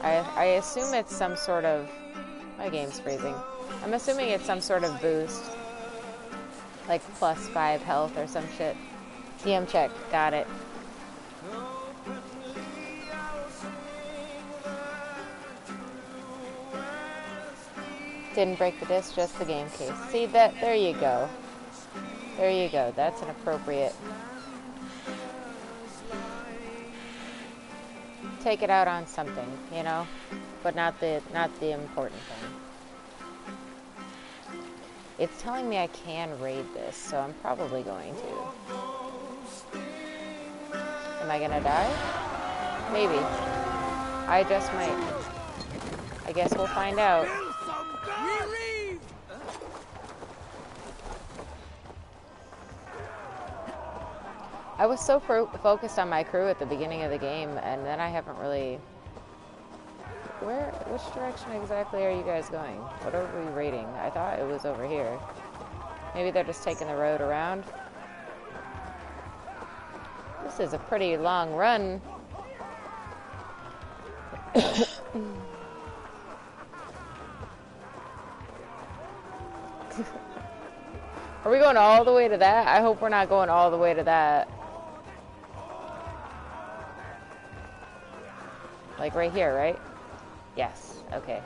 I assume it's some sort of... My game's freezing. I'm assuming it's some sort of boost. Like +5 health or some shit. TM check. Got it. Didn't break the disc, just the game case. See that? There you go. There you go. That's an appropriate... Take it out on something, you know? But not the important thing. It's telling me I can raid this, so I'm probably going to. Am I gonna die? Maybe. I just might. I guess we'll find out. I was so focused on my crew at the beginning of the game, and then I haven't really... Which direction exactly are you guys going? What are we raiding? I thought it was over here. Maybe they're just taking the road around. This is a pretty long run. Are we going all the way to that? I hope we're not going all the way to that. Like right here, right? Yes. Okay.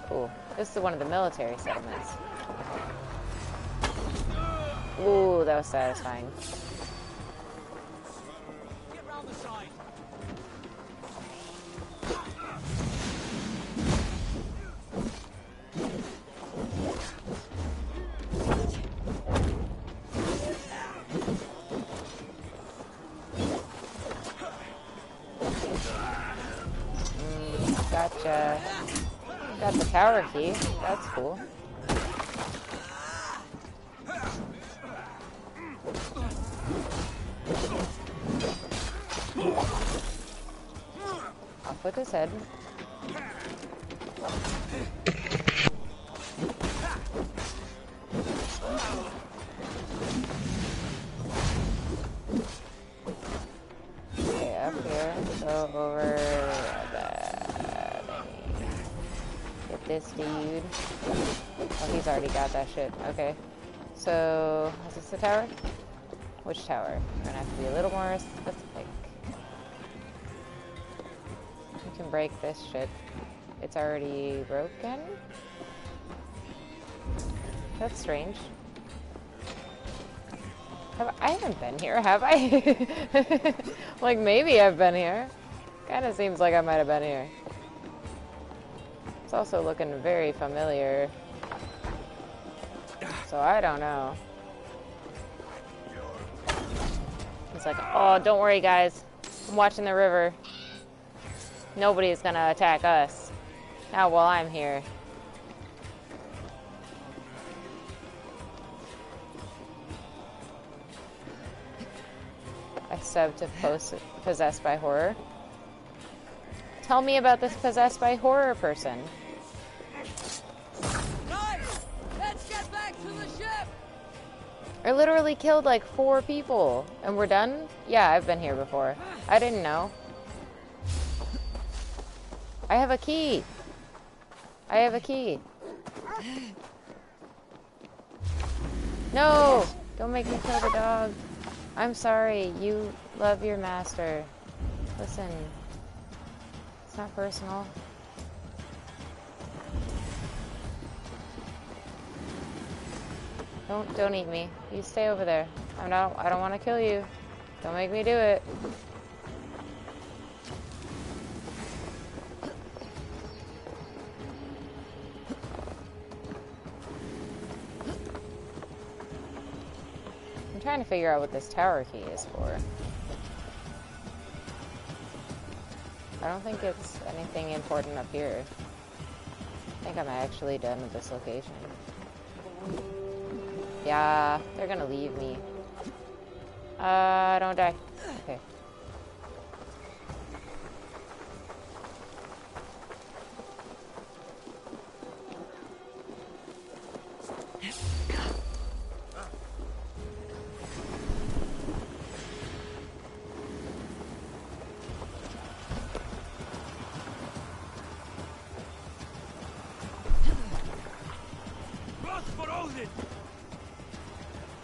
Cool. This is one of the military settlements. Ooh, that was satisfying. Get round the side. Gotcha. Got the tower key. That's cool. Off with his head. Okay, up here. Go over that. Get this dude. Oh, he's already got that shit. Okay. So, is this the tower? Which tower? We're gonna have to be a little more specific. You can break this shit. It's already broken? That's strange. I haven't been here, have I? Like, maybe I've been here. Kinda seems like I might have been here. It's also looking very familiar. So I don't know. It's like, oh, don't worry, guys. I'm watching the river. Nobody's gonna attack us. Not while I'm here. I subbed to Possessed by Horror. Tell me about this Possessed by Horror person. Guys, let's get back to the ship. I literally killed like 4 people. And we're done? Yeah, I've been here before. I didn't know. I have a key. I have a key. No! Don't make me kill the dog. I'm sorry, you love your master. Listen, it's not personal. Don't eat me. You stay over there. I don't want to kill you. Don't make me do it. I'm trying to figure out what this tower key is for. I don't think it's anything important up here. I think I'm actually done with this location. Yeah, they're gonna leave me. Don't die. Okay.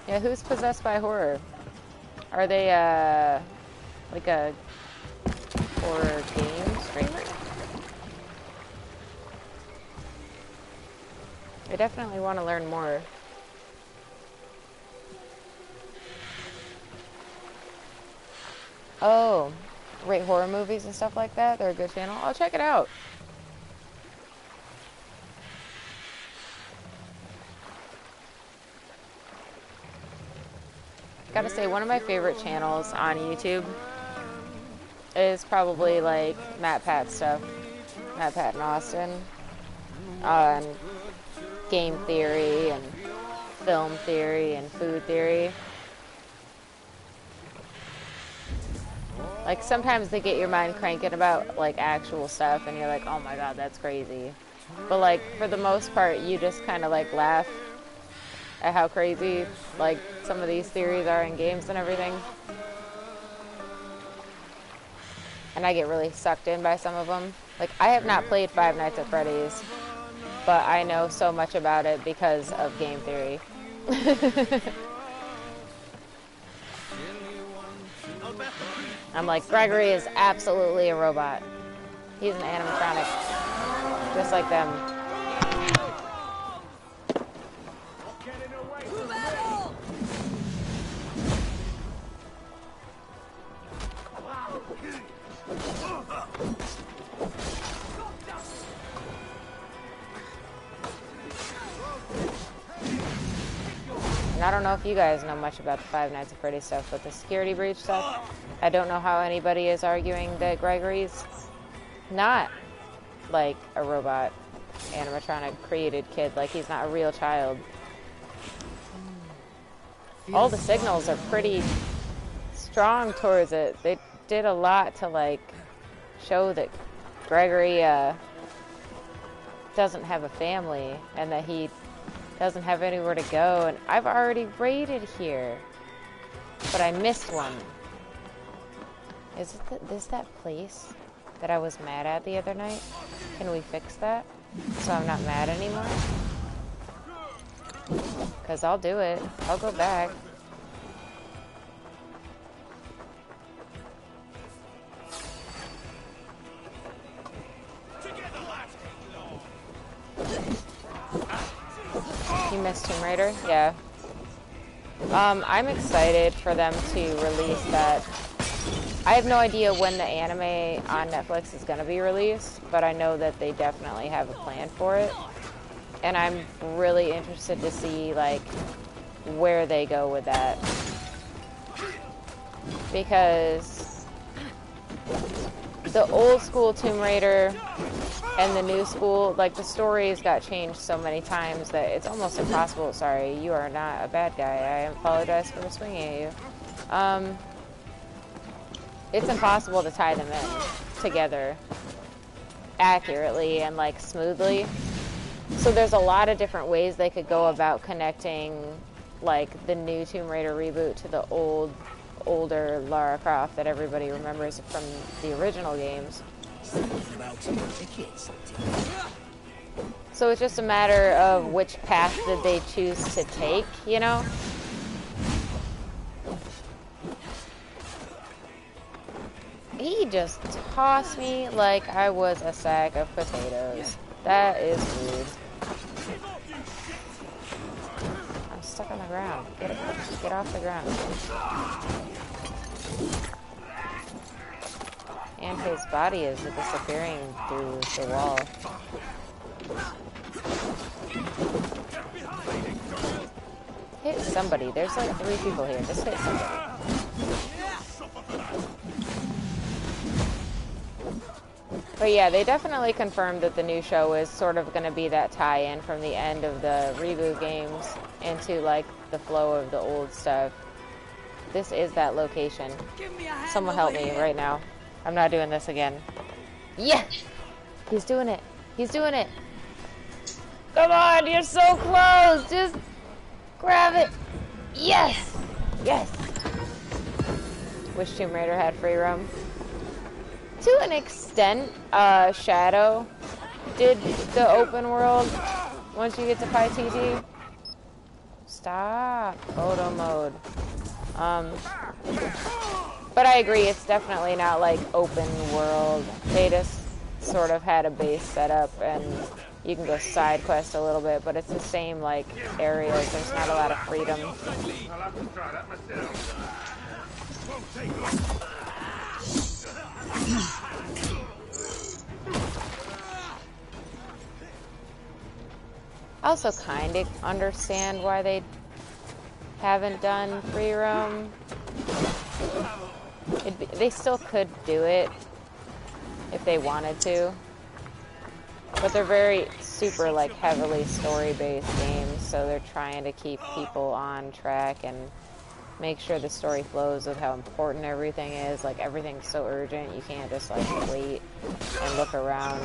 Yeah, who's possessed by horror? Are they, like a horror game streamer? I definitely want to learn more. Oh, rate horror movies and stuff like that? They're a good channel. I'll check it out. Gotta say, one of my favorite channels on YouTube is probably like Matt Pat stuff. Matt Pat and Austin. On game theory and film theory and food theory. Like sometimes they get your mind cranking about like actual stuff and you're like, oh my god, that's crazy. But like for the most part, you just kind of like laugh at how crazy like some of these theories are in games and everything. And I get really sucked in by some of them. Like I have not played Five Nights at Freddy's, but I know so much about it because of game theory. I'm like, Gregory is absolutely a robot. He's an animatronic, just like them. And I don't know if you guys know much about the Five Nights at Freddy's stuff, but the security breach stuff, I don't know how anybody is arguing that Gregory's not like a robot animatronic created kid, like he's not a real child. All the signals are pretty strong towards it. They did a lot to like show that Gregory doesn't have a family and that he doesn't have anywhere to go, and I've already raided here, but I missed one. Is this that place that I was mad at the other night? Can we fix that so I'm not mad anymore? Because I'll do it. I'll go back. You missed Tomb Raider? Yeah. I'm excited for them to release that. I have no idea when the anime on Netflix is going to be released, but I know that they definitely have a plan for it. And I'm really interested to see, like, where they go with that. Because the old school Tomb Raider and the new school, like, the stories got changed so many times that it's almost impossible. Sorry, you are not a bad guy. I apologize for swinging at you. It's impossible to tie them in together accurately and, like, smoothly. So there's a lot of different ways they could go about connecting, like, the new Tomb Raider reboot to the older Lara Croft that everybody remembers from the original games. So it's just a matter of which path did they choose to take, you know? He just tossed me like I was a sack of potatoes. That is rude. I'm stuck on the ground. Get off the ground. And his body is disappearing through the wall. Hit somebody. There's like 3 people here. Just hit somebody. But yeah, they definitely confirmed that the new show is sort of going to be that tie-in from the end of the reboot games into like the flow of the old stuff. This is that location. Someone help me right now. I'm not doing this again. Yeah! He's doing it. He's doing it. Come on, you're so close. Just grab it. Yes! Yes! Wish Tomb Raider had free roam. To an extent, Shadow did the open world once you get to Paititi. Stop. Photo mode. But I agree, it's definitely not like open world. They just sort of had a base set up and you can go side quest a little bit, but it's the same like areas. There's not a lot of freedom. I'll have to try that myself. I also kind of understand why they haven't done free roam. They still could do it if they wanted to, but they're very super like heavily story-based games, so they're trying to keep people on track and make sure the story flows with how important everything is. Like everything's so urgent, you can't just like wait and look around.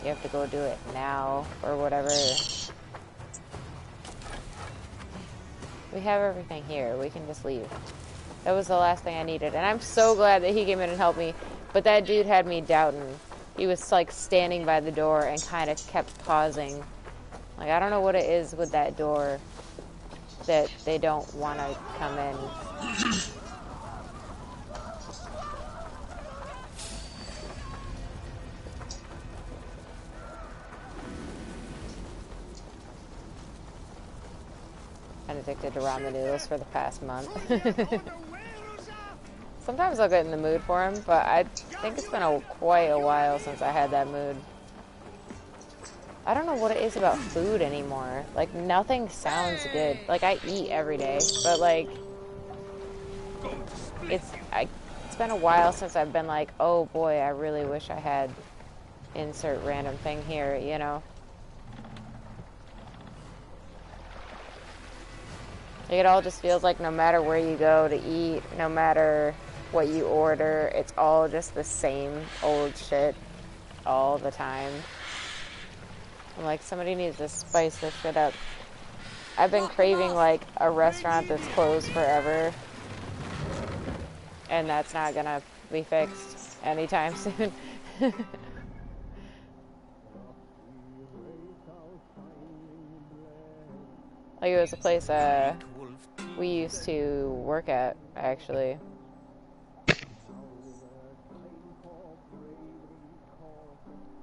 You have to go do it now or whatever. We have everything here. We can just leave. That was the last thing I needed. And I'm so glad that he came in and helped me. But that dude had me doubting. He was like standing by the door and kind of kept pausing. Like, I don't know what it is with that door that they don't want to come in. I'm addicted to ramen noodles for the past month. Sometimes I'll get in the mood for them, but I think it's been quite a while since I had that mood. I don't know what it is about food anymore. Like, nothing sounds good. Like, I eat every day, but like, it's been a while since I've been like, oh boy, I really wish I had insert random thing here, you know? Like, it all just feels like no matter where you go to eat, no matter what you order, it's all just the same old shit all the time. I'm like, somebody needs to spice this shit up. I've been craving like a restaurant that's closed forever, and that's not gonna be fixed anytime soon. Like, it was a place we used to work at, actually.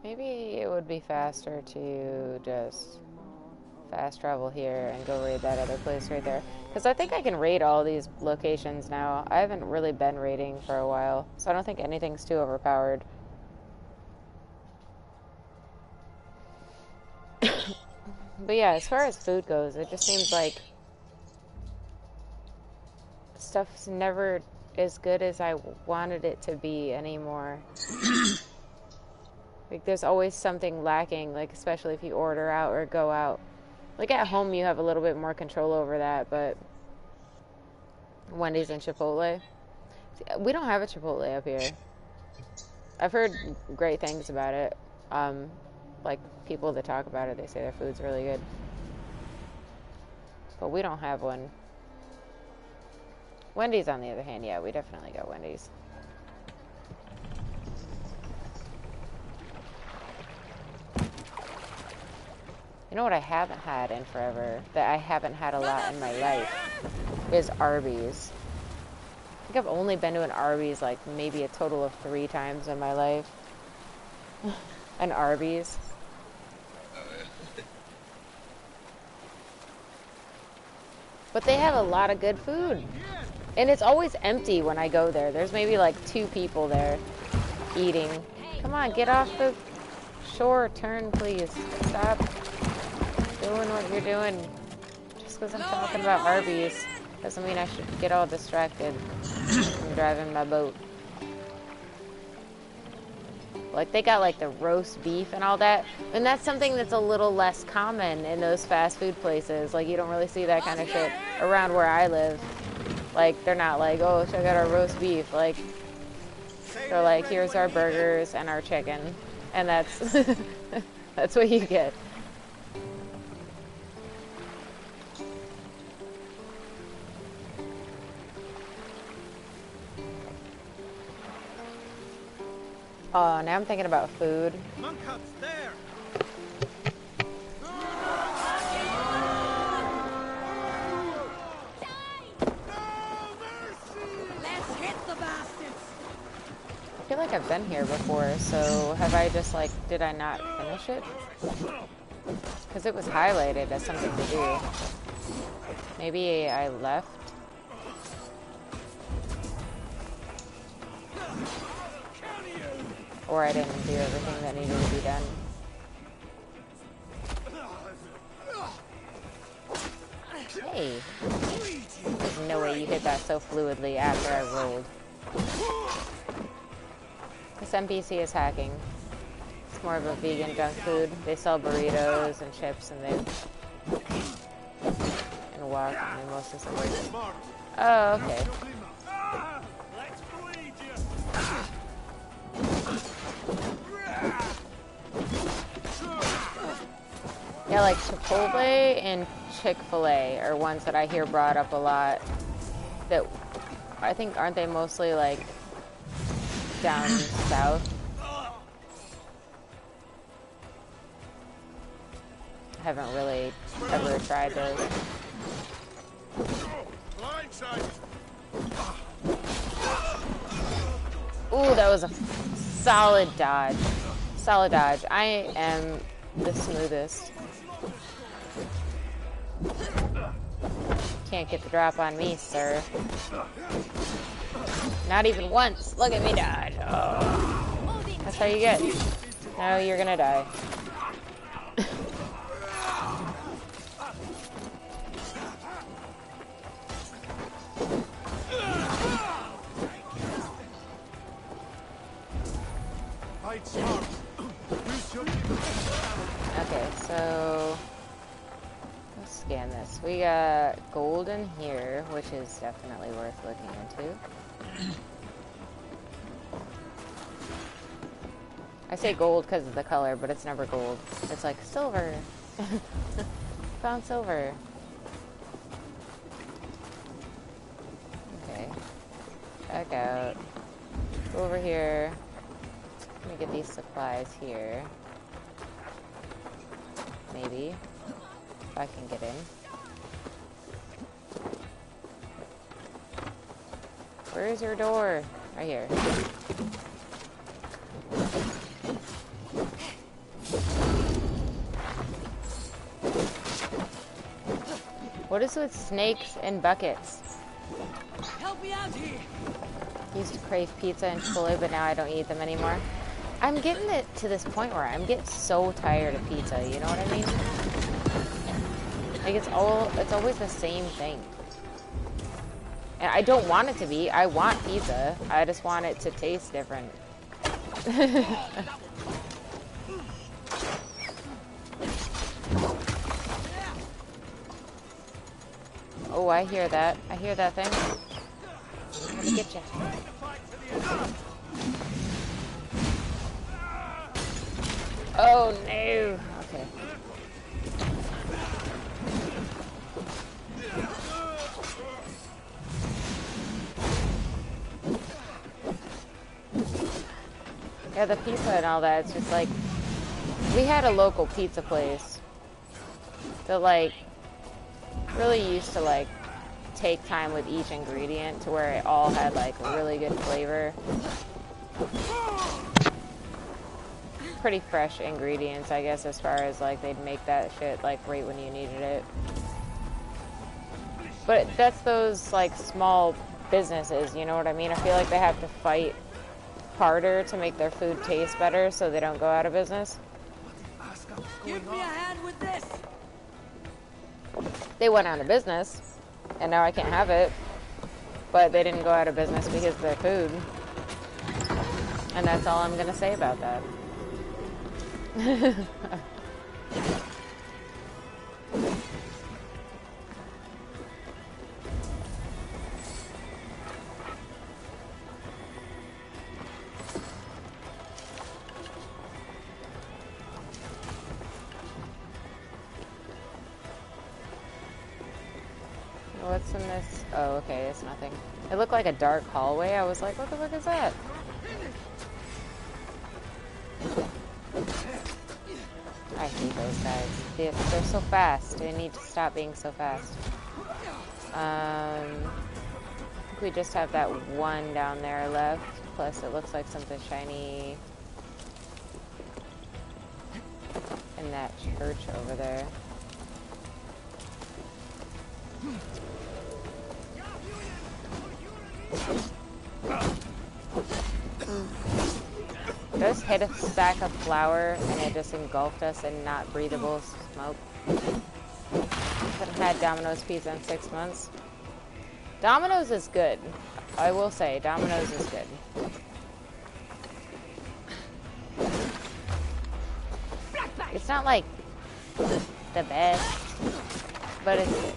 Maybe it would be faster to just fast travel here and go raid that other place right there. Because I think I can raid all these locations now. I haven't really been raiding for a while, so I don't think anything's too overpowered. But yeah, as far as food goes, it just seems like stuff's never as good as I wanted it to be anymore. Like, there's always something lacking, like, especially if you order out or go out. Like, at home, you have a little bit more control over that, but Wendy's and Chipotle. See, we don't have a Chipotle up here. I've heard great things about it. Like, people that talk about it, they say their food's really good. But we don't have one. Wendy's, on the other hand, yeah, we definitely got Wendy's. You know what I haven't had in forever, that I haven't had a lot in my life, is Arby's. think I've only been to an Arby's like maybe a total of 3 times in my life. An Arby's. But they have a lot of good food. And it's always empty when I go there. There's maybe like 2 people there eating. Come on, get off the shore. Turn, please. Stop doing what you're doing. Just because I'm talking about Arby's doesn't mean I should get all distracted from driving my boat. Like, they got like the roast beef and all that. And that's something that's a little less common in those fast food places. Like, you don't really see that kind of shit around where I live. Like, they're not like, oh, check out our roast beef. Like, they're like, here's our burgers and our chicken. And that's, that's what you get. Oh, now I'm thinking about food. Monk huts there. Let's hit the bastards. I feel like I've been here before, so have I just like, did I not finish it? Because it was highlighted as something to do. Maybe I left. Or I didn't do everything that needed to be done. Hey. There's no way you hit that so fluidly after I rolled. This NPC is hacking. It's more of a vegan junk food. They sell burritos and chips and and wok and they mostly sell. Oh, okay. Yeah, like Chipotle and Chick-fil-A are ones that I hear brought up a lot. That I think, aren't they mostly like down south? I haven't really ever tried those. Ooh, that was a solid dodge. Solid dodge. I am the smoothest. Can't get the drop on me, sir. Not even once. Look at me dodge. Oh. That's how you get. Now you're gonna die. Okay, so let's scan this. We got gold in here, which is definitely worth looking into. I say gold because of the color, but it's never gold. It's like silver. Found silver. Okay. Back out. Go over here. Let me get these supplies here. Maybe. If I can get in. Where's your door? Right here. What is with snakes and buckets? Help me out here. Used to crave pizza and Chipotle, but now I don't eat them anymore. I'm getting it to this point where I'm getting so tired of pizza, you know what I mean? Like it's always the same thing. And I don't want it to be. I want pizza. I just want it to taste different. Oh, I hear that. I hear that thing. I'm gonna get you. Oh no. Okay. Yeah, the pizza and all that, it's just like, we had a local pizza place that like really used to like take time with each ingredient to where it all had like really good flavor. Pretty fresh ingredients, I guess, as far as like they'd make that shit like right when you needed it. But that's those like small businesses, you know what I mean? I feel like they have to fight harder to make their food taste better so they don't go out of business. Give me a hand with this. They went out of business, and now I can't have it. But they didn't go out of business because of their food. And that's all I'm gonna say about that. What's in this? Oh, okay, it's nothing. It looked like a dark hallway. I was like, what the fuck is that? I hate those guys. They're so fast. They need to stop being so fast. I think we just have that one down there left. Plus, it looks like something shiny in that church over there. Just hit a stack of flour and it just engulfed us in not breathable smoke. Haven't had Domino's pizza in 6 months. Domino's is good. I will say, Domino's is good. It's not like the best, but it's good.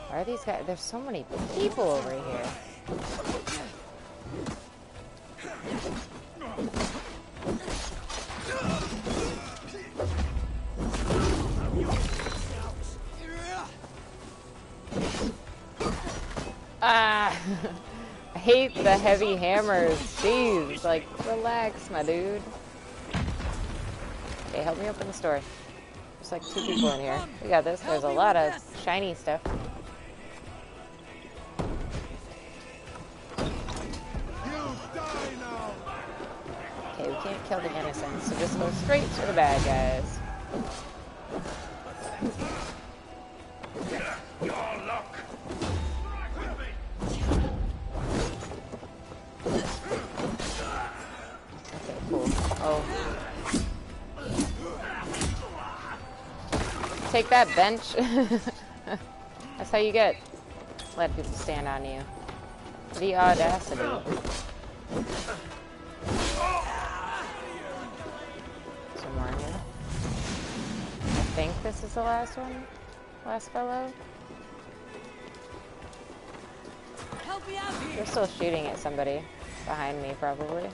Why are these guys? There's so many people over here. Ah, I hate the heavy hammers. Jeez, like, relax, my dude. Okay, help me open the store. There's like 2 people in here. We got this. There's a lot of shiny stuff. Okay, we can't kill the innocents, so just go straight to the bad guys. Okay, cool. Oh. Take that, bench. That's how you get. Let people stand on you. The audacity. Some more in here. I think this is the last one. Last fellow. Help me out here. They're still shooting at somebody behind me, probably.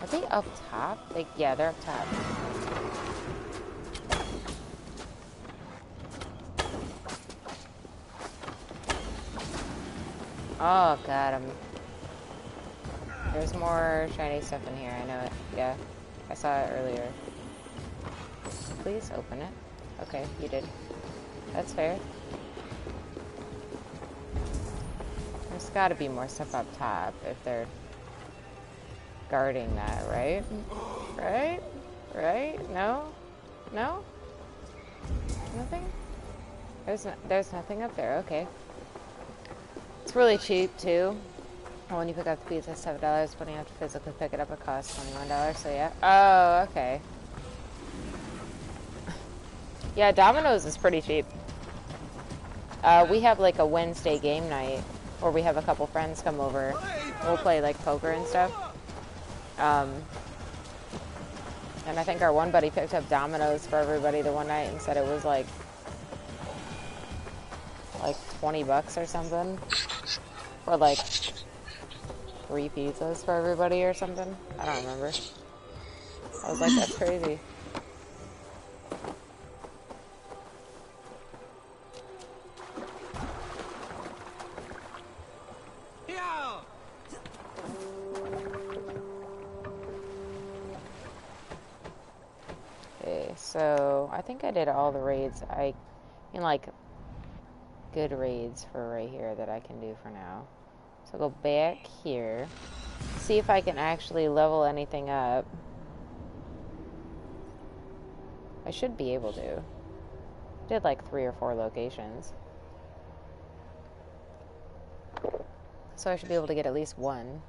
Are they up top? Like, yeah, they're up top. Oh, got him. There's more shiny stuff in here. I know it. Yeah, I saw it earlier. Please open it. Okay, you did. That's fair. There's got to be more stuff up top if they're guarding that, right? Right? Right? No? No? Nothing? There's nothing up there. Okay. It's really cheap too. And when you pick up the pizza, it's $7. When you have to physically pick it up, it costs $21. So yeah. Oh, okay. Yeah, Domino's is pretty cheap. We have like a Wednesday game night where we have a couple friends come over. We'll play like poker and stuff. And I think our one buddy picked up Domino's for everybody the one night and said it was like like 20 bucks or something. For like 3 pizzas for everybody or something. I don't remember. I was like, that's crazy. Okay, so I think I did all the raids. I mean, like, good raids for right here that I can do for now. So go back here. See if I can actually level anything up. I should be able to. Did like 3 or 4 locations. So I should be able to get at least 1.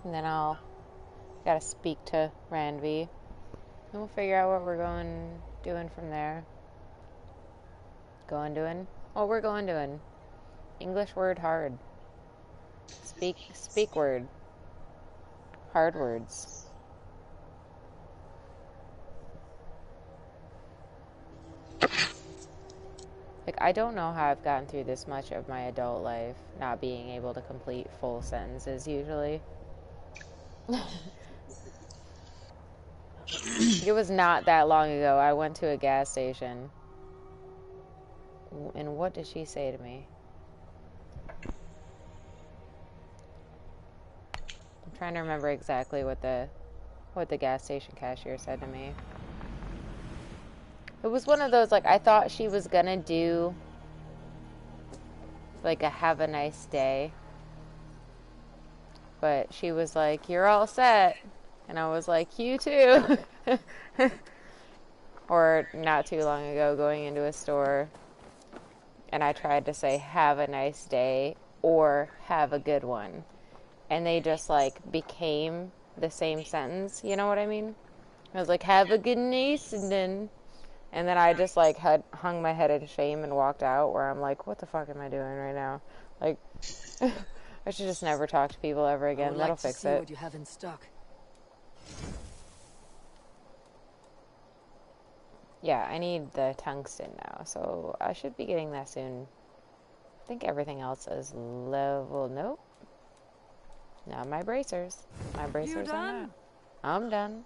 And then I'll gotta speak to Ranvi. And we'll figure out what we're doing from there. Doing? What we're doing. English word hard. Speak word. Hard words. Like, I don't know how I've gotten through this much of my adult life not being able to complete full sentences usually. It was not that long ago. I went to a gas station. And what did she say to me? I'm trying to remember exactly what the gas station cashier said to me. It was one of those, like, I thought she was gonna do like a have a nice day. But she was like, you're all set. And I was like, you too. Or not too long ago, going into a store, and I tried to say, have a nice day, or have a good one. And they just, like, became the same sentence. You know what I mean? I was like, have a good nice, and then I just, like, hung my head in shame and walked out, where I'm like, what the fuck am I doing right now? Like, I should just never talk to people ever again. That'll fix it. What you have in stock. Yeah, I need the tungsten now, so I should be getting that soon. I think everything else is level. Nope. Not my bracers. My bracers are not. I'm done.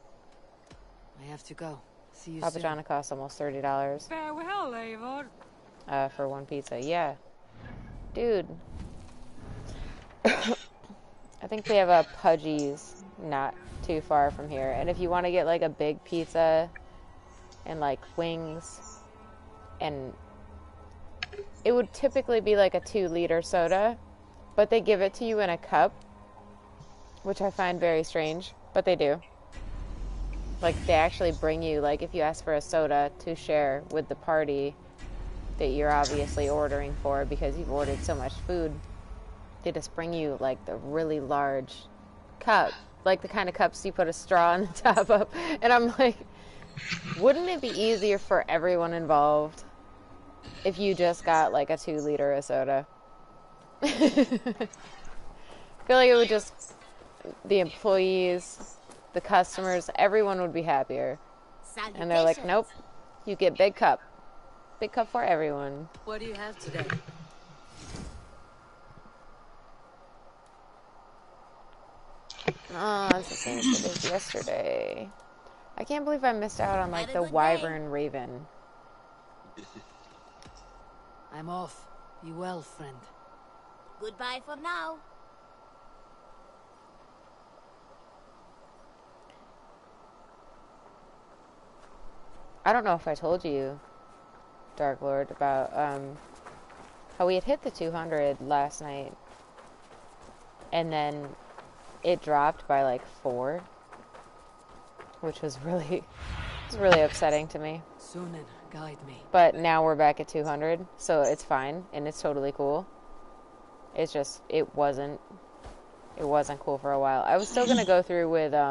I have to go. See you Papa soon. John costs almost $30. Farewell, Eivor. For 1 pizza. Yeah. Dude. I think we have a Pudgy's not too far from here. And if you want to get like a big pizza and like wings, and it would typically be like a 2-liter soda, but they give it to you in a cup, which I find very strange, but they do. Like, they actually bring you, like, if you ask for a soda to share with the party that you're obviously ordering for because you've ordered so much food, they just bring you, like, the really large cup, like the kind of cups you put a straw on the top of. And I'm like, wouldn't it be easier for everyone involved if you just got, like, a 2-liter of soda? I feel like it would just, the employees, the customers, everyone would be happier. And they're like, nope, you get big cup. Big cup for everyone. What do you have today? Oh, it's the same shit as yesterday. I can't believe I missed out on, like, the Wyvern Raven. I'm off. Be well, friend. Goodbye for now. I don't know if I told you, Dark Lord, about how we had hit the 200 last night, and then it dropped by like 4, which was really upsetting to me. Sunan, guide me. But now we're back at 200, so it's fine and it's totally cool. It's just it wasn't cool for a while. I was still gonna go through with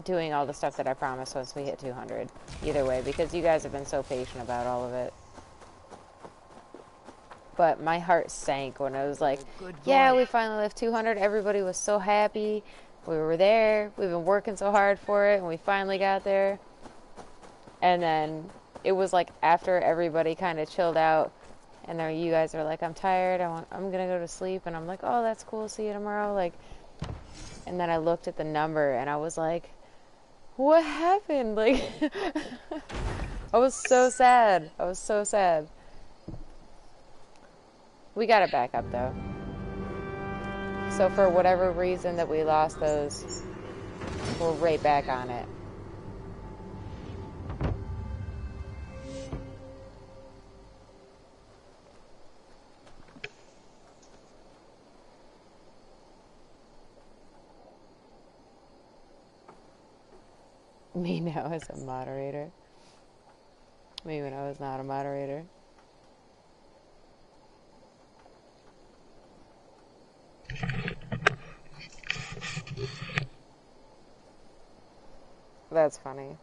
doing all the stuff that I promised once we hit 200. Either way, because you guys have been so patient about all of it. But my heart sank when I was like, yeah, we finally left 200. Everybody was so happy. We were there. We've been working so hard for it, and we finally got there. And then it was like after everybody kind of chilled out, and then you guys are like, I'm tired. I'm gonna go to sleep. And I'm like, oh, that's cool. See you tomorrow. Like, and then I looked at the number, and I was like, what happened? Like, I was so sad. I was so sad. We got it back up, though. So for whatever reason that we lost those, we're right back on it. Me now as a moderator. Me when I was not a moderator. That's funny.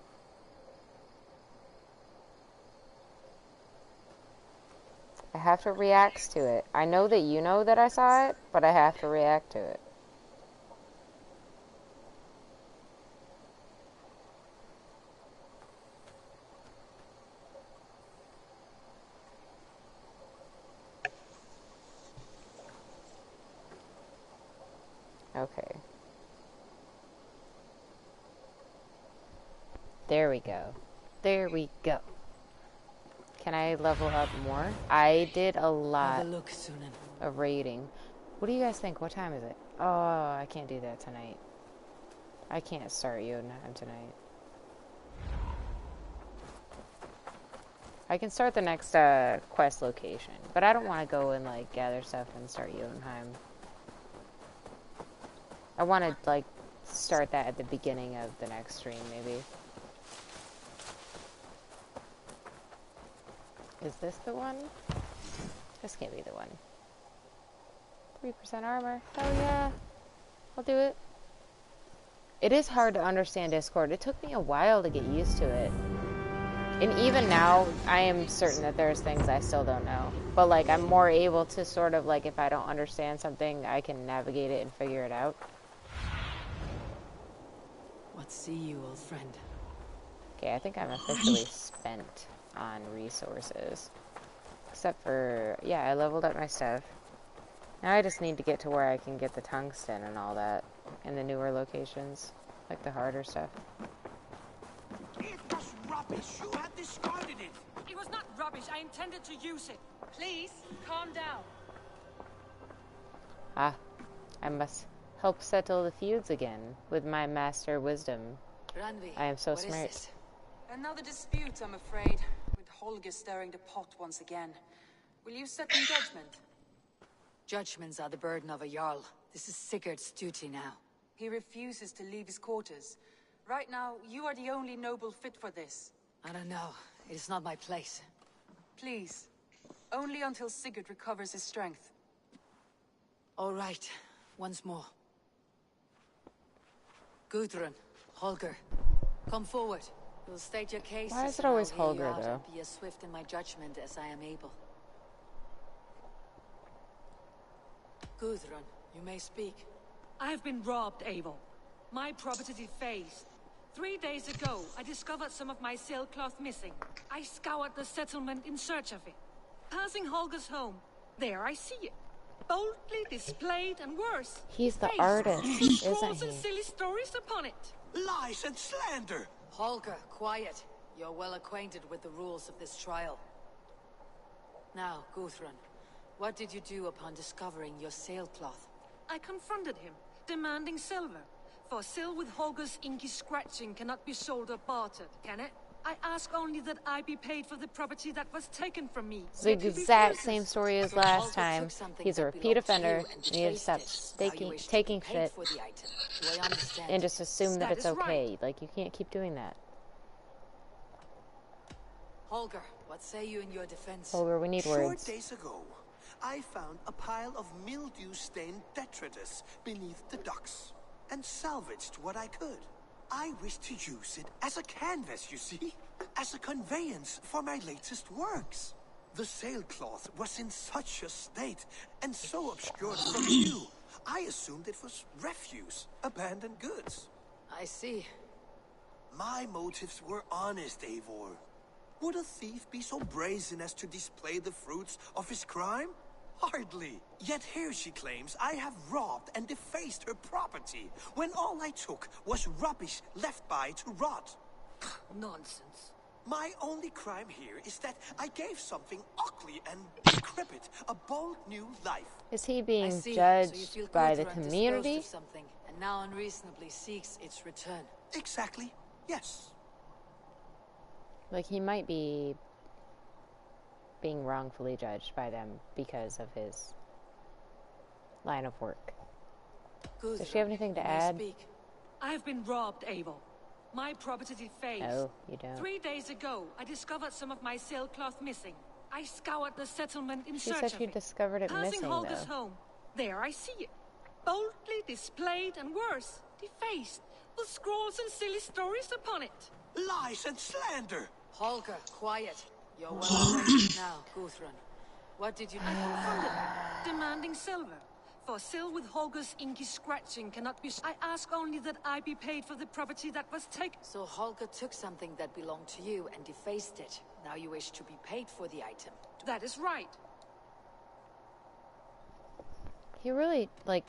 I have to react to it. I know that you know that I saw it, but I have to react to it. Okay. There we go. There we go. Can I level up more? I did a lot of raiding. What do you guys think? What time is it? Oh, I can't do that tonight. I can't start Jotunheim tonight. I can start the next quest location, but I don't want to go and like gather stuff and start Jotunheim. I want to like start that at the beginning of the next stream, maybe. Is this the one? This can't be the one. 3% armor. Hell yeah. I'll do it. It is hard to understand Discord. It took me a while to get used to it. And even now, I am certain that there's things I still don't know. But like, I'm more able to sort of like, if I don't understand something, I can navigate it and figure it out. What see you, old friend? Okay, I think I'm officially spent on resources. Except for, yeah, I leveled up my stuff. Now I just need to get to where I can get the tungsten and all that in the newer locations, like the harder stuff. It was rubbish. You had discarded it. It was not rubbish. I intended to use it. Please, calm down. Ah, I must help settle the feuds again with my master wisdom. Randvi, I am so what is smart. this? Another dispute, I'm afraid, with Holger stirring the pot once again. Will you set in judgment? Judgments are the burden of a Jarl. This is Sigurd's duty now. He refuses to leave his quarters. Right now, you are the only noble fit for this. I don't know. It is not my place. Please. Only until Sigurd recovers his strength. All right. Once more. Gudrun, Holger, come forward. You'll state your case. Why is it always Holger, though? Be as swift in my judgment as I am able. Gudrun, you may speak. I have been robbed, Eivor. My property defaced. 3 days ago, I discovered some of my sailcloth missing. I scoured the settlement in search of it. Passing Holger's home, there I see it. Boldly displayed and worse. He's the Faced artist, with isn't scrawls and he? silly stories upon it. Lies and slander. Holger, quiet. You're well acquainted with the rules of this trial. Now, Gudrun, what did you do upon discovering your sailcloth? I confronted him, demanding silver. For sil with Holger's inky scratching cannot be sold or bartered, can it? I ask only that I be paid for the property that was taken from me. It's the exact same story as last time. He's a repeat offender, and he needs to stop taking shit and just assume that it's okay. Like, you can't keep doing that. Holger, what say you in your defense? Holger, we need words. 4 days ago, I found a pile of mildew-stained detritus beneath the docks, and salvaged what I could. I wish to use it as a canvas, you see? As a conveyance for my latest works. The sailcloth was in such a state, and so obscured from view, I assumed it was refuse, abandoned goods. I see. My motives were honest, Eivor. Would a thief be so brazen as to display the fruits of his crime? Hardly. Yet here she claims I have robbed and defaced her property, when all I took was rubbish left by to rot. Nonsense. My only crime here is that I gave something ugly and decrepit a bold new life. Is he being I see. judged So you feel by the Gudrun community? disposed of something, and now unreasonably seeks its return. Exactly. Yes. Like, he might be being wrongfully judged by them because of his line of work. Gudrun, Does she have anything to you may add? speak. I've been robbed, Eivor. My property defaced. Oh, you don't. 3 days ago, I discovered some of my sailcloth missing. I scoured the settlement in She search said of you it. discovered it Passing missing, Holger's though. home. There I see it. Boldly displayed and worse, defaced, with scrolls and silly stories upon it. Lies and slander! Holger, quiet. You're well acquainted now, Gudrun. What did you do? I confronted her, demanding silver. For still with Holger's inky scratching cannot be... I ask only that I be paid for the property that was taken. So Holger took something that belonged to you and defaced it. Now you wish to be paid for the item. That is right. He really, like...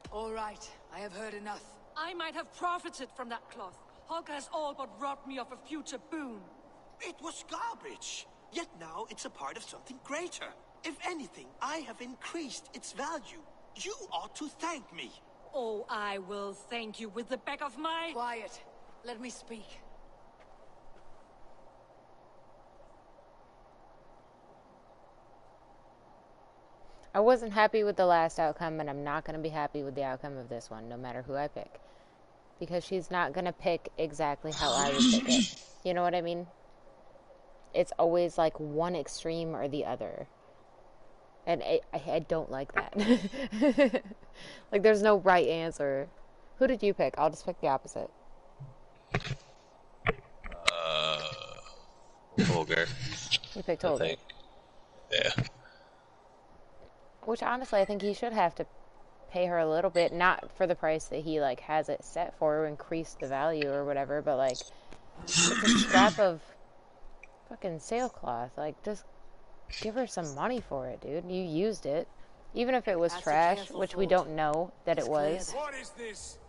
All right, I have heard enough. I might have profited from that cloth. Holger has all but robbed me of a future boon. It was garbage. Yet now it's a part of something greater. If anything, I have increased its value. You ought to thank me. Oh, I will thank you with the back of my... Quiet. Let me speak. I wasn't happy with the last outcome, and I'm not going to be happy with the outcome of this one, no matter who I pick. Because she's not going to pick exactly how I would pick it. You know what I mean? It's always like one extreme or the other. And I don't like that. Like, there's no right answer. Who did you pick? I'll just pick the opposite. Holger. You picked I Holger. think. Yeah. Which, honestly, I think he should have to pay her a little bit. Not for the price that he, like, has it set for, or increase the value or whatever. But, like, it's a scrap of fucking sailcloth. Like, just give her some money for it, dude. You used it. Even if it was trash, which we don't know that it was. What is this?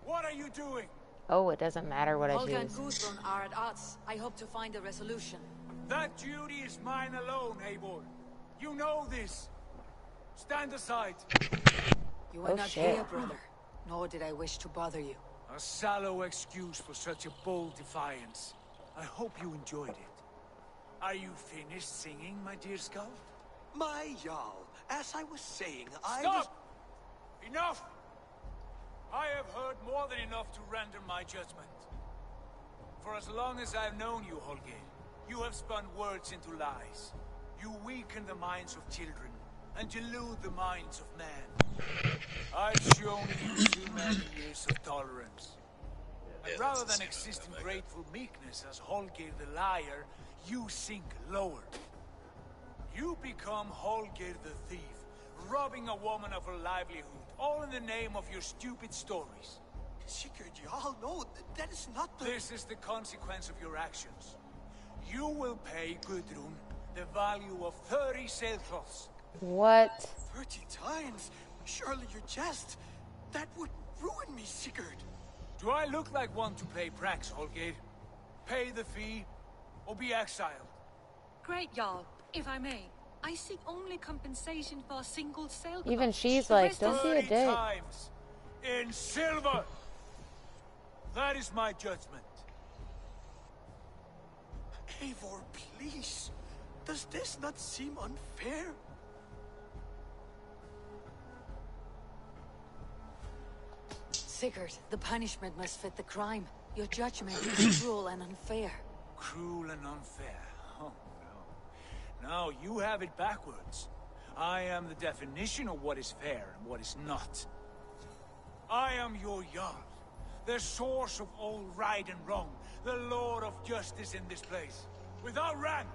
What are you doing? Oh, it doesn't matter what I Holger and choose. Gudrun are at odds. I hope to find a resolution. That duty is mine alone, Eivor. You know this. Stand aside. You were not here, brother. Nor did I wish to bother you. A sallow excuse for such a bold defiance. I hope you enjoyed it. Are you finished singing, my dear Skald? My Jarl, as I was saying, Stop! Enough! I have heard more than enough to render my judgment. For as long as I've known you, Holger, you have spun words into lies. You weaken the minds of children and delude the minds of men. I've shown you too many years of tolerance. And rather than exist in grateful meekness as Holger the liar, you sink lower. You become Holger the thief, robbing a woman of her livelihood, all in the name of your stupid stories. Sigurd, Jarl, no, that is not the... This is the consequence of your actions. You will pay Gudrun the value of 30 sailcloths. What? 30 times? Surely you jest. That would ruin me, Sigurd. Do I look like one to play pranks, Holger? Pay the fee, or be exiled. Great, Jarl. If I may, I seek only compensation for a single sail. Even she's like, don't be a 30 dick. times in silver. That is my judgment. Eivor, please. Does this not seem unfair? Sigurd, the punishment must fit the crime. Your judgment is cruel and unfair. Cruel and unfair. Oh, no. Now you have it backwards. I am the definition of what is fair and what is not. I am your Jarl, the source of all right and wrong, the Lord of justice in this place. Without rank,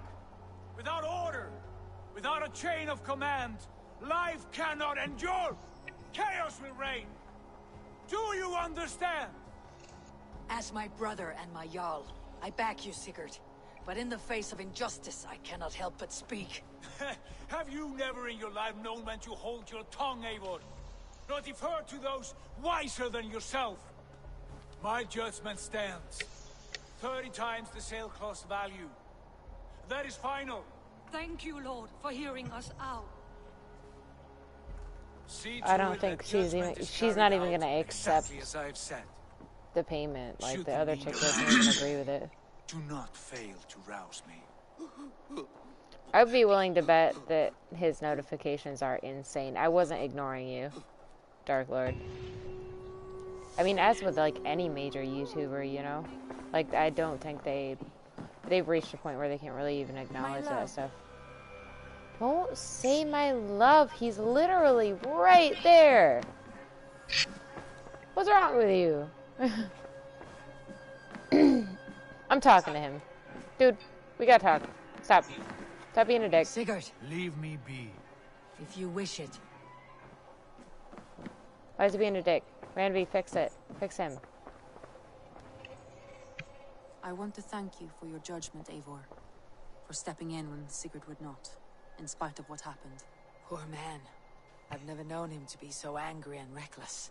without order, without a chain of command, Life cannot endure! Chaos will reign! Do you understand? As my brother and my Jarl, I back you, Sigurd. But in the face of injustice, I cannot help but speak. Have you never in your life known when to hold your tongue, Eivor? Nor defer to those wiser than yourself? My judgment stands. 30 times the sailcloth's value. That is final. Thank you, Lord, for hearing us out. See I to don't it think that she's judgment is she's carried not even out gonna accept exactly as I've said. the payment. Like Should the the other need chick arise, doesn't even agree with it. Do not fail to rouse me. I'd be willing to bet that his notifications are insane. I wasn't ignoring you, Dark Lord. I mean, as with like any major YouTuber, you know, like I don't think they've reached a point where they can't really even acknowledge that stuff. Don't say my love. He's literally right there. What's wrong with you? I'm talking to him. Dude, we gotta talk. Stop. Stop being a dick. Sigurd. Leave me be. If you wish it. Why is he being a dick? Randy, fix it. Fix him. I want to thank you for your judgment, Eivor. For stepping in when Sigurd would not, in spite of what happened. Poor man. I've never known him to be so angry and reckless.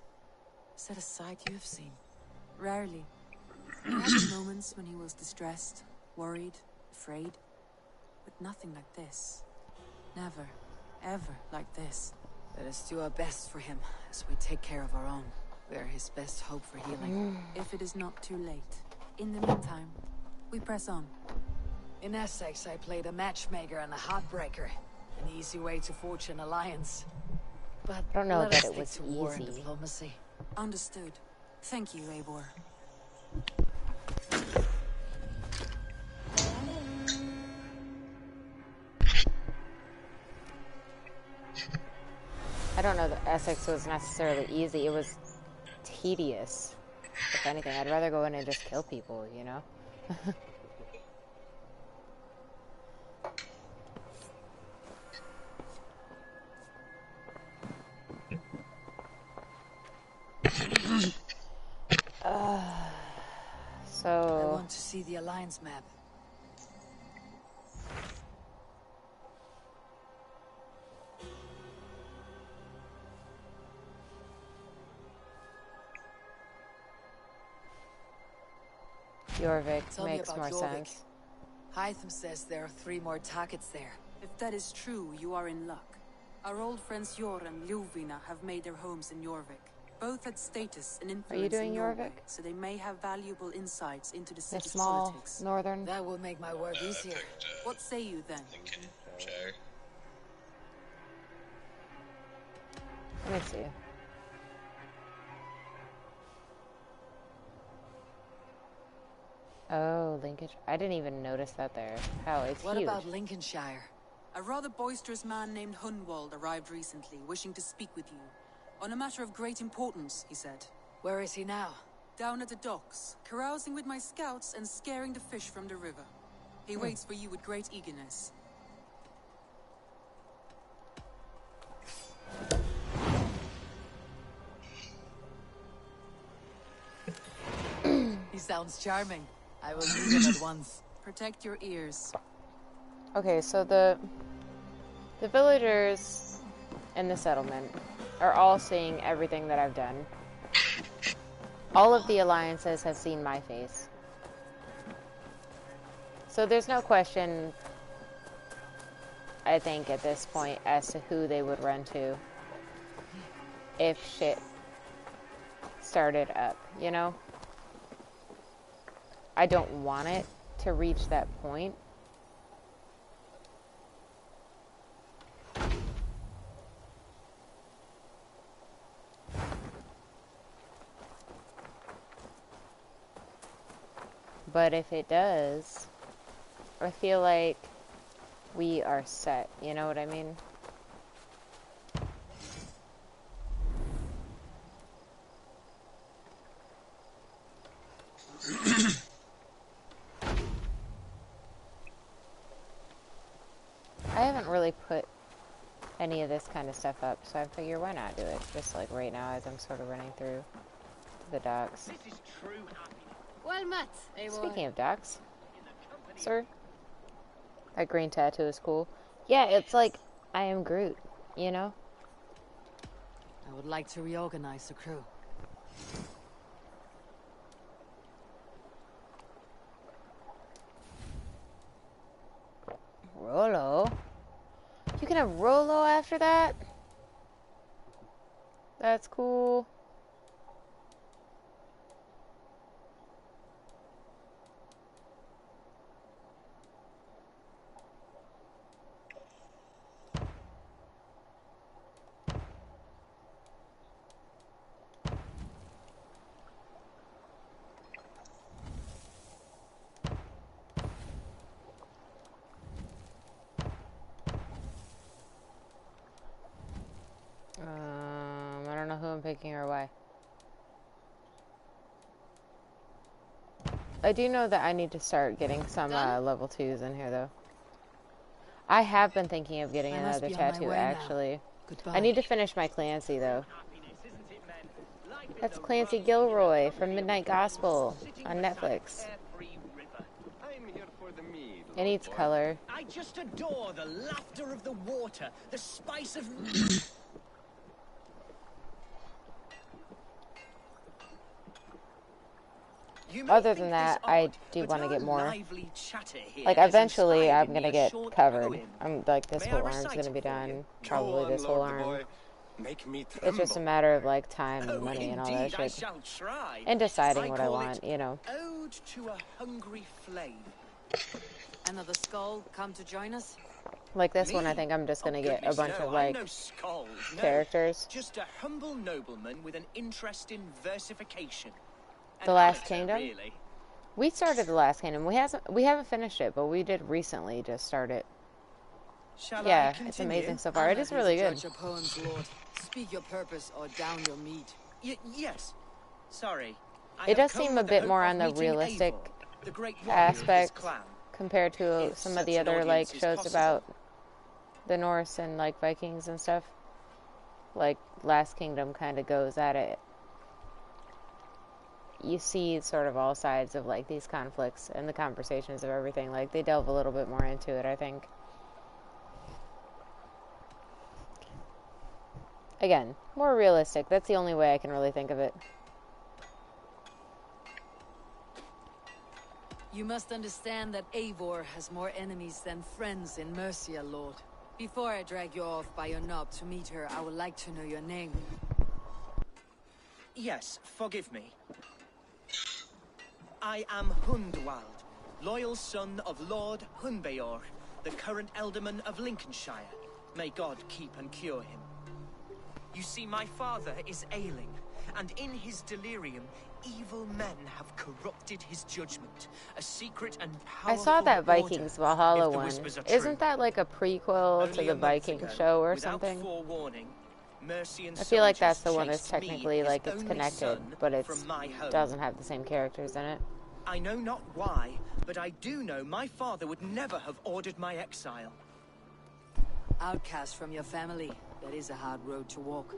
Is that a side you have seen? Rarely. He had moments when he was distressed, worried, afraid. But nothing like this. Never, ever like this. Let us do our best for him as we take care of our own. We are his best hope for healing. If it is not too late. In the meantime, we press on. In Essex, I played a matchmaker and a heartbreaker. An easy way to forge an alliance. But I don't know let that us it stick was to war and easy. diplomacy. Understood. Thank you, Eivor. I don't know that Essex was necessarily easy. It was tedious. If anything, I'd rather go in and just kill people, you know? I want to see the alliance map. Jorvik Tell me makes about more Jorvik. sense. Hytham says there are 3 more targets there. If that is true, you are in luck. Our old friends Jor and Ljuvina have made their homes in Jorvik. Both had status and influence doing in Norway, Jorvik? so they may have valuable insights into the The city's small politics. northern. That will make my work easier. What say you then? Shire. Let me see. Oh, Lincolnshire. I didn't even notice that there. How it's What huge. about Lincolnshire? A rather boisterous man named Hunwald arrived recently, wishing to speak with you. On a matter of great importance, he said. Where is he now? Down at the docks, carousing with my scouts and scaring the fish from the river. He waits for you with great eagerness. He sounds charming. I will meet him at once. Protect your ears. Okay, so the villagers in the settlement are all seeing everything that I've done. All of the alliances have seen my face. So there's no question, I think, at this point, as to who they would run to if shit started up, you know? I don't want it to reach that point. But if it does, I feel like we are set, you know what I mean? I haven't really put any of this kind of stuff up, so I figure why not do it just like right now as I'm sort of running through the docks. Well met, Eivor. Speaking of docks, sir, that green tattoo is cool. Yeah, it's like I am Groot, you know? I would like to reorganize the crew. Rolo? You can have Rolo after that? That's cool. I don't know who I'm picking or why. I do know that I need to start getting some level 2s in here, though. I have been thinking of getting another tattoo, actually. I need to finish my Clancy, though. That's Clancy Gilroy from Midnight Gospel on Netflix. It needs color. I just adore the laughter of the water, the spice of... Other than that, I do want to get more. Like, eventually, I'm going to get covered. I'm like, this whole arm's going to be done. Probably this whole arm. It's just a matter of, like, time and money and all that shit. And deciding what I want, you know. Ode to a hungry flame. Another skull come to join us? Like this one, I think I'm just going to get a bunch of, like, characters. Just a humble nobleman with an interest in versification. The Last Kingdom? Really? We started The Last Kingdom. We haven't finished it, but we did recently just start it. Yeah, it's amazing so far. It is really good. Your poems, Lord. Speak your purpose or down your meat. Yes. Sorry. It does seem a bit more on the realistic aspect compared to some of the other like shows about the Norse and like Vikings and stuff. Like Last Kingdom kind of goes at it. You see sort of all sides of like these conflicts and the conversations of everything. Like they delve a little bit more into it, I think. Again, more realistic. That's the only way I can really think of it. You must understand that Eivor has more enemies than friends in Mercia, Lord. Before I drag you off by your knob to meet her, I would like to know your name. Yes, forgive me. I am Hundwald, loyal son of Lord Hunbeor, the current Alderman of Lincolnshire. May God keep and cure him. You see, my father is ailing, and in his delirium, evil men have corrupted his judgment. A secret and powerful I saw that Vikings Valhalla one. Isn't that like a prequel to the Viking show or something? I feel like that's the one that's technically like it's connected, but it doesn't have the same characters in it. I know not why, but I do know my father would never have ordered my exile. Outcast from your family. That is a hard road to walk.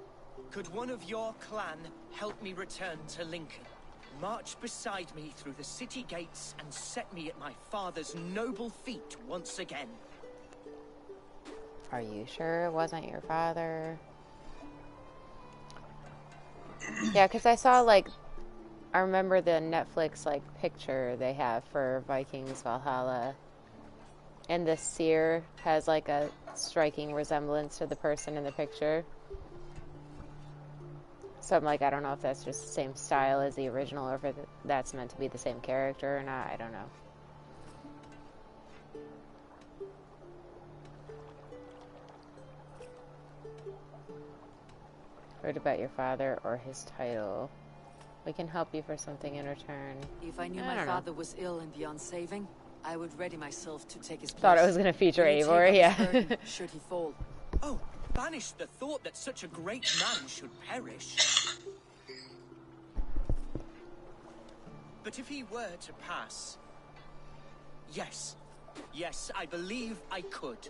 Could one of your clan help me return to Lincoln? March beside me through the city gates and set me at my father's noble feet once again. Are you sure it wasn't your father? Yeah, because I saw, like, I remember the Netflix, like, picture they have for Vikings Valhalla. And the seer has, like, a striking resemblance to the person in the picture. So I'm like, I don't know if that's just the same style as the original or if that's meant to be the same character or not. I don't know. Heard about your father or his title. We can help you for something in return. If I knew my father was ill and beyond saving, I would ready myself to take his place. Thought it was going to feature Eivor, yeah. Should he fall? Oh, banish the thought that such a great man should perish. But if he were to pass... Yes, I believe I could.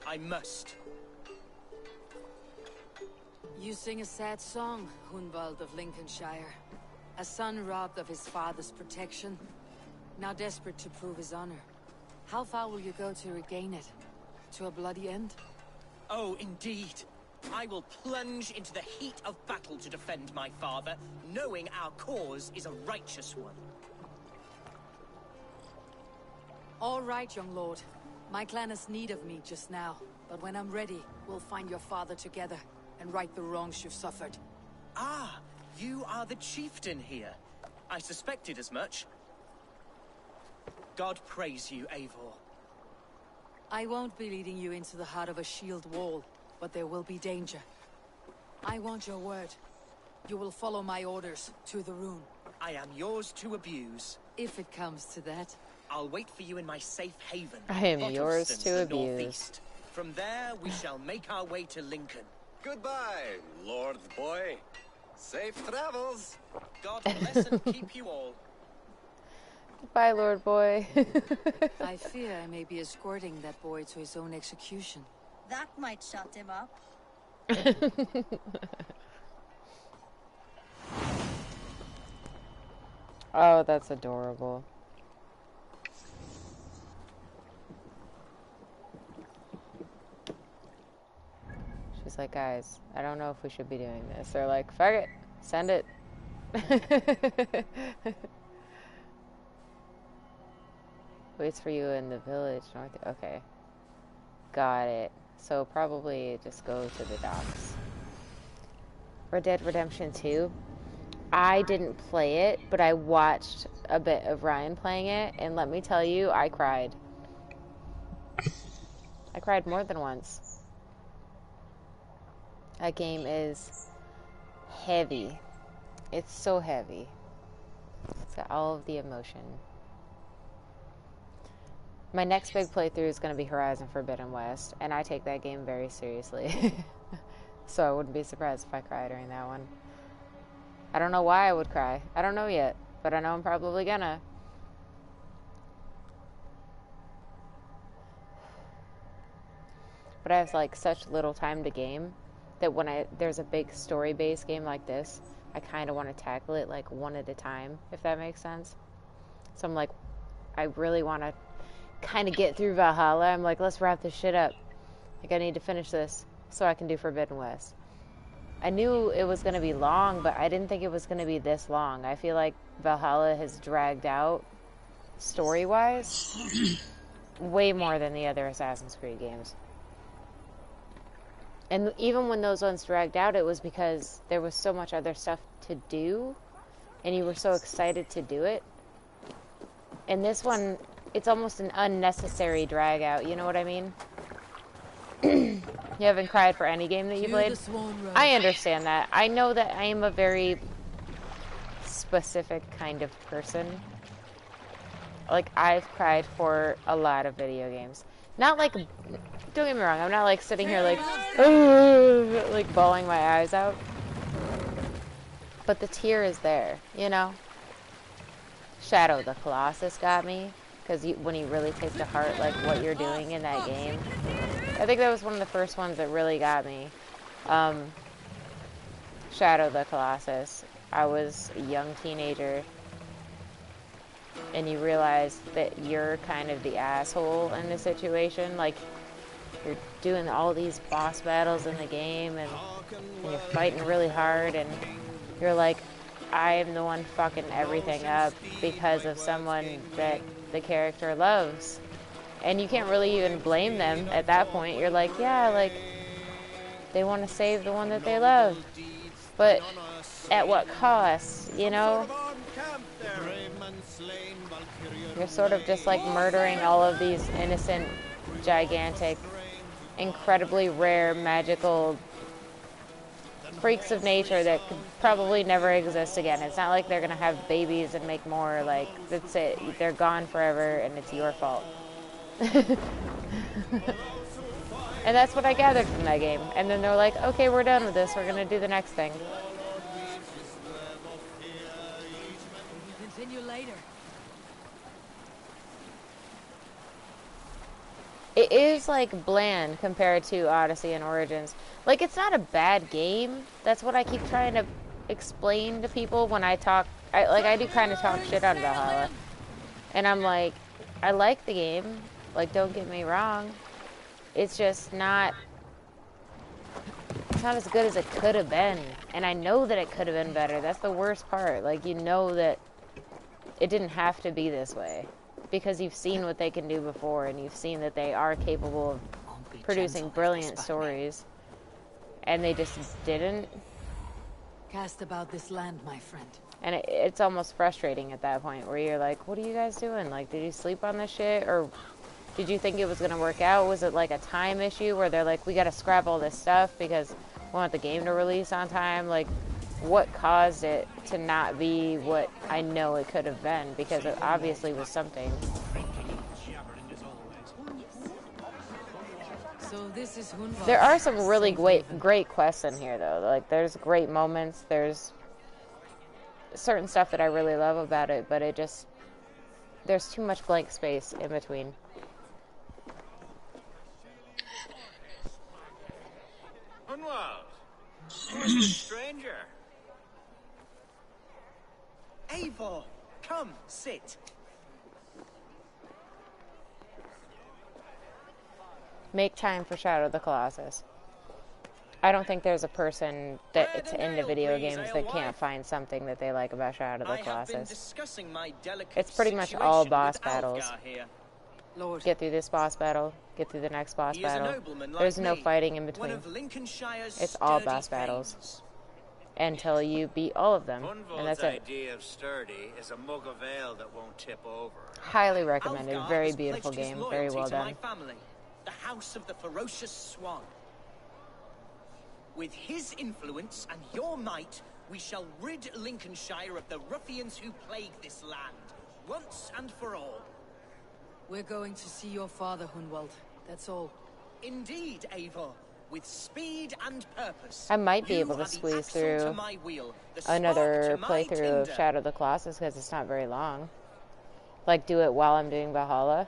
I must. You sing a sad song, Hunwald of Lincolnshire. A son robbed of his father's protection, now desperate to prove his honor. How far will you go to regain it? To a bloody end? Oh, indeed. I will plunge into the heat of battle to defend my father, knowing our cause is a righteous one. All right, young lord. My clan has need of me just now, but when I'm ready, we'll find your father together and right the wrongs you've suffered. Ah, you are the chieftain here. I suspected as much. God praise you, Eivor. I won't be leading you into the heart of a shield wall, but there will be danger. I want your word. You will follow my orders to the rune. I am yours to abuse. If it comes to that. I'll wait for you in my safe haven. I am yours Bottleston's to the abuse. northeast. From there, we shall make our way to Lincoln. Goodbye, Lord Boy. Safe travels. God bless and keep you all. Bye, Lord Boy. I fear I may be escorting that boy to his own execution. That might shut him up. Oh, that's adorable. She's like, guys, I don't know if we should be doing this. They're like, fuck it, send it. Waits for you in the village north. Okay, got it. So probably just go to the docks. Red Dead Redemption 2. I didn't play it, but I watched a bit of Ryan playing it, and let me tell you, I cried. I cried more than once. That game is heavy. It's so heavy. It's got all of the emotion. My next big playthrough is going to be Horizon Forbidden West, and I take that game very seriously. So I wouldn't be surprised if I cry during that one. I don't know why I would cry. I don't know yet, but I know I'm probably gonna. But I have like such little time to game that when there's a big story-based game like this, I kind of want to tackle it like one at a time, if that makes sense. So I'm like, I really want to kind of get through Valhalla. I'm like, let's wrap this shit up. Like, I need to finish this so I can do Forbidden West. I knew it was going to be long, but I didn't think it was going to be this long. I feel like Valhalla has dragged out, story-wise, way more than the other Assassin's Creed games. And even when those ones dragged out, it was because there was so much other stuff to do, and you were so excited to do it. And this one, it's almost an unnecessary drag out, you know what I mean? You haven't cried for any game that you played? I understand that. I know that I am a very specific kind of person. Like, I've cried for a lot of video games. Not like, don't get me wrong, I'm not like sitting here like, like bawling my eyes out. But the tear is there, you know? Shadow the Colossus got me, because when you really take to heart like what you're doing in that game. I think that was one of the first ones that really got me. Shadow the Colossus. I was a young teenager, and you realize that you're kind of the asshole in the situation. Like, you're doing all these boss battles in the game, and you're fighting really hard, and you're like, I am the one fucking everything up because of someone that the character loves. And you can't really even blame them at that point. You're like, yeah, like, they want to save the one that they love. But at what cost, you know? You're sort of just like murdering all of these innocent, gigantic, incredibly rare, magical freaks of nature that could probably never exist again. It's not like they're gonna have babies and make more. Like, that's it. They're gone forever, and it's your fault. And that's what I gathered from that game. And then they're like, okay, we're done with this. We're gonna do the next thing. Continue later. is like bland compared to Odyssey and Origins. Like, it's not a bad game. That's what I keep trying to explain to people when I talk. I do kind of talk shit on Valhalla, and I'm like, I like the game. Like, don't get me wrong. It's just not. It's not as good as it could have been, and I know that it could have been better. That's the worst part. Like, you know that it didn't have to be this way, because you've seen what they can do before, and you've seen that they are capable of producing brilliant stories, and they just didn't. Cast about this land, my friend. And it's almost frustrating at that point, where you're like, what are you guys doing? Like, did you sleep on this shit, or did you think it was going to work out? Was it like a time issue where they're like, we got to scrap all this stuff because we want the game to release on time? Like, what caused it to not be what I know it could have been? Because it obviously was something. So this is Hunwald. There are some really great quests in here, though. Like, there's great moments. There's certain stuff that I really love about it, but it just, there's too much blank space in between. Hunwald, who's the stranger? Eivor, come, sit. Make time for Shadow of the Colossus. I don't think there's a person that's into video games that can't find something that they like about Shadow of the Colossus. It's pretty much all boss battles. Get through this boss battle, get through the next boss battle. There's no fighting in between. It's all boss battles. Until you beat all of them, and that's it. Idea of sturdy is a mug of ale that won't tip over. Highly recommended. Very beautiful game. Very well done. The House of the Ferocious Swan. With his influence and your might, we shall rid Lincolnshire of the ruffians who plague this land, once and for all. We're going to see your father, Hunwald. That's all. Indeed, Eivor. With speed and purpose. I might be able to squeeze through another playthrough of Shadow of the Colossus because it's not very long. Like, do it while I'm doing Valhalla.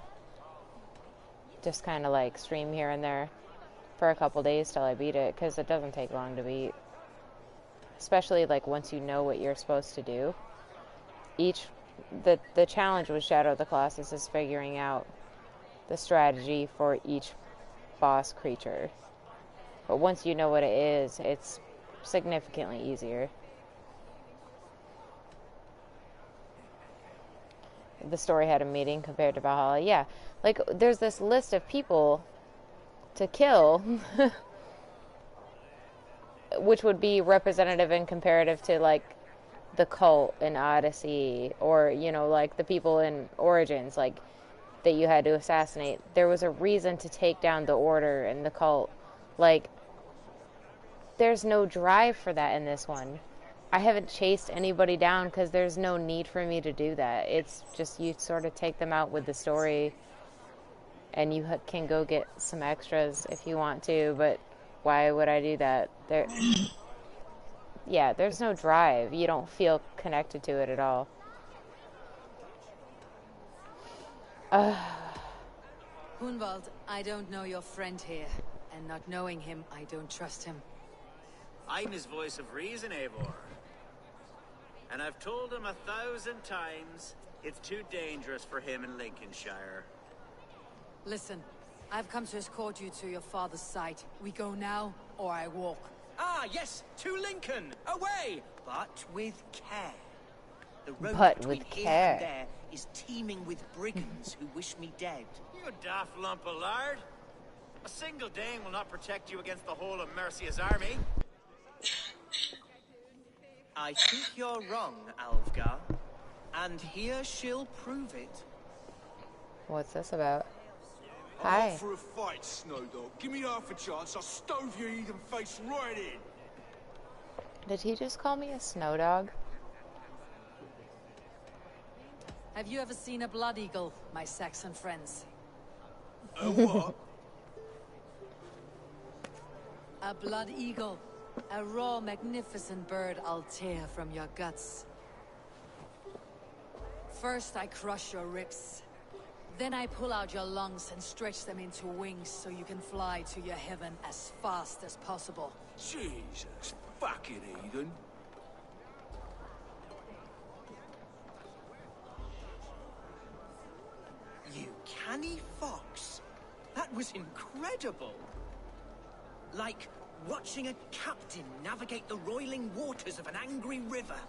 Just kind of like stream here and there for a couple days till I beat it, because it doesn't take long to beat. Especially like once you know what you're supposed to do. The challenge with Shadow of the Colossus is figuring out the strategy for each boss creature. But once you know what it is, it's significantly easier. The story had a meaning compared to Valhalla. Yeah, like, there's this list of people to kill, which would be representative and comparative to, like, the cult in Odyssey, or, you know, like, the people in Origins, like, that you had to assassinate. There was a reason to take down the Order and the cult. Like, there's no drive for that in this one. I haven't chased anybody down because there's no need for me to do that. It's just you sort of take them out with the story, and you can go get some extras if you want to, but why would I do that? Yeah, there's no drive. You don't feel connected to it at all. Hunwald, I don't know your friend here, and not knowing him, I don't trust him. I'm his voice of reason, Eivor. And I've told him 1,000 times it's too dangerous for him in Lincolnshire. Listen, I've come to escort you to your father's side. We go now, or I walk. Ah, yes, to Lincoln! Away! But with care. The road But between with here care. and there is teeming with brigands who wish me dead. You daft lump of lard. A single Dane will not protect you against the whole of Mercia's army. I think you're wrong, Alfgar. And here she'll prove it. What's this about? I'm Hi. up for a fight, Snowdog. Give me half a chance, I'll stove your heathen face right in. Did he just call me a snow dog? Have you ever seen a blood eagle, my Saxon friends? A what? A blood eagle. A raw, magnificent bird I'll tear from your guts. First I crush your ribs. Then I pull out your lungs and stretch them into wings so you can fly to your heaven as fast as possible. Jesus, fucking heathen. You canny fox. That was incredible. Like watching a captain navigate the roiling waters of an angry river.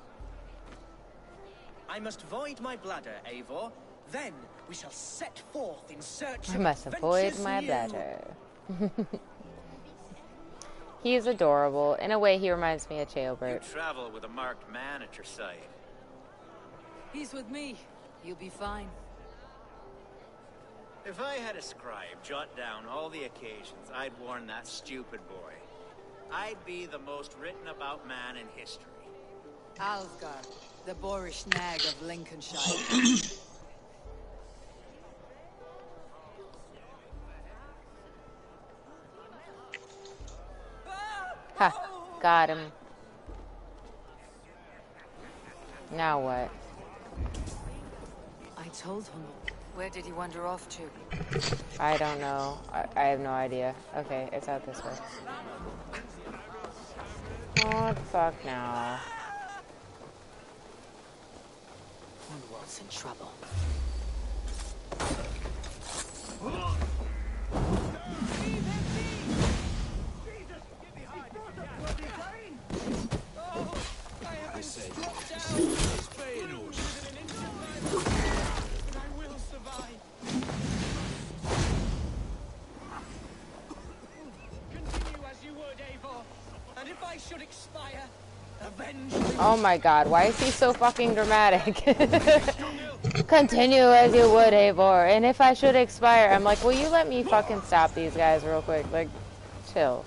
I must void my bladder, Eivor. Then we shall set forth in search I of must avoid my new. bladder. He's adorable. In a way, he reminds me of Chaelbert. You travel with a marked man at your side. He's with me. You'll be fine. If I had a scribe jot down all the occasions I'd warn that stupid boy, I'd be the most written about man in history. Alfgar, the boorish nag of Lincolnshire. Ha! Got him. Now what? I told him. Where did he wander off to? I don't know. I have no idea. Okay, it's out this way. Oh, fuck now. Cornwall's in trouble. I said, it's paying us. But I will survive. Continue as you would, Eivor. And if I should expire, avenge me. Oh my god, why is he so fucking dramatic? Continue as you would, Eivor. And if I should expire, I'm like, will you let me fucking stop these guys real quick? Like, chill.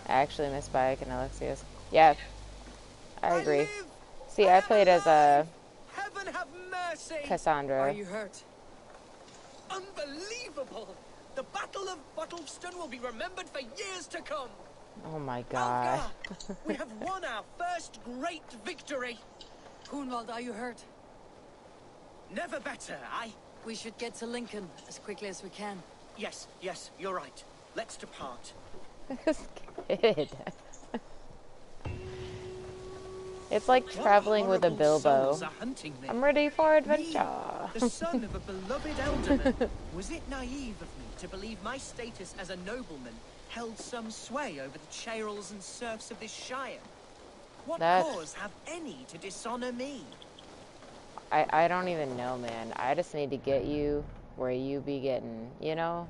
I actually miss Bayek and Alexius. Yeah, I agree. See, I played as a Heaven have mercy. Cassandra. Are you hurt? Unbelievable! The Battle of Bottleston will be remembered for years to come. Oh my god. We have won our first great victory. Kunwald, are you hurt? Never better, We should get to Lincoln as quickly as we can. Yes, you're right. Let's depart. This kid. It's like traveling with a Bilbo. I'm ready for adventure. The son of a beloved elderman. Was it naive of me to believe my status as a nobleman held some sway over the churls and serfs of this shire? What cause have any to dishonor me? I don't even know, man. I just need to get you where you be getting, you know?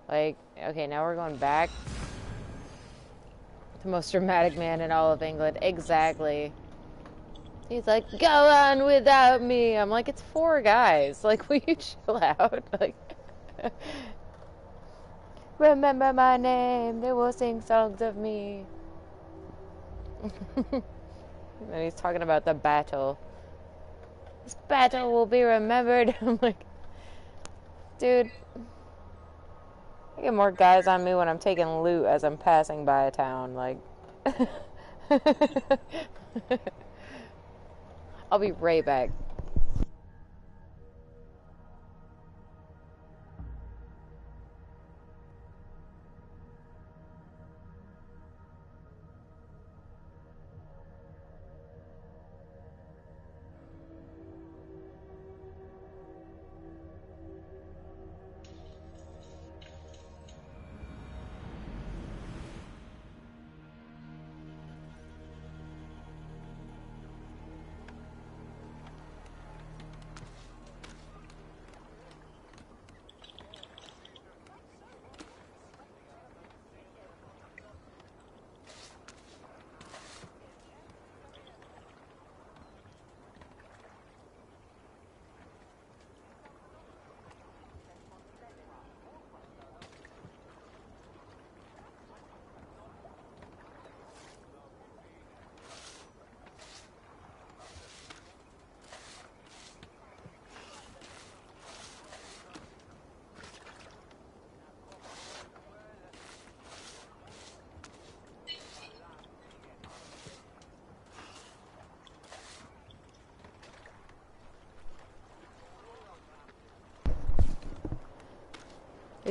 Like, okay, now we're going back. The most dramatic man in all of England. Exactly. He's like, go on without me. I'm like, it's 4 guys. Like, will you chill out? Like, remember my name. They will sing songs of me. And he's talking about the battle. This battle will be remembered. I'm like, dude. I get more guys on me when I'm taking loot as I'm passing by a town, like. I'll be right back.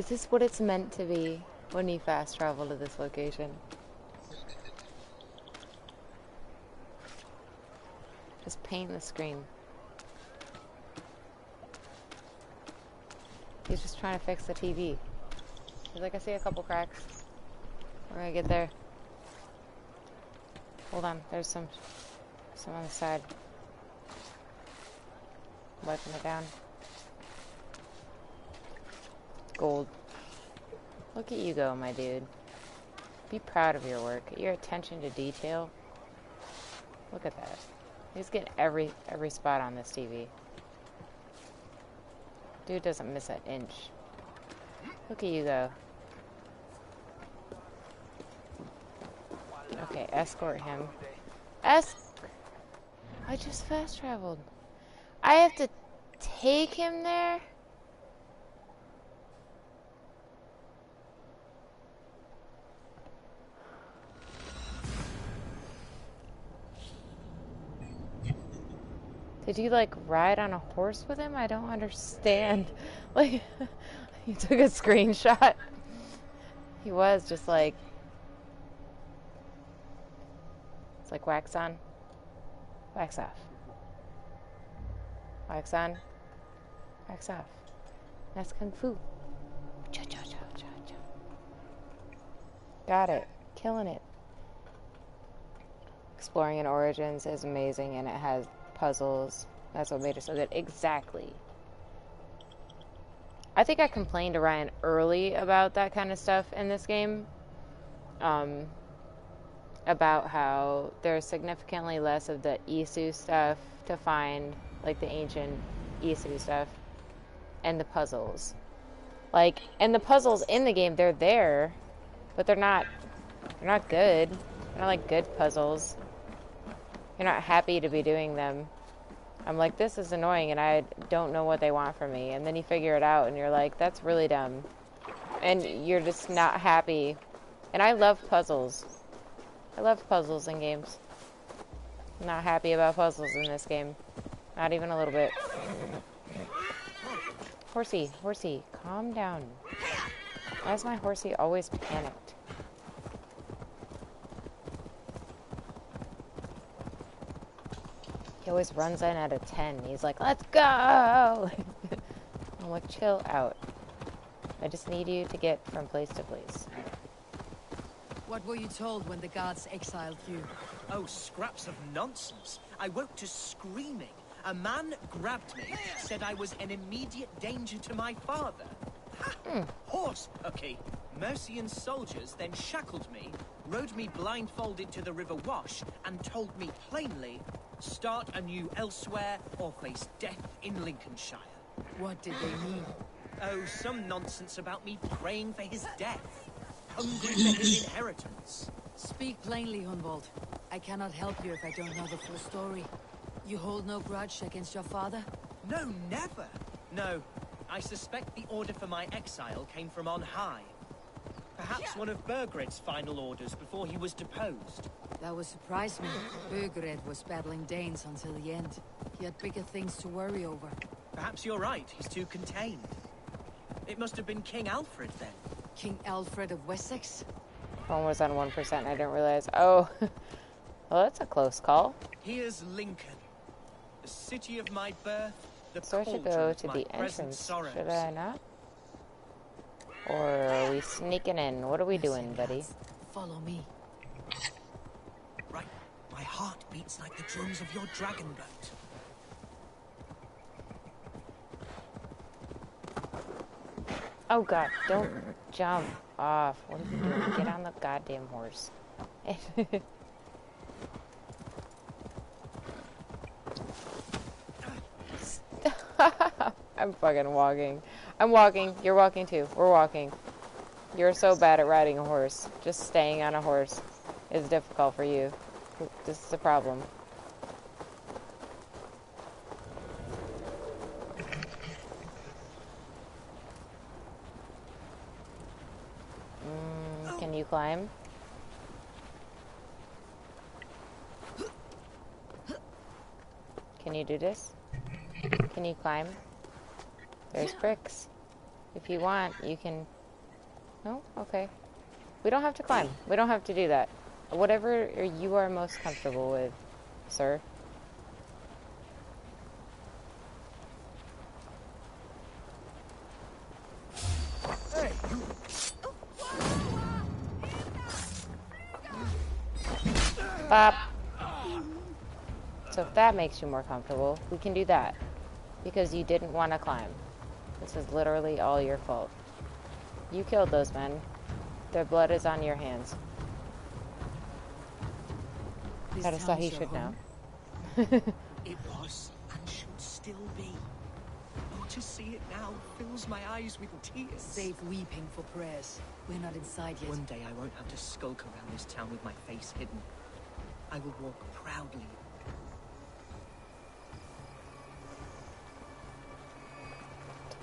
Is this what it's meant to be when you fast travel to this location? Just paint the screen. He's just trying to fix the TV. He's like, I see a couple cracks. We're gonna get there. Hold on, there's some on the side. Wiping it down. Gold. Look at you go, my dude. Be proud of your work. Your attention to detail. Look at that. He's getting every spot on this TV. Dude doesn't miss an inch. Look at you go. Okay, escort him. I just fast traveled. I have to take him there? Did you, like, ride on a horse with him? I don't understand. Like, he took a screenshot. He was just like... It's like wax on, wax off. Wax on, wax off. That's Kung Fu. Cha cha cha cha cha. Got it. Killing it. Exploring in Origins is amazing, and it has puzzles. That's what made it so good. Exactly. I think I complained to Ryan early about that kind of stuff in this game. About how there's significantly less of the Isu stuff to find, like the ancient Isu stuff, and the puzzles. Like, and the puzzles in the game, they're there, but they're not good. They're not like good puzzles. You're not happy to be doing them. I'm like, this is annoying, and I don't know what they want from me. And then you figure it out, and you're like, that's really dumb. And you're just not happy. And I love puzzles. I love puzzles in games. I'm not happy about puzzles in this game. Not even a little bit. Horsey, horsey, calm down. Why is my horsey always panicked? He always runs in at a 10. He's like, let's go! I'm like, chill out. I just need you to get from place to place. What were you told when the guards exiled you? Oh, scraps of nonsense. I woke to screaming. A man grabbed me, said I was an immediate danger to my father. Ha! Horse! Okay. Mercian soldiers then shackled me, rode me blindfolded to the River Wash, and told me plainly, start anew elsewhere or face death in Lincolnshire. What did they mean? Oh, some nonsense about me praying for his death. Hungry for his inheritance. Speak plainly, Hunwald. I cannot help you if I don't know the full story. You hold no grudge against your father? No, never. No, I suspect the order for my exile came from on high. Perhaps one of Burgred's final orders before he was deposed. That would surprise me. Burgred was battling Danes until the end. He had bigger things to worry over. Perhaps you're right. He's too contained. It must have been King Alfred, then. King Alfred of Wessex? Phone was on 1%. I didn't realize. Oh. Well, that's a close call. Here's Lincoln. The city of my birth. The So I should go to the entrance. Should I not? Or are we sneaking in? What are we doing, buddy? Follow me. Right. My heart beats like the drums of your dragon boat. Oh god, don't jump off. What are you doing? Get on the goddamn horse. I'm fucking walking. I'm walking. You're walking too. We're walking. You're so bad at riding a horse. Just staying on a horse is difficult for you. This is a problem. Can you climb? Can you do this? Can you climb? There's bricks. If you want, you can... No? Okay. We don't have to climb. We don't have to do that. Whatever you are most comfortable with, sir. Hey, Bop. So if that makes you more comfortable, we can do that. Because you didn't want to climb. This is literally all your fault. You killed those men. Their blood is on your hands. That is how he should know. It was, and should still be. Oh, to see it now fills my eyes with tears. Save weeping for prayers. We're not inside yet. One day I won't have to skulk around this town with my face hidden. I will walk proudly.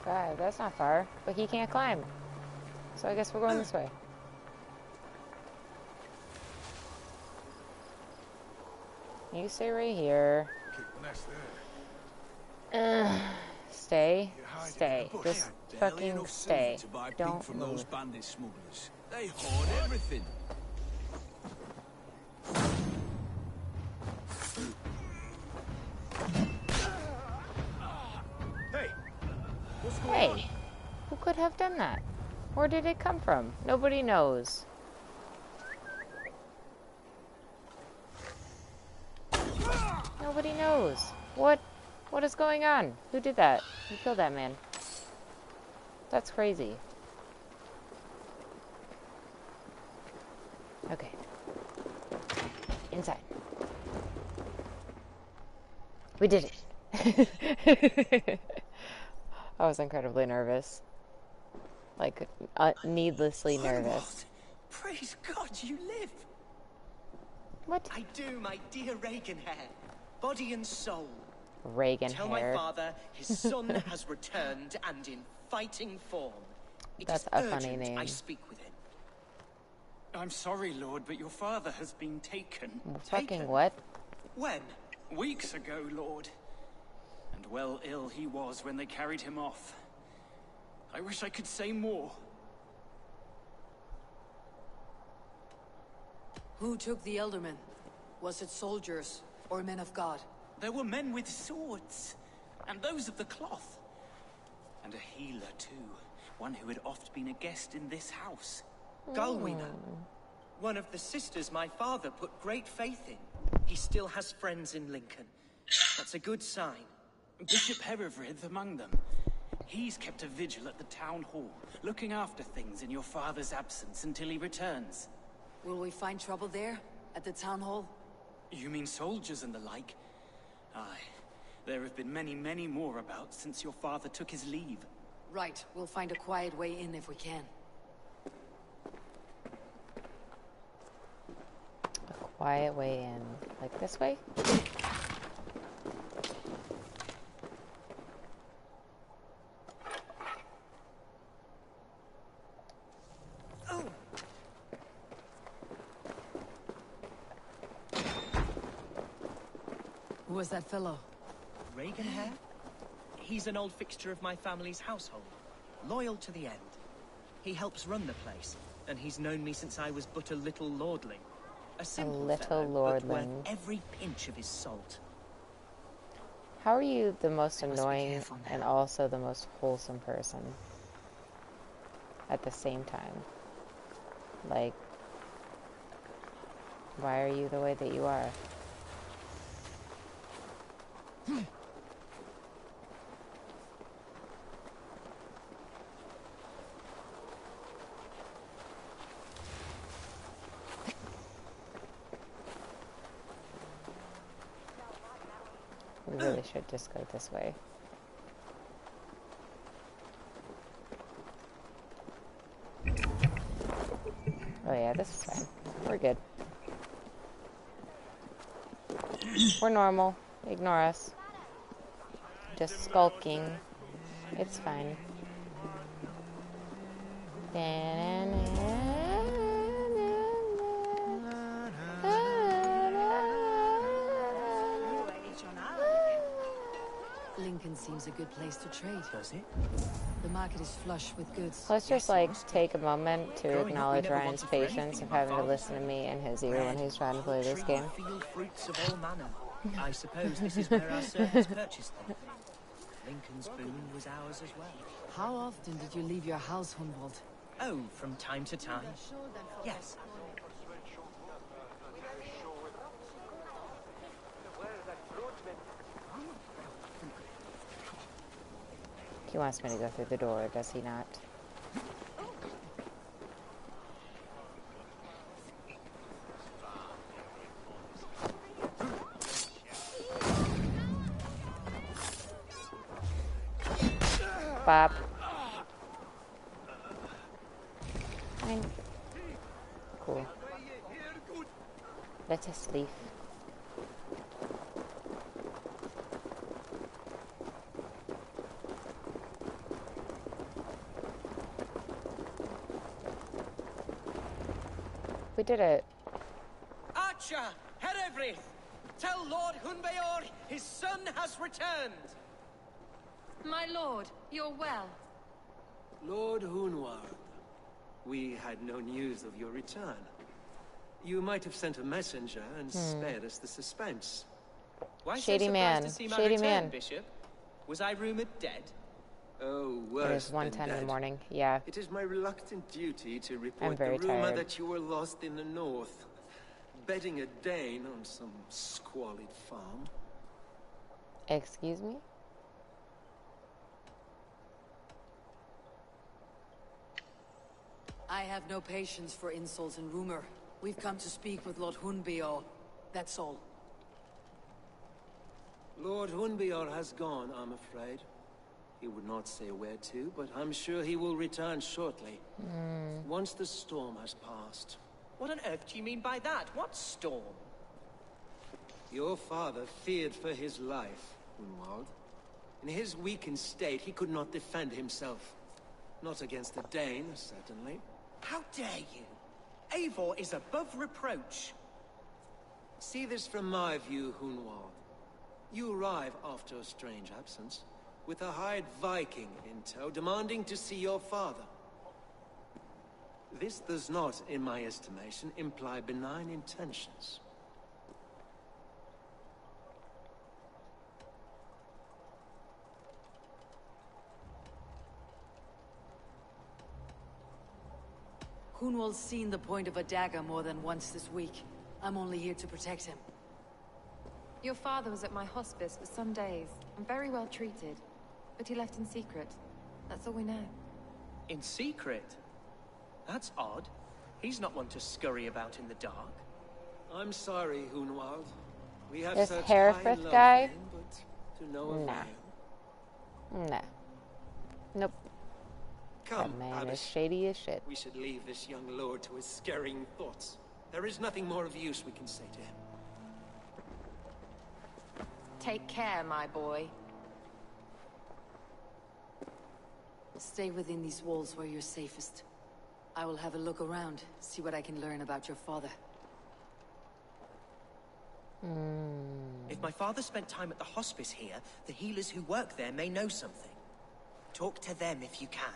That's not far, but he can't climb. So I guess we're going this way. You stay right here. Stay. Stay. Just fucking stay. Don't from move. those bandit smugglers. They hoard everything. Hey, what's going on? Hey, who could have done that? Where did it come from? Nobody knows. Nobody knows. What is going on? Who did that? Who killed that man? That's crazy. Okay. Inside. We did it. I was incredibly nervous. Like, needlessly nervous. Praise God, you live! What? I do, my dear Reagan hair. Body and soul. Reagan Tell hair. my father his son has returned and in fighting form. It That's is a funny urgent name. I speak with him. I'm sorry, Lord, but your father has been taken. Fucking what? When? Weeks ago, Lord. And well ill he was when they carried him off. I wish I could say more. Who took the Elderman? Was it soldiers or men of God? There were men with swords, and those of the cloth. And a healer, too. One who had oft been a guest in this house. Galwina. One of the sisters my father put great faith in. He still has friends in Lincoln. That's a good sign. Bishop Herefrith among them. He's kept a vigil at the town hall, looking after things in your father's absence until he returns. Will we find trouble there? At the town hall? You mean soldiers and the like? Aye. There have been many, many more about since your father took his leave. Right. We'll find a quiet way in if we can. A quiet way in. Like this way? Who was that fellow? Reagan hair? He's an old fixture of my family's household. Loyal to the end. He helps run the place, and he's known me since I was but a little lordling. A simple little fellow, but lordling. worth every pinch of his salt. How are you the most annoying and also the most wholesome person at the same time? Like, why are you the way that you are? We really should just go this way. Oh yeah, this is fine. We're good. We're normal. Ignore us. Just skulking. It's fine. Lincoln seems a good place to trade. Does it? The market is flush with goods. Let's just like take a moment to acknowledge Ryan's patience of having to listen to me in his ear when he's trying to play this game. Field fruits of all manner. I suppose this is where our servants purchased them. Lincoln's boon was ours as well. How often did you leave your house, Hunwald? Oh, from time to time. Yes. He wants me to go through the door, does he not? Bop. Fine. Cool. Let us leave. We did it. Archer, Herevryth, tell Lord Hunbeor his son has returned. My lord, you're well. Lord Hunwald, we had no news of your return. You might have sent a messenger and spared us the suspense. Why Shady so surprised man. to see my Shady return, man. Bishop? Was I rumored dead? Oh, It worse is than 1:10 in the dead. morning. Yeah. It is my reluctant duty to I'm report very the rumor tired. that you were lost in the north, bedding a Dane on some squalid farm. Excuse me? I have no patience for insults and rumor. We've come to speak with Lord Hunbeor. That's all. Lord Hunbeor has gone, I'm afraid. He would not say where to, but I'm sure he will return shortly. Once the storm has passed. What on earth do you mean by that? What storm? Your father feared for his life, Hunwald. In his weakened state, he could not defend himself. Not against the Dane, certainly. How dare you? Eivor is above reproach. See this from my view, Hunwald. You arrive after a strange absence, with a hired Viking in tow, demanding to see your father. This does not, in my estimation, imply benign intentions. Hunwald's seen the point of a dagger more than once this week. I'm only here to protect him. Your father was at my hospice for some days, and very well treated. But he left in secret. That's all we know. In secret? That's odd. He's not one to scurry about in the dark. I'm sorry, Hunwald. We have This such Hereford high love guy? for him, but to no Nah. avail. Nah. Nope. Come, That man Abbess. is shady as shit. We should leave this young lord to his scurrying thoughts. There is nothing more of use we can say to him. Take care, my boy. Stay within these walls where you're safest. I will have a look around, see what I can learn about your father. If my father spent time at the hospice here, the healers who work there may know something. Talk to them if you can.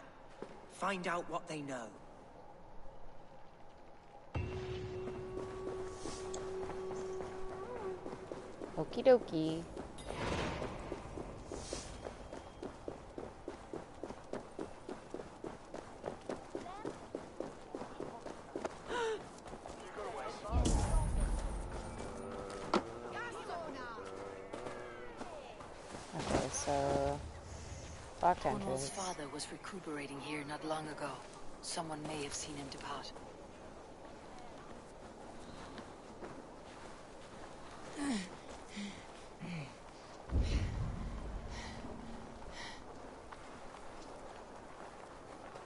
Find out what they know. Okie dokie. Okay, so locked Cornwall's entrance. father was recuperating here not long ago. Someone may have seen him depart.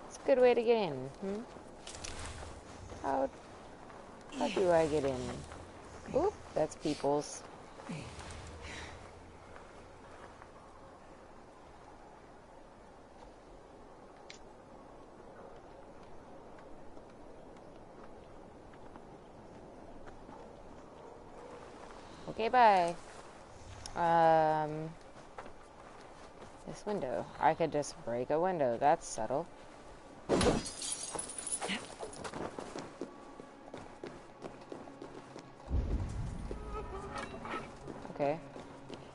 It's a good way to get in, How do I get in? Oop, that's people's. Okay, bye. This window. I could just break a window. That's subtle. Okay.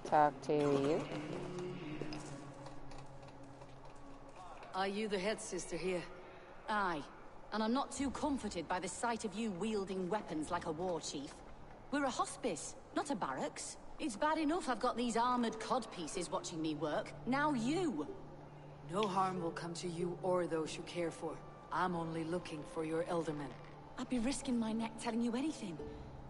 Talk to you. Are you the head sister here? Aye. And I'm not too comforted by the sight of you wielding weapons like a war chief. We're a hospice, not a barracks. It's bad enough I've got these armored codpieces watching me work. Now you! No harm will come to you or those you care for. I'm only looking for your elderman. I'd be risking my neck telling you anything.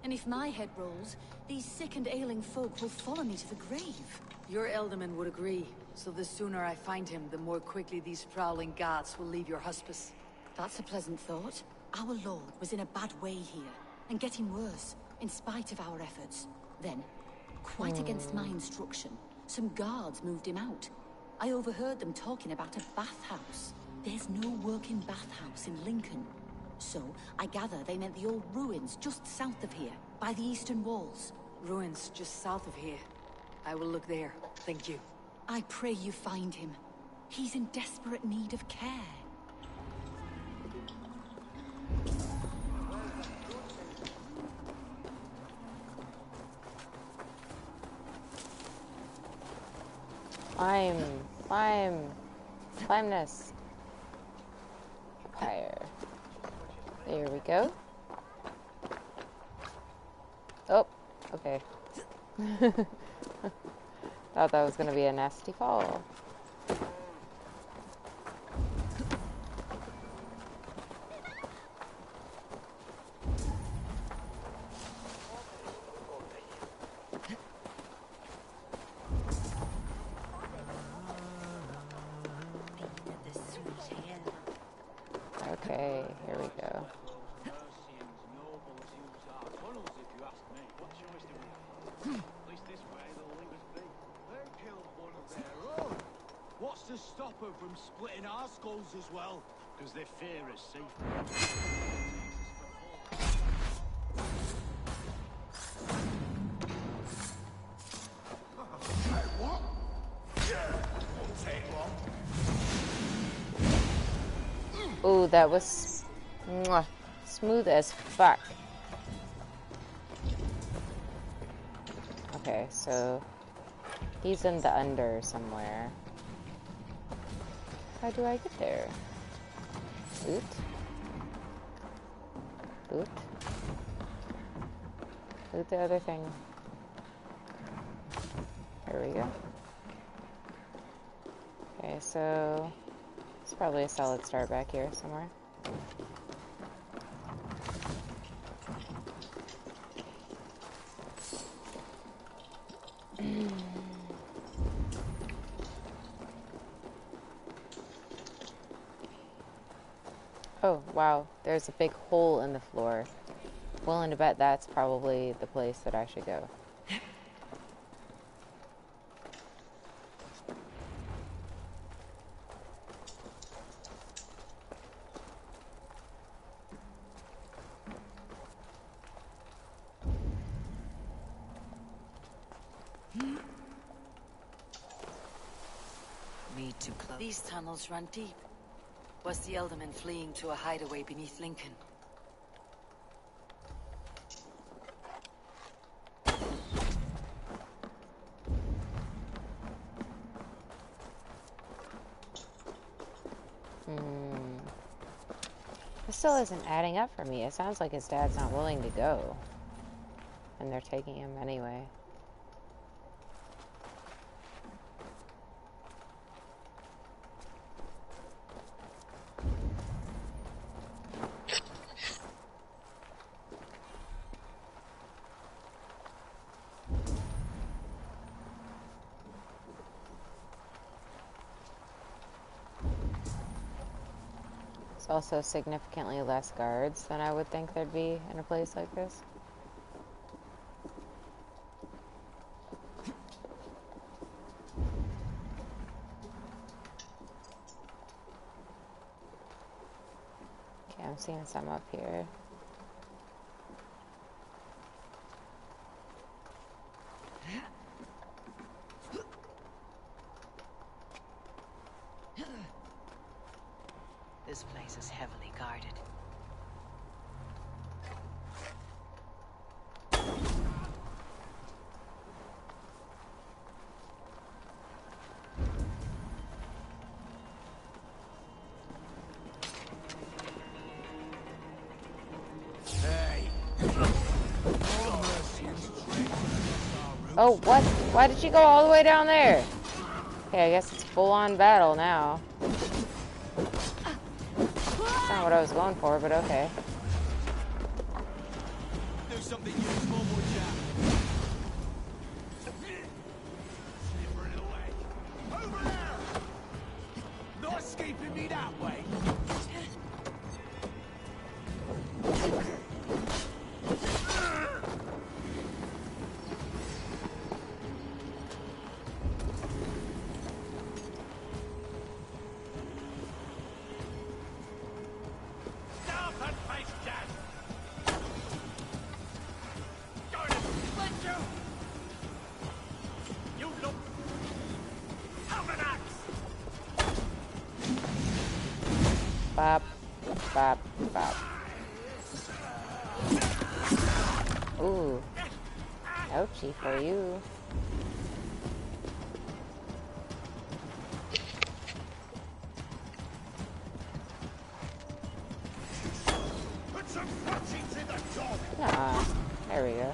And if my head rolls, these sick and ailing folk will follow me to the grave. Your elderman would agree. So the sooner I find him, the more quickly these prowling guards will leave your hospice. That's a pleasant thought. Our lord was in a bad way here, and getting worse, in spite of our efforts. Then, quite against my instruction, some guards moved him out. I overheard them talking about a bathhouse. There's no working bathhouse in Lincoln. So, I gather they meant the old ruins just south of here, by the eastern walls. Ruins just south of here. I will look there. Thank you. I pray you find him. He's in desperate need of care. Climb this. Up higher. There we go. Oh, okay. Thought that was gonna be a nasty fall. Okay, here we go. What's to stop her from splitting our skulls as well? Because they fear us, see? What? Won't take long. Ooh, that was smooth as fuck. Okay, so he's in the under somewhere. How do I get there? Boot. Boot. Boot the other thing. There we go. Okay, so it's probably a solid start back here somewhere. Oh, wow. There's a big hole in the floor. Willing to bet that's probably the place that I should go. Need to close. These tunnels run deep. Was the Elderman fleeing to a hideaway beneath Lincoln? This still isn't adding up for me. It sounds like his dad's not willing to go. And they're taking him anyway. Also significantly less guards than I would think there'd be in a place like this. Okay, I'm seeing some up here. This place is heavily guarded. Oh, what? Why did she go all the way down there? Okay, I guess it's full-on battle now. That's not what I was going for, but okay. Do something useful, boy chap. Slippering away. Over there! Not escaping me that way. Stop and face death! Going to split you! You look... Have an axe! Bop, bop, bop. Ooh. Ouchie for you. Put some fudgings in the dog! Ah, there we go.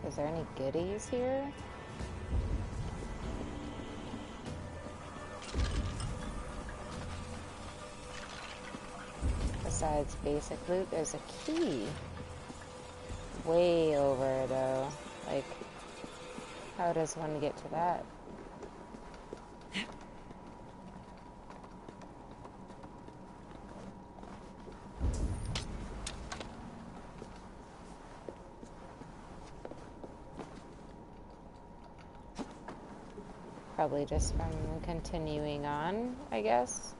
Is there any goodies here? Besides basic loot, there's a key. Way over, though. Like, how does one get to that? Probably just from continuing on, I guess.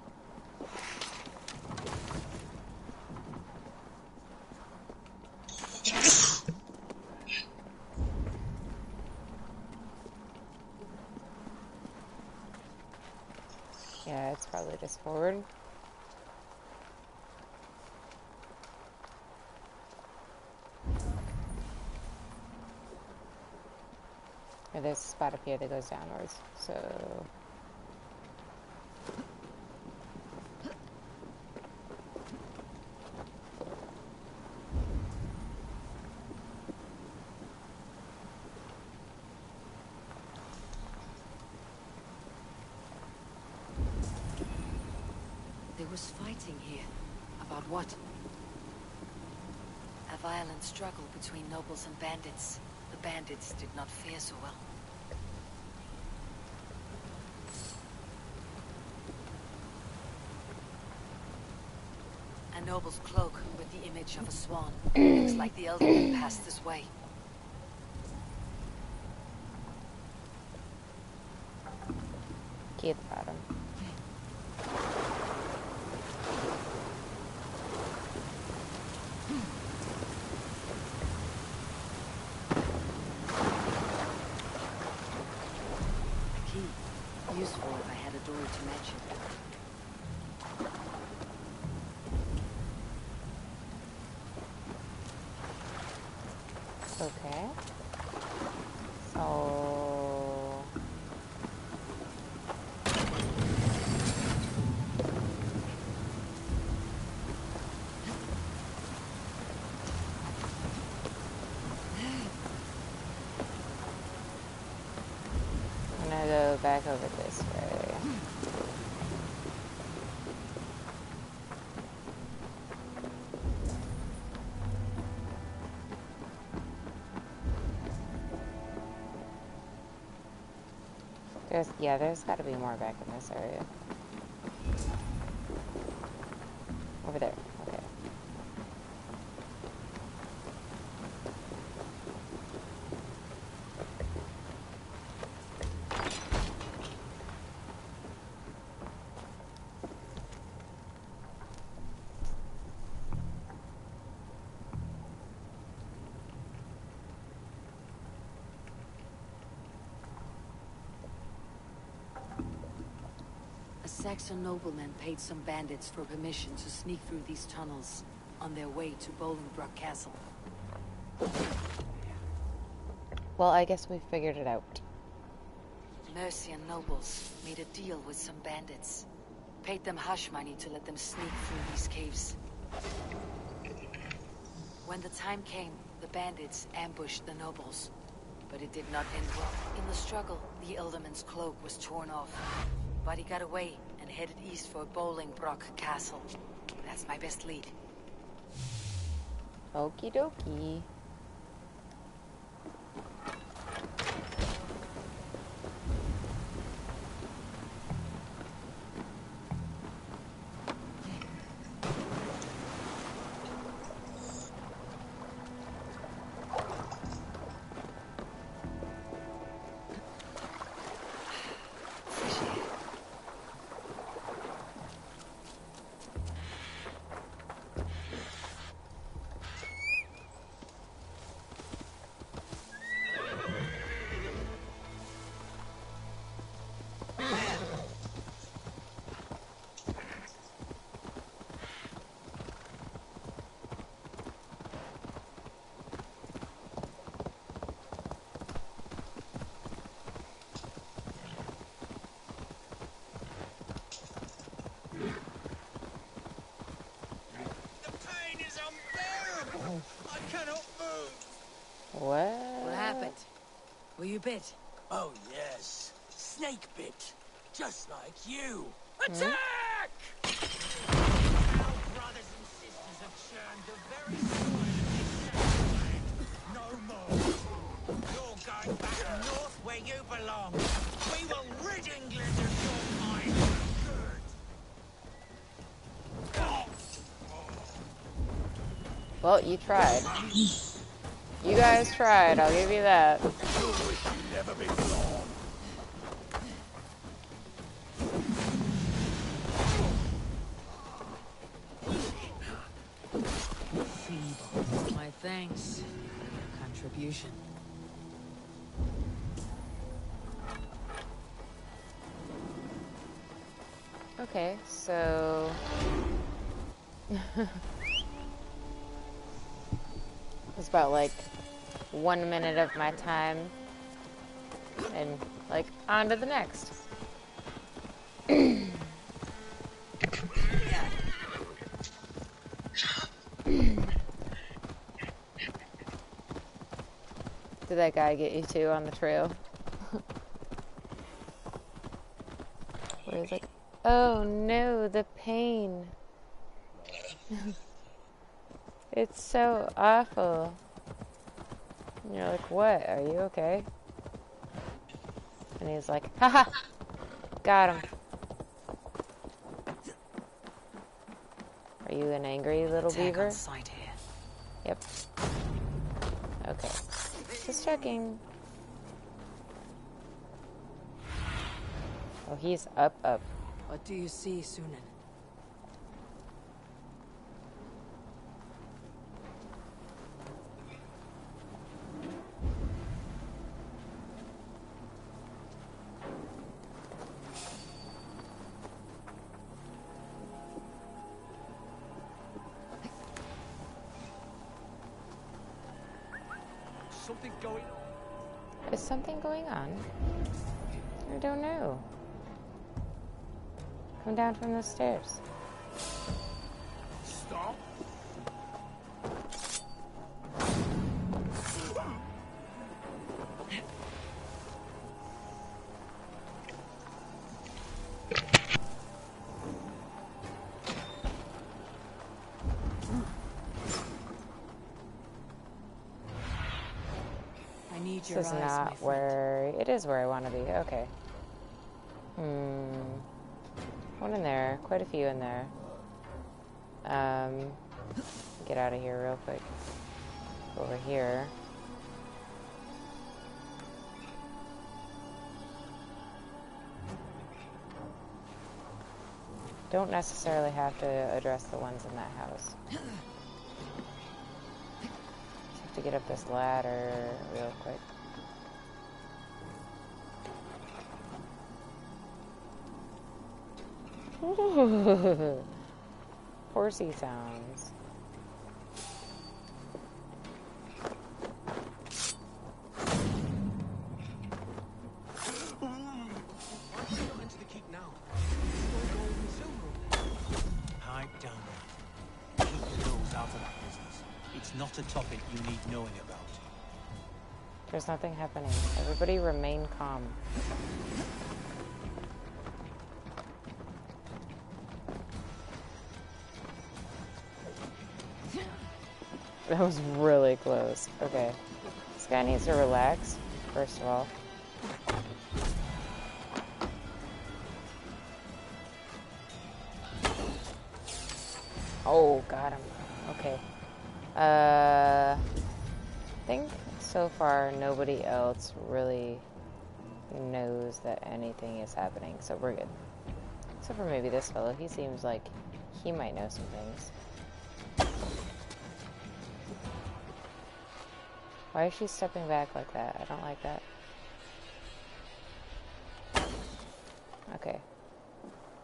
Yeah, it's probably just forward. Or there's a spot up here that goes downwards, so... There was fighting here. About what? A violent struggle between nobles and bandits. The bandits did not fare so well. A noble's cloak with the image of a swan. Looks like the elderman passed this way. Key at the bottom. Useful if I had a door to match it. Okay. So... I'm gonna go back over this way. There's gotta be more back in this area. Over there, okay. Saxon noblemen paid some bandits for permission to sneak through these tunnels on their way to Bolingbroke Castle. Well, I guess we figured it out. Mercian nobles made a deal with some bandits. Paid them hush money to let them sneak through these caves. When the time came, the bandits ambushed the nobles. But it did not end well. In the struggle, the Elderman's cloak was torn off. But he got away and headed east for Bolingbroke Castle. That's my best lead. Okie dokie. What happened? Were you bit? Oh, yes. Snake bit. Just like you. Attack! Our brothers and sisters have churned the very soil of this land. No more. You're going back north where you belong. We will rid England of your mind for good. Well, you tried. You guys tried, I'll give you that. You wish you'd never been born. Feeble. My thanks for your contribution. Okay, so... It's about like 1 minute of my time and like on to the next. Did that guy get you too on the trail? Where he's like, oh no, the pain. It's so awful. And you're like, what? Are you okay? And he's like, haha! Got him. Are you an angry little beaver? On sight here. Yep. Okay. Just checking. Oh, he's up. What do you see, Sunan? Something going on? Is something going on? I don't know. Come down from the stairs. Stop. I need This your is eyes, my not friend. where... It is where I want to be. Okay. One in there. Quite a few in there. Get out of here real quick. Over here. Don't necessarily have to address the ones in that house. Just have to get up this ladder real quick. Horsey sounds. Pipe down. Keep your nose out of that business. It's not a topic you need knowing about. There's nothing happening. Everybody remain calm. That was really close. Okay. This guy needs to relax, first of all. Oh, got him. Okay. I think so far nobody else really knows that anything is happening, so we're good. Except for maybe this fellow. He seems like he might know some things. Why is she stepping back like that? I don't like that. Okay.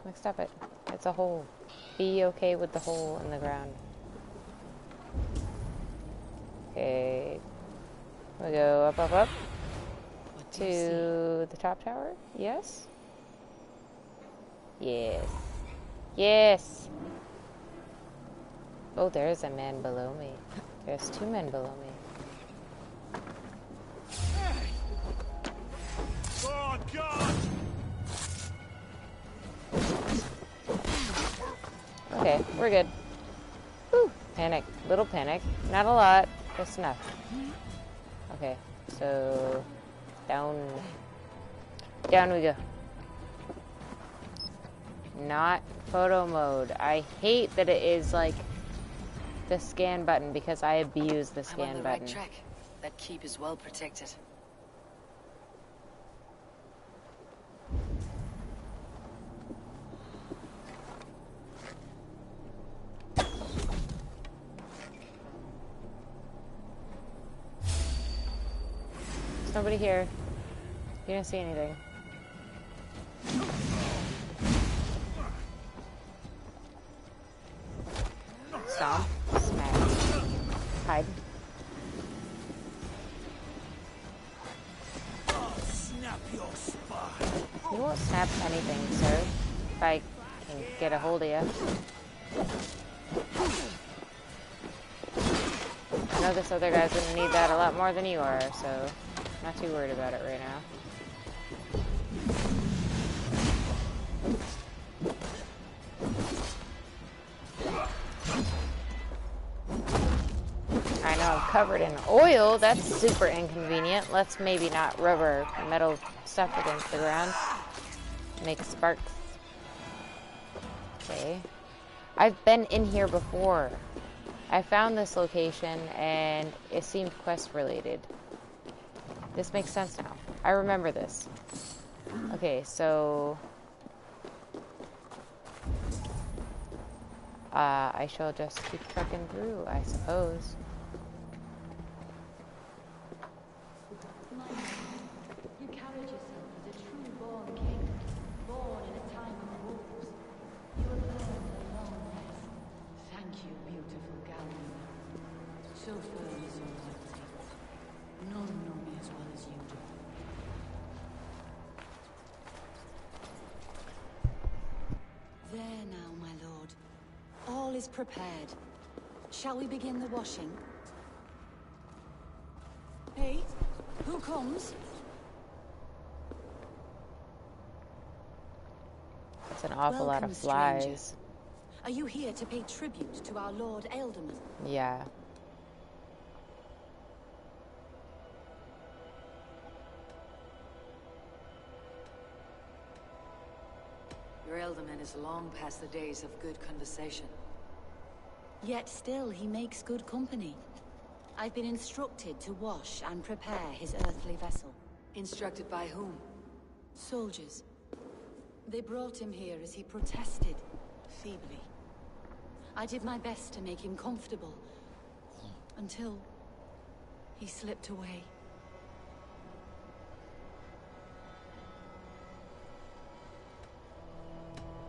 Like, stop it. It's a hole. Be okay with the hole in the ground. Okay. We go up, up, up. To the top tower? Yes? Yes. Yes! Oh, there's a man below me. There's two men below me. Oh, God! Okay, we're good. Whew, panic. Little panic. Not a lot, just enough. Okay, so down. Down we go. Not photo mode. I hate that it is like the scan button because I abuse the scan I'm on the button. right track. That keep is well protected. There's nobody here. You didn't see anything. Stomp. Smack. Hide. Snap your spine. You won't snap anything, sir. If I can get a hold of you. I know this other guy's gonna need that a lot more than you are, so I'm not too worried about it right now. I know I'm covered in oil. That's super inconvenient. Let's maybe not rub our metal stuff against the ground. Make sparks. Okay. I've been in here before. I found this location and it seemed quest related. This makes sense now. I remember this. Okay, so I shall just keep trucking through, I suppose. You carried yourself as a true-born king, born in a time of wolves. You have earned a long rest. Thank you, beautiful Galina. So firm is your loyalty. None know me as well as you do. There now, my lord. All is prepared. Shall we begin the washing? Hey, who comes? It's an awful lot of flies. Stranger. Are you here to pay tribute to our Lord Ealdorman? Yeah. Your Ealdorman is long past the days of good conversation. Yet still he makes good company. I've been instructed to wash and prepare his earthly vessel. Instructed by whom? Soldiers. They brought him here as he protested, feebly. I did my best to make him comfortable, until he slipped away.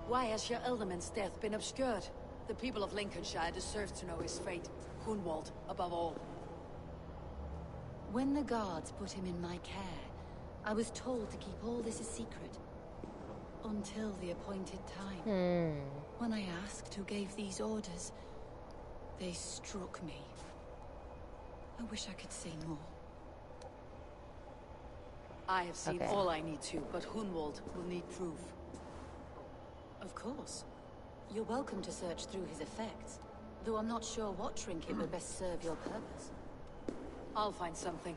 Why has your Ealdorman's death been obscured? The people of Lincolnshire deserve to know his fate. Hunwald, above all. When the guards put him in my care, I was told to keep all this a secret. Until the appointed time. When I asked who gave these orders, they struck me. I wish I could say more. I have seen all I need to, but Hunwald will need proof. Of course. You're welcome to search through his effects, though I'm not sure what trinket will best serve your purpose. I'll find something.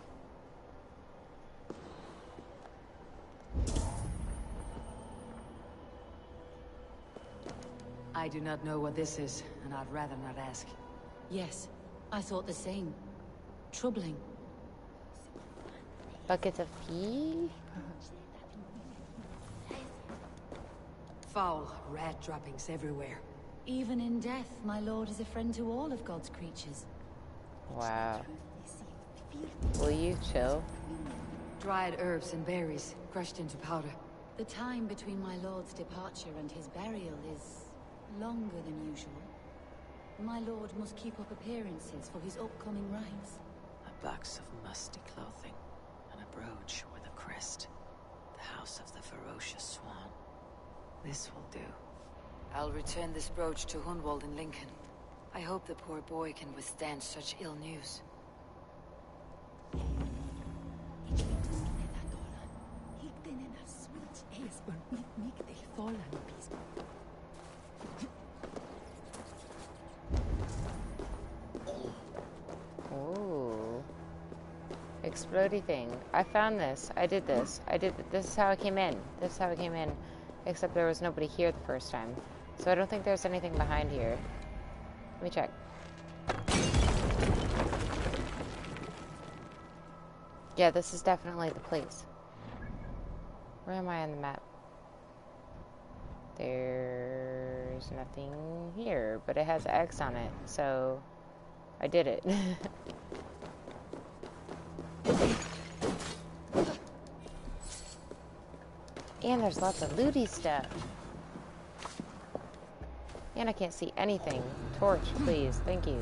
I do not know what this is, and I'd rather not ask. Yes, I thought the same. Troubling. Buckets of pee? Foul rat droppings everywhere. Even in death, my lord is a friend to all of God's creatures. Wow. Will you chill? Dried herbs and berries, crushed into powder. The time between my lord's departure and his burial is longer than usual. My lord must keep up appearances for his upcoming rites. A box of musty clothing, and a brooch with a crest. The house of the ferocious swan. This will do. I'll return this brooch to Hunwald in Lincoln. I hope the poor boy can withstand such ill news. Ooh. Explodey thing. I found this. I did this. This is how I came in. This is how I came in. Except there was nobody here the first time. So I don't think there's anything behind here. Let me check. Yeah, this is definitely the place. Where am I on the map? There's nothing here, but it has an X on it, so I did it. And there's lots of looty stuff. And I can't see anything. Torch, please. Thank you.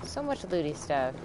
So much looty stuff.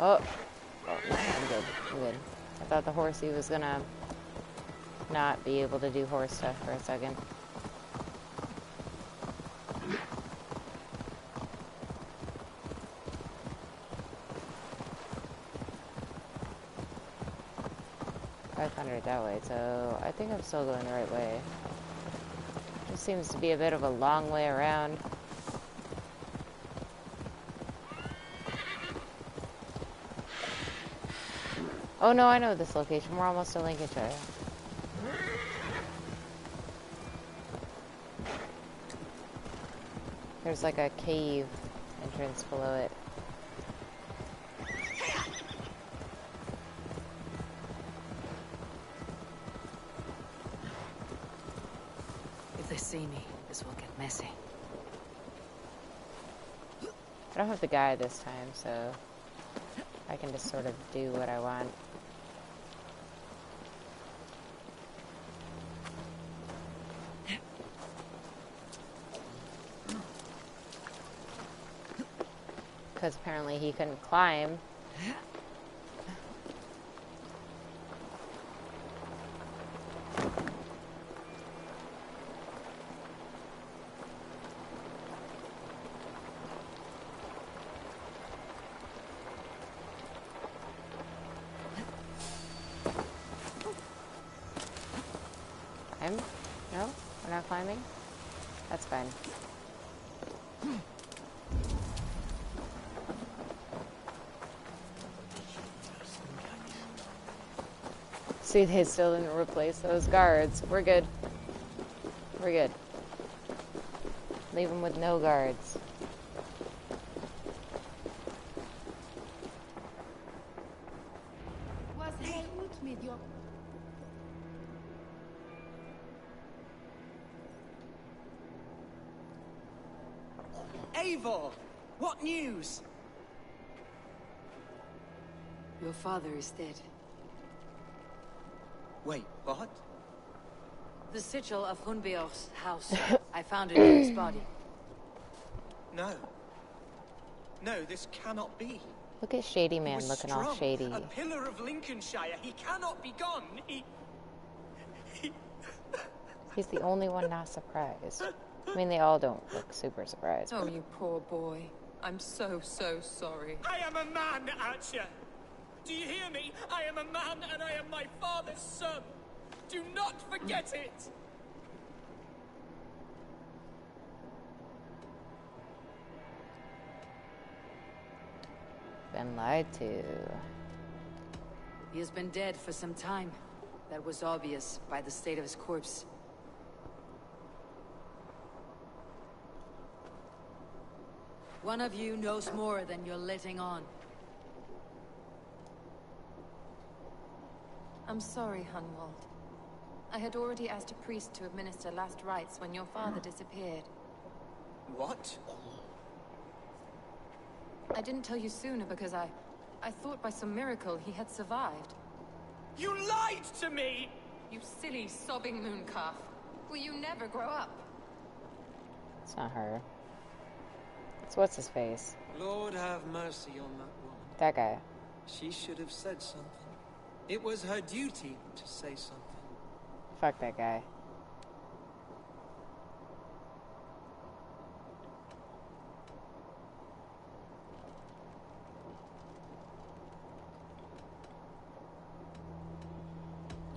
Oh, I'm good. I'm good. I thought the horsey was gonna not be able to do horse stuff for a second. $500 that way, so I think I'm still going the right way. Just seems to be a bit of a long way around. Oh no, I know this location. We're almost to Lincolnshire. There's like a cave entrance below it. If they see me, this will get messy. I don't have the guy this time, so I can just sort of do what I want. Because apparently he couldn't climb. No? We're not climbing? That's fine. See, they still didn't replace those guards. We're good. We're good. Leave them with no guards. Eivor! What news? Your father is dead. Wait, what? The sigil of Hunbeor's house. I found it in his body. No. No, this cannot be. Look at Shady He Man was looking strong, all shady. a pillar of Lincolnshire. He cannot be gone. He's the only one not surprised. I mean, they all don't look super surprised. Oh, you poor boy. I'm so sorry. I am a man, Archer. Do you hear me? I am a man and I am my father's son. Do not forget it. Been lied to. He has been dead for some time. That was obvious by the state of his corpse. One of you knows more than you're letting on. I'm sorry, Hunwald. I had already asked a priest to administer last rites when your father disappeared. What? I didn't tell you sooner because I thought by some miracle he had survived. You lied to me! You silly, sobbing mooncalf. Will you never grow up? It's not her. It's what's his face? Lord have mercy on that woman. That guy. She should have said something. It was her duty to say something. Fuck that guy.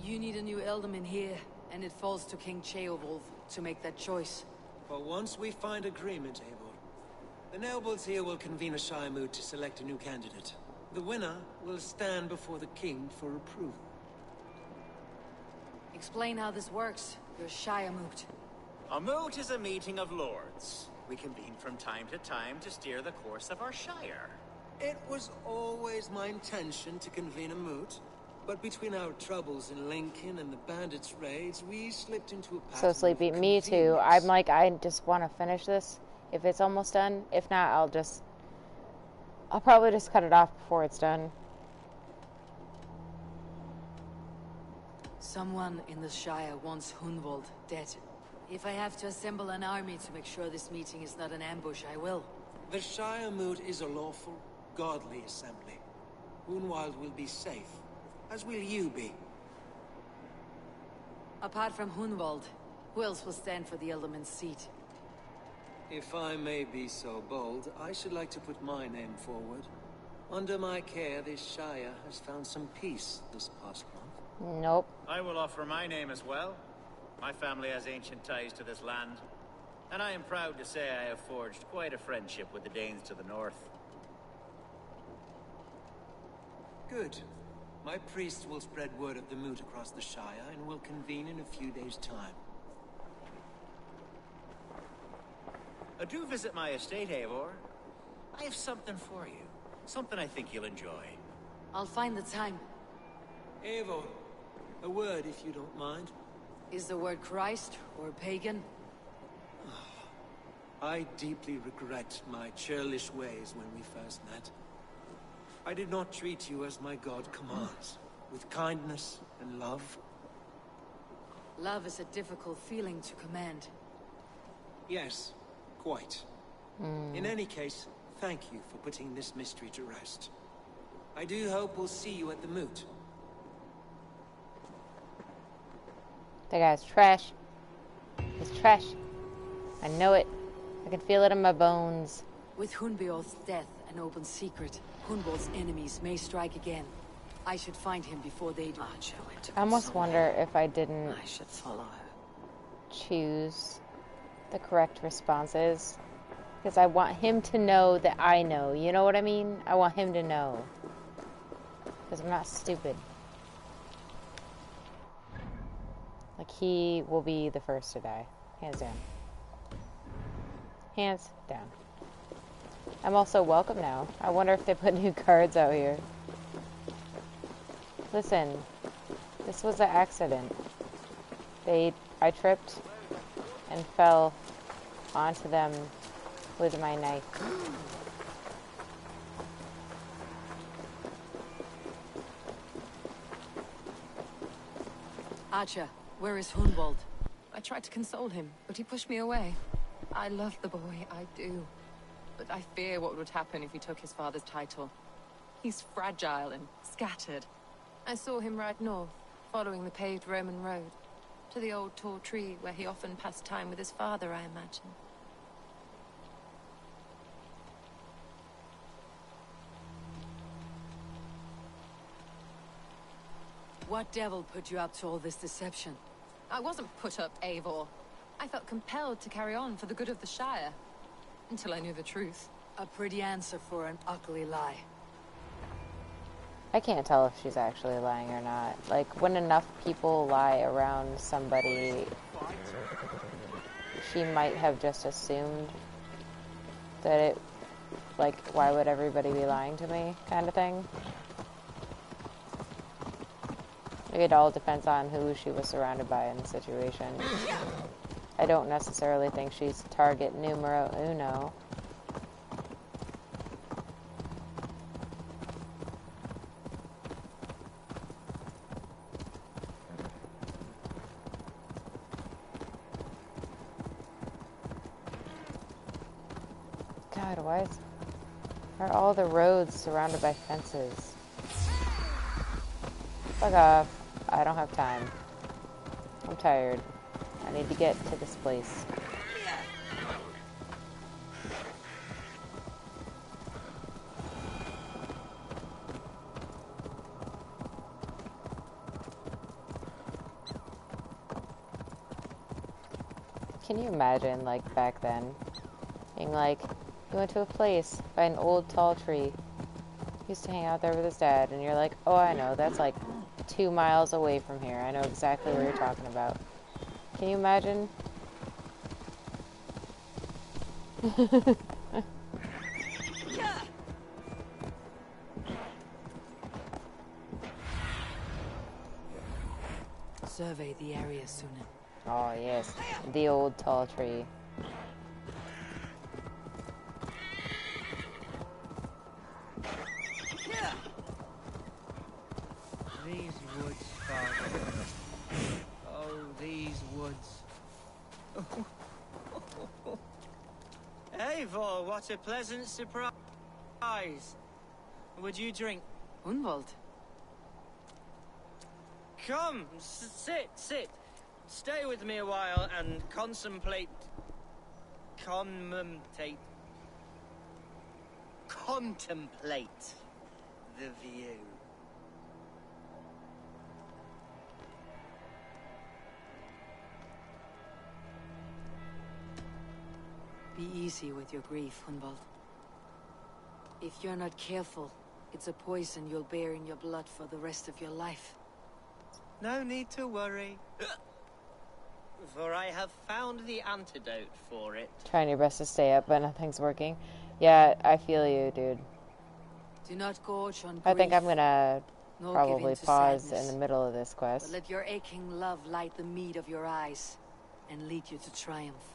You need a new Elderman here, and it falls to King Ceolwulf to make that choice. But once we find agreement, Eivor, the nobles here will convene a Shire moot to select a new candidate. The winner will stand before the king for approval. Explain how this works, your Shire moot. A moot is a meeting of lords. We convene from time to steer the course of our shire. It was always my intention to convene a moot, but between our troubles in Lincoln and the bandits' raids, we slipped into a pattern. So sleepy. Me too. I'm like, I just want to finish this. If it's almost done. If not, I'll probably just cut it off before it's done. Someone in the Shire wants Hunwald dead. If I have to assemble an army to make sure this meeting is not an ambush, I will. The Shire moot is a lawful, godly assembly. Hunwald will be safe, as will you be. Apart from Hunwald, who else will stand for the Elderman's seat? If I may be so bold, I should like to put my name forward. Under my care, this Shire has found some peace this past month. Nope. I will offer my name as well. My family has ancient ties to this land, and I am proud to say I have forged quite a friendship with the Danes to the north. Good. My priest will spread word of the moot across the Shire and will convene in a few days' time. Do visit my estate, Eivor. I have something for you. Something I think you'll enjoy. I'll find the time. Eivor, a word if you don't mind. Is the word Christ or pagan? I deeply regret my churlish ways when we first met. I did not treat you as my god commands, with kindness and love. Love is a difficult feeling to command. Yes, quite. In any case, thank you for putting this mystery to rest. I do hope we'll see you at the moot. That guy's trash. He's trash. I know it. I can feel it in my bones. With Hunbeor's death an open secret, Hunwald's enemies may strike again. I should find him before they do. I almost wonder if I didn't... I should follow choose the correct responses. Because I want him to know that I know. You know what I mean? I want him to know. Because I'm not stupid. Like, he will be the first to die. Hands down. Hands down. I'm also welcome now. I wonder if they put new cards out here. Listen. This was an accident. I tripped and fell onto them with my knife. Archer, where is Hunwald? I tried to console him, but he pushed me away. I love the boy, I do. But I fear what would happen if he took his father's title. He's fragile and scattered. I saw him ride north, following the paved Roman road, to the old tall tree where he often passed time with his father, I imagine. What devil put you up to all this deception? I wasn't put up, Eivor. I felt compelled to carry on for the good of the Shire. Until I knew the truth. A pretty answer for an ugly lie. I can't tell if she's actually lying or not. Like, when enough people lie around somebody, she might have just assumed that it, like, why would everybody be lying to me, kind of thing. It all depends on who she was surrounded by in the situation. I don't necessarily think she's target numero uno. God, why are all the roads surrounded by fences? Fuck off. I don't have time. I'm tired. I need to get to this place. Can you imagine, like, back then? Being like, he went to a place by an old tall tree. He used to hang out there with his dad, and you're like, oh, I know, that's like 2 miles away from here. I know exactly what you're talking about. Can you imagine? Survey the area sooner. Oh, yes. The old tall tree. These woods, Father. Oh, these woods. Eivor, what a pleasant surprise. Would you drink? Hunwald. Come, sit. Stay with me a while and contemplate the view. Be easy with your grief, Hunwald. If you're not careful, it's a poison you'll bear in your blood for the rest of your life. No need to worry, for I have found the antidote for it. Trying your best to stay up, but nothing's working. Yeah, I feel you, dude. Do not gorge on grief. I think I'm gonna nor probably give in to pause sadness. in the middle of this quest. But let your aching love light the mead of your eyes and lead you to triumph.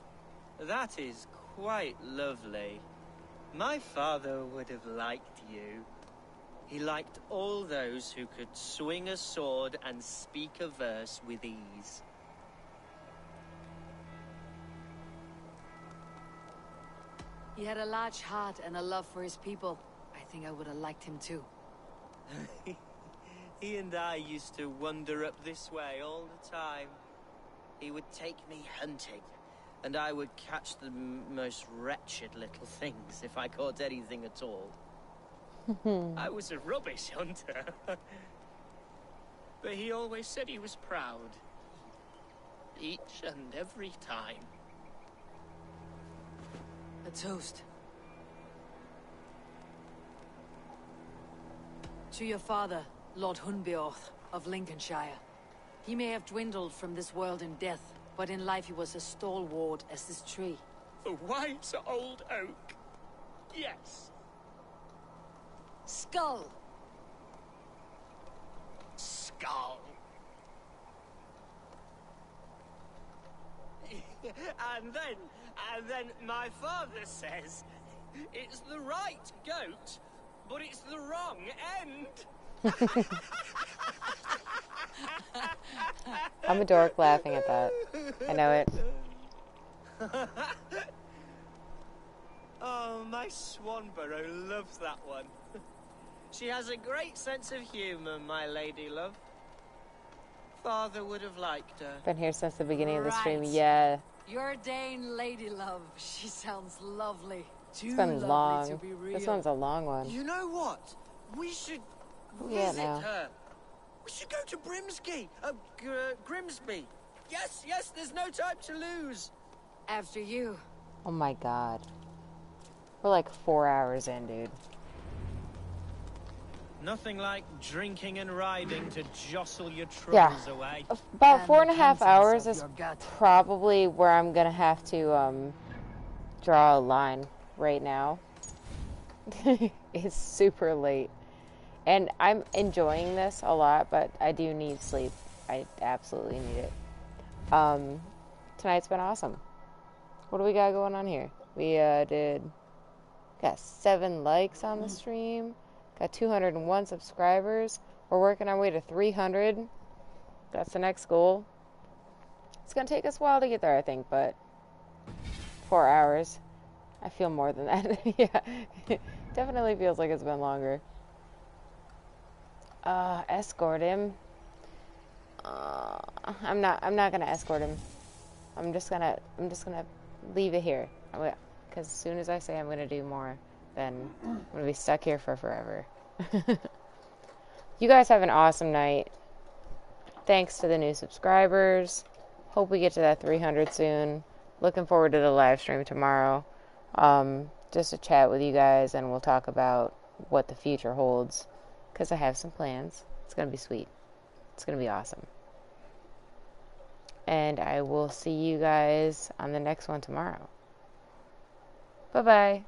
That is quite lovely. My father would have liked you. He liked all those who could swing a sword and speak a verse with ease. He had a large heart and a love for his people. I think I would have liked him too. He and I used to wander up this way all the time. He would take me hunting, and I would catch the most wretched little things if I caught anything at all. I was a rubbish hunter. But he always said he was proud. Each and every time. A toast. To your father, Lord Hunbeorth of Lincolnshire. He may have dwindled from this world in death, but in life he was as stalwart as this tree. A white old oak. Yes. Skull! Skull. and then my father says, it's the right goat, but it's the wrong end. I'm a dork laughing at that. I know it. Oh, my Swanborough loves that one. She has a great sense of humor, my lady love. Father would have liked her. Been here since the beginning of the stream. Right. Yeah. Your Dane lady love. She sounds lovely. It's been Too long. lovely to be real. This one's a long one. You know what? We should Yeah, visit now. her. We should go to Grimsby. Yes, there's no time to lose. After you. Oh my god. We're like 4 hours in, dude. Nothing like drinking and riding to jostle your troubles away. About 4.5 hours is probably where I'm gonna have to draw a line right now. It's super late. And I'm enjoying this a lot, but I do need sleep. I absolutely need it. Tonight's been awesome. What do we got going on here? We got 7 likes on the stream. Got 201 subscribers. We're working our way to 300. That's the next goal. It's going to take us a while to get there, I think, but 4 hours. I feel more than that. Yeah. Definitely feels like it's been longer. Escort him. I'm not going to escort him. I'm just going to leave it here. Because as soon as I say I'm going to do more, then I'm going to be stuck here for forever. You guys have an awesome night. Thanks to the new subscribers. Hope we get to that 300 soon. Looking forward to the live stream tomorrow. Just to chat with you guys, and we'll talk about what the future holds. Because I have some plans. It's going to be sweet. It's going to be awesome. And I will see you guys on the next one tomorrow. Bye-bye.